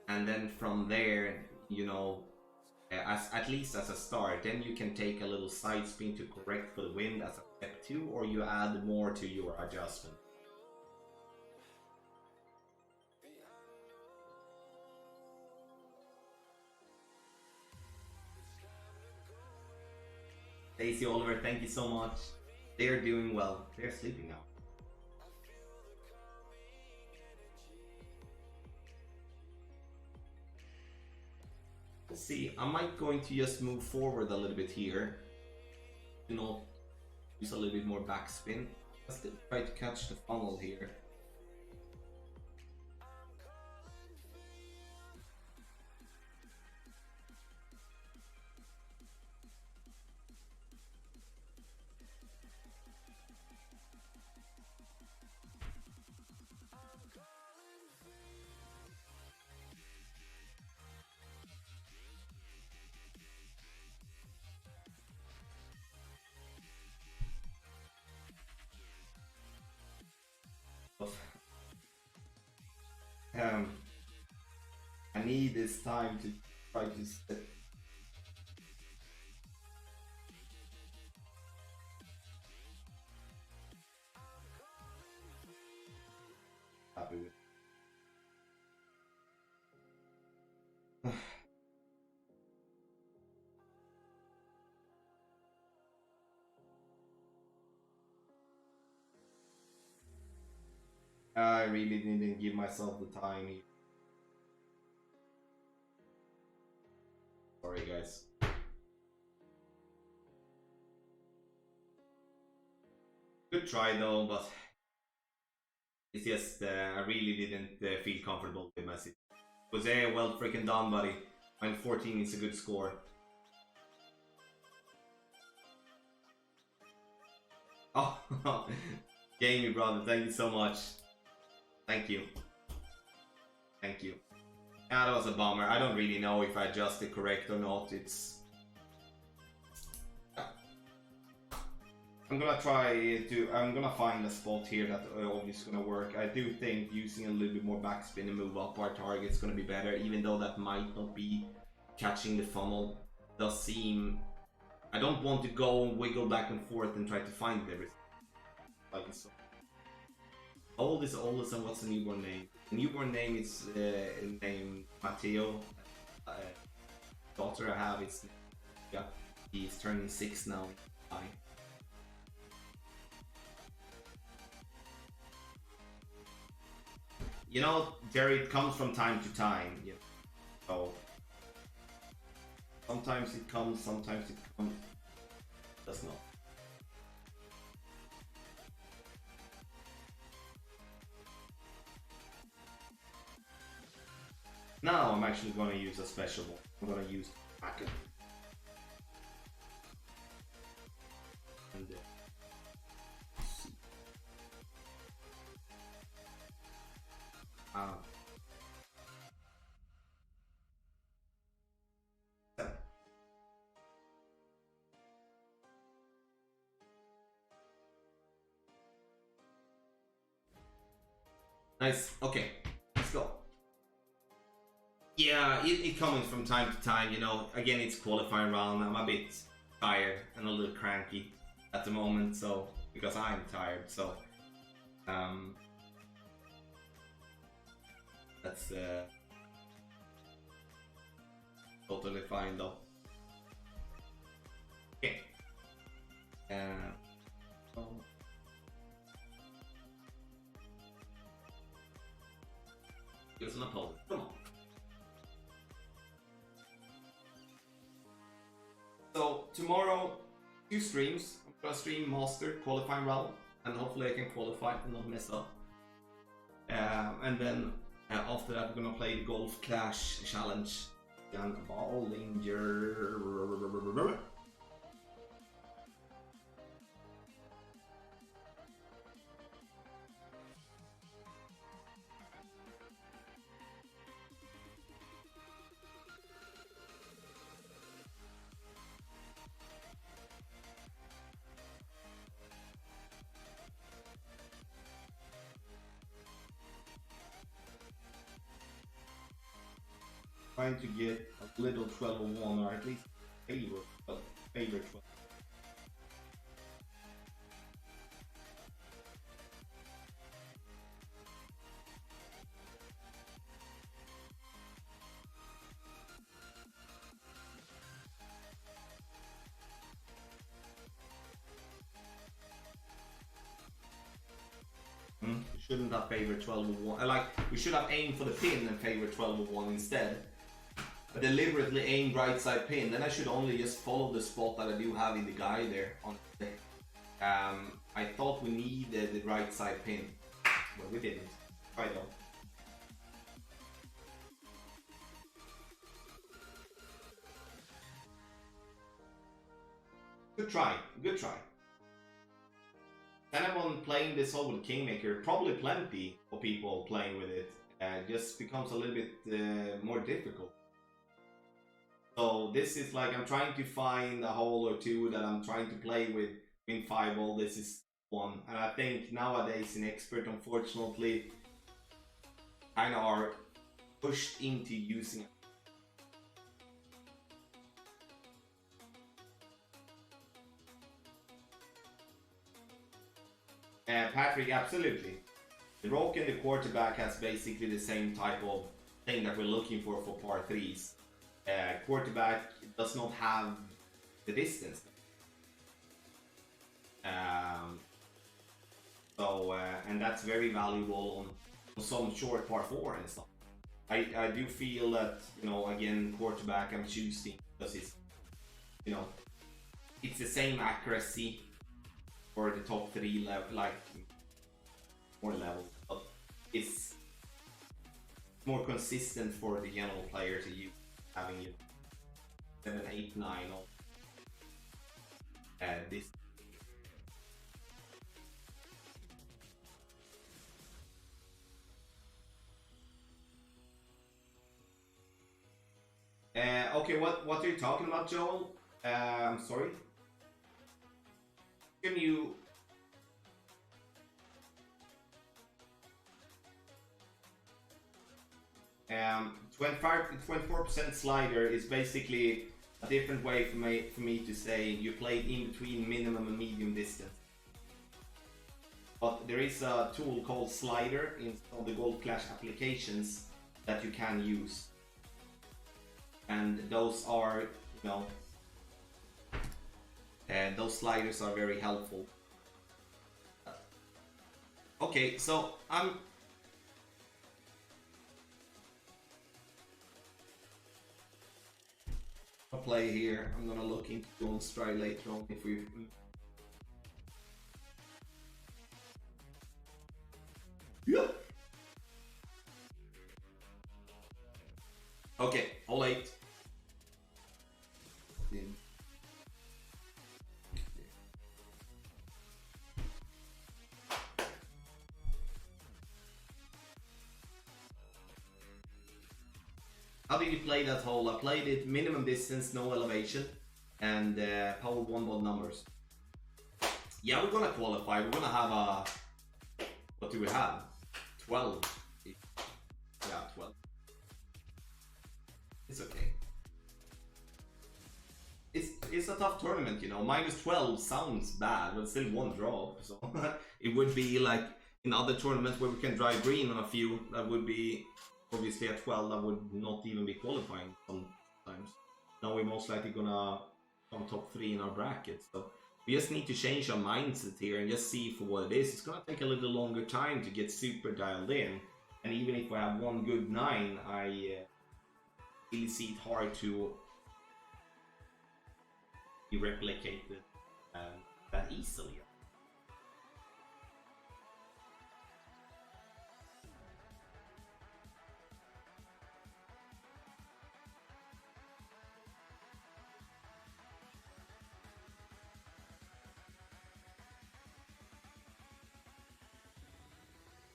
and then from there, you know, as at least as a start, then you can take a little side spin to correct for the wind as a step 2, or you add more to your adjustment. Daisy Oliver, thank you so much. They're doing well. They're sleeping now. We'll see. I might going to just move forward a little bit here. You know, use a little bit more backspin. Let's try to catch the funnel here. need this time to try to set. Happy with. I really didn't give myself the time. Sorry, guys. Good try though, but it's just I really didn't feel comfortable with my situation. Jose, well freaking done, buddy. 14 is a good score. Oh, Jamie, brother, thank you so much. Thank you. Thank you. Yeah, that was a bummer. I don't really know if I adjusted correct or not. It's... I'm gonna find a spot here that obviously gonna work. I do think using a little bit more backspin and move up our target is gonna be better, even though that might not be catching the funnel. It does seem... I don't want to go and wiggle back and forth and try to find everything. Like so. Old is oldest, and what's the newborn name? The newborn name is named Matteo. Daughter I have is... Yeah, he's turning 6 now. You know, Jerry, it comes from time to time. Yeah. So sometimes it comes, sometimes it comes. Does not. Now I'm actually going to use a special one. I'm going to use packet. And nice. Okay, let's go. Yeah, it comes from time to time, you know. Again, it's qualifying round. I'm a bit tired and a little cranky at the moment, so because I'm tired, so that's totally fine though. Okay. Here's an opponent. Come on. So tomorrow, 2 streams. I'm gonna stream Master qualifying round, and hopefully I can qualify and not mess up. And then after that, we're gonna play the Golf Clash Challenge. Young Ballinger. Trying to get a little 1201, or at least favor 12. We shouldn't have favored 1201. Like, we should have aimed for the pin and favored 1201 instead. I deliberately aimed right side pin, then I should only just follow the spot that I do have in the guide there. I thought we needed the right side pin, but we didn't. Try though. Good try, good try. Anyone playing this over the Kingmaker, probably plenty of people playing with it. Just becomes a little bit more difficult. So this is like, I'm trying to find a hole or two that I'm trying to play with in 5-ball. This is one, and I think nowadays in expert, unfortunately, kind of are pushed into using. Patrick, absolutely. The rock and the quarterback has basically the same type of thing that we're looking for par threes. Quarterback does not have the distance. And that's very valuable on some short par four and stuff. I do feel that, you know, again, quarterback I'm choosing because it's, you know, it's the same accuracy for the top three level, like more levels, but it's more consistent for the general player to use, having it 7, 8, 9 or this. Okay, what are you talking about, Joel? I'm sorry. Can you? 24% slider is basically a different way for me to say you played in between minimum and medium distance. But there is a tool called Slider in all the Gold Clash applications that you can use. And those are, you know, those sliders are very helpful. Okay, so I'll play here. I'm gonna look into Golden Strike later on if we. Yeah. Okay, all 8. How did you play that hole? I played it minimum distance, no elevation, and power 1 ball numbers. Yeah, we're gonna qualify. We're gonna have a. What do we have? 12. Yeah, 12. It's okay. It's a tough tournament, you know. Minus 12 sounds bad, but still 1 drop. So it would be like in other tournaments where we can drive green on a few. That would be. Obviously at 12 that would not even be qualifying sometimes. Now we're most likely gonna come top 3 in our bracket, so we just need to change our mindset here and just see for what it is. It's gonna take a little longer time to get super dialed in, and even if I have one good 9, I really see it hard to be replicated that easily.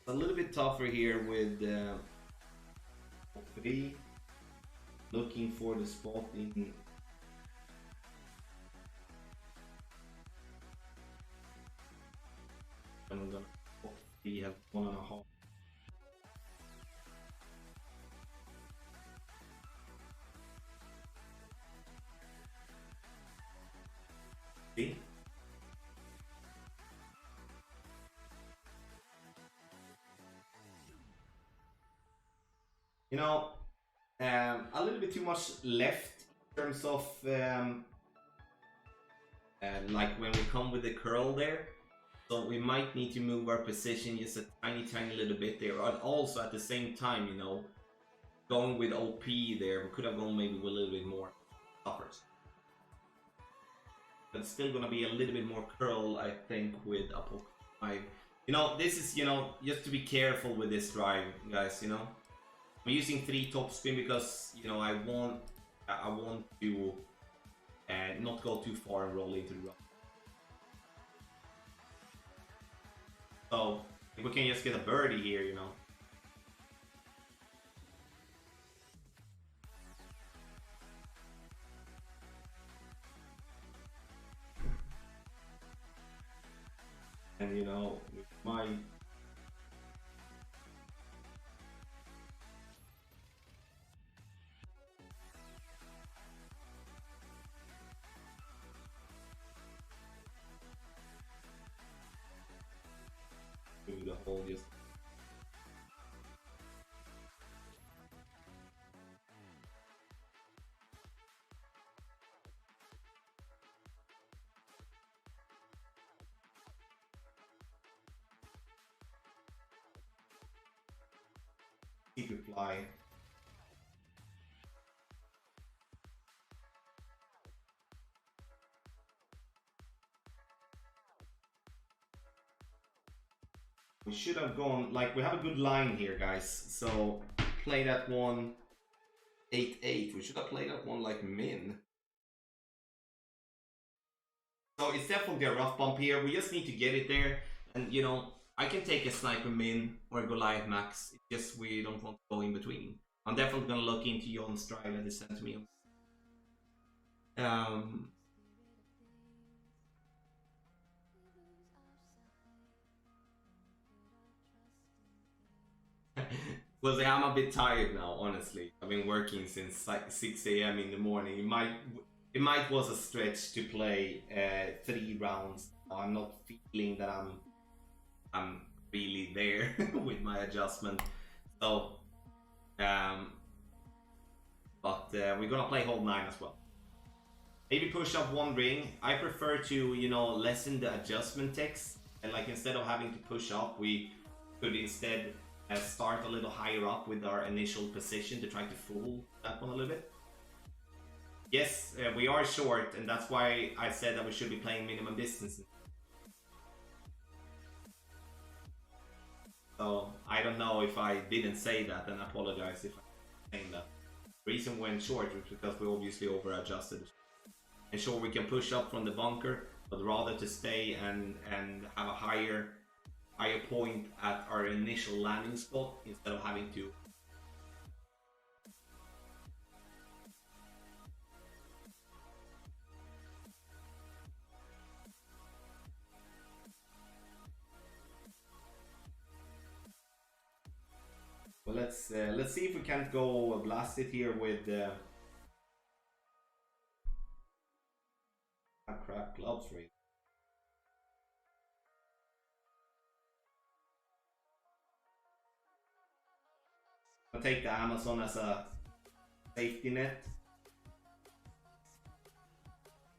A little bit tougher here with 3, looking for the spot in. I'm gonna we have 1.5. See? You know, a little bit too much left in terms of like when we come with the curl there. So we might need to move our position just a tiny little bit there. And also at the same time, you know, going with OP there, we could have gone maybe with a little bit more buffers. But it's still gonna be a little bit more curl, I think, with a poke 5. You know, this is, you know, just to be careful with this drive, guys, you know. I'm using 3 topspin because, you know, I want to not go too far and roll into the rough. So if we can just get a birdie here, you know. And you know, with my Keep it fly. We should have gone, like, we have a good line here, guys. So play that one 8-8. We should have played that one like min. So it's definitely a rough bump here. We just need to get it there. And, you know, I can take a sniper min or a Goliath max. It's just we don't want to go in between. I'm definitely going to look into Jon's drive that he sent to me. Well, see, I'm a bit tired now, honestly. I've been working since like 6 a.m. in the morning. It might was a stretch to play 3 rounds. I'm not feeling that I'm really there with my adjustment. So, but we're gonna play hold 9 as well. Maybe push up 1 ring. I prefer to, you know, lessen the adjustment text, and like instead of having to push up, we could instead start a little higher up with our initial position to try to fool that one a little bit. Yes, we are short, and that's why I said that we should be playing minimum distance. So I don't know if I didn't say that, and I apologize if I'm saying that. The reason we went short was because we obviously over adjusted. And sure, we can push up from the bunker, but rather to stay and have a higher point at our initial landing spot instead of having to. Well, let's see if we can't go blast it here with crap gloves really. I'll take the Amazon as a safety net.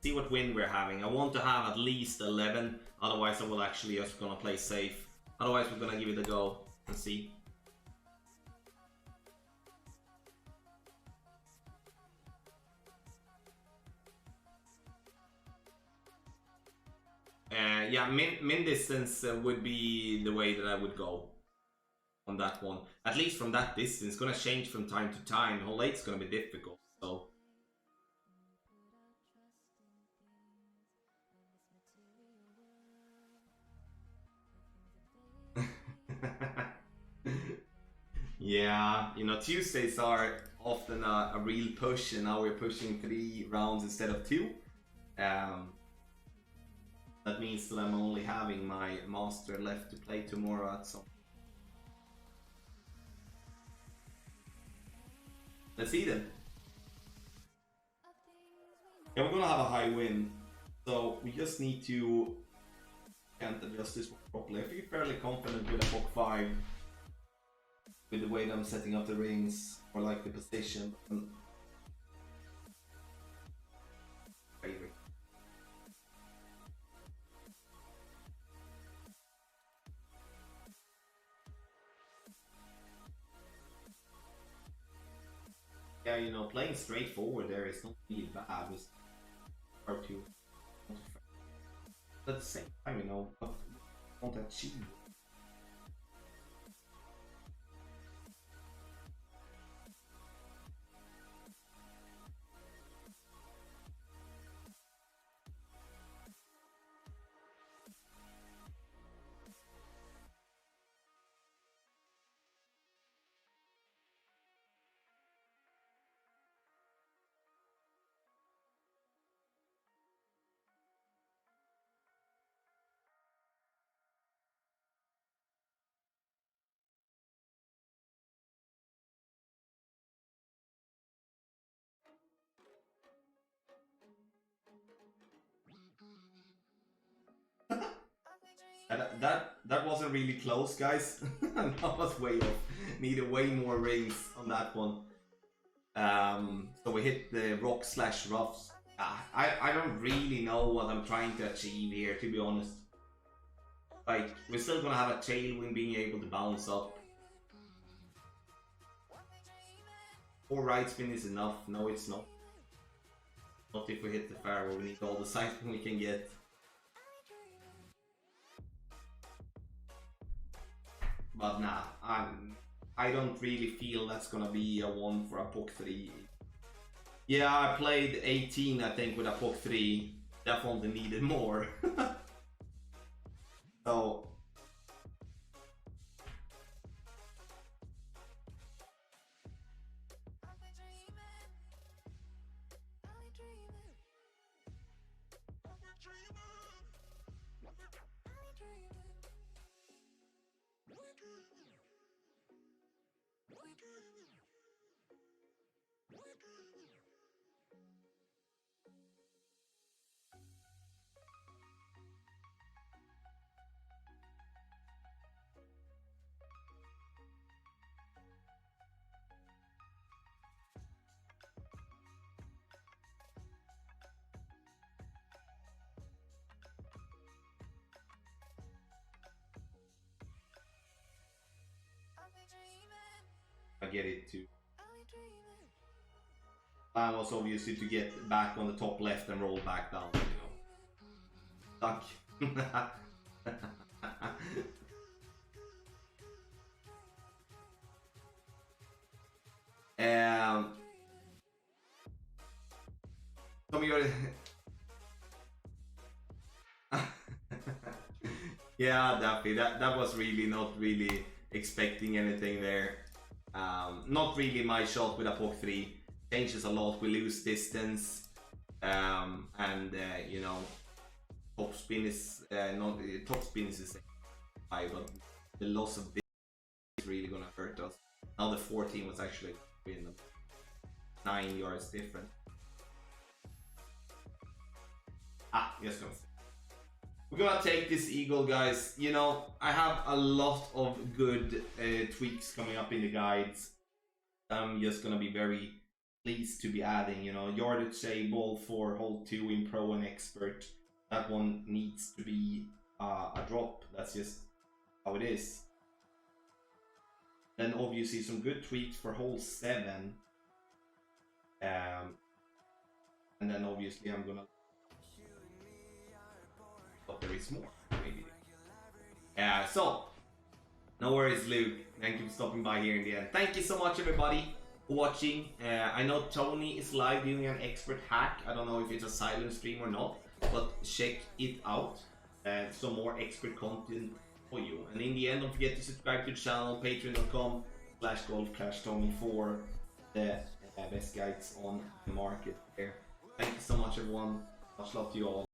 See what win we're having. I want to have at least 11, otherwise I will actually just gonna play safe. Otherwise we're gonna give it a go and see. Yeah, min distance would be the way that I would go on that one. At least from that distance. It's gonna change from time to time. Whole 8's gonna be difficult, so. Yeah, you know, Tuesdays are often a real push, and now we're pushing 3 rounds instead of 2. That means that I'm only having my master left to play tomorrow at some. Let's see then. Yeah, we're gonna have a high win, so we just need to can't adjust this one properly. I feel fairly confident with a Hawk 5, with the way that I'm setting up the rings, or like the position. Yeah, you know, playing straightforward there is not really bad. It's hard to. At the same time, you know, not achieve. That wasn't really close, guys. That was way off. Needed way more rings on that one. So we hit the rock/roughs. I don't really know what I'm trying to achieve here, to be honest. Like, we're still gonna have a tailwind being able to bounce up. 4 right spin is enough. No, it's not. Not if we hit the fairway. We need all the side spin we can get. But nah, I don't really feel that's gonna be a 1 for a POC 3. Yeah, I played 18, I think, with a POC 3. Definitely needed more. So I get it too. Plan was obviously to get back on the top left and roll back down, you know. Stuck. Some of your yeah, Daffy, that was really not really expecting anything there. Not really my shot with a POC 3. Changes a lot. We lose distance, and you know, top spin is not top spin is the same high, but the loss of distance is really gonna hurt us. Now the 14 was actually in 9 yards different. Yes, go. We're gonna take this eagle, guys. You know, I have a lot of good tweaks coming up in the guides. I'm just gonna be very pleased to be adding, you know, yardage table for hole 2 in pro and expert. That one needs to be a drop. That's just how it is. Then obviously some good tweaks for hole 7. And then obviously I'm gonna, but there is more, maybe. So no worries, Luke. Thank you for stopping by here in the end. Thank you so much, everybody, for watching. I know Tony is live doing an expert hack. I don't know if it's a silent stream or not, but check it out. Some more expert content for you. And in the end, don't forget to subscribe to the channel, patreon.com/golf/Tony for the best guides on the market there. Thank you so much, everyone. Much love to you all.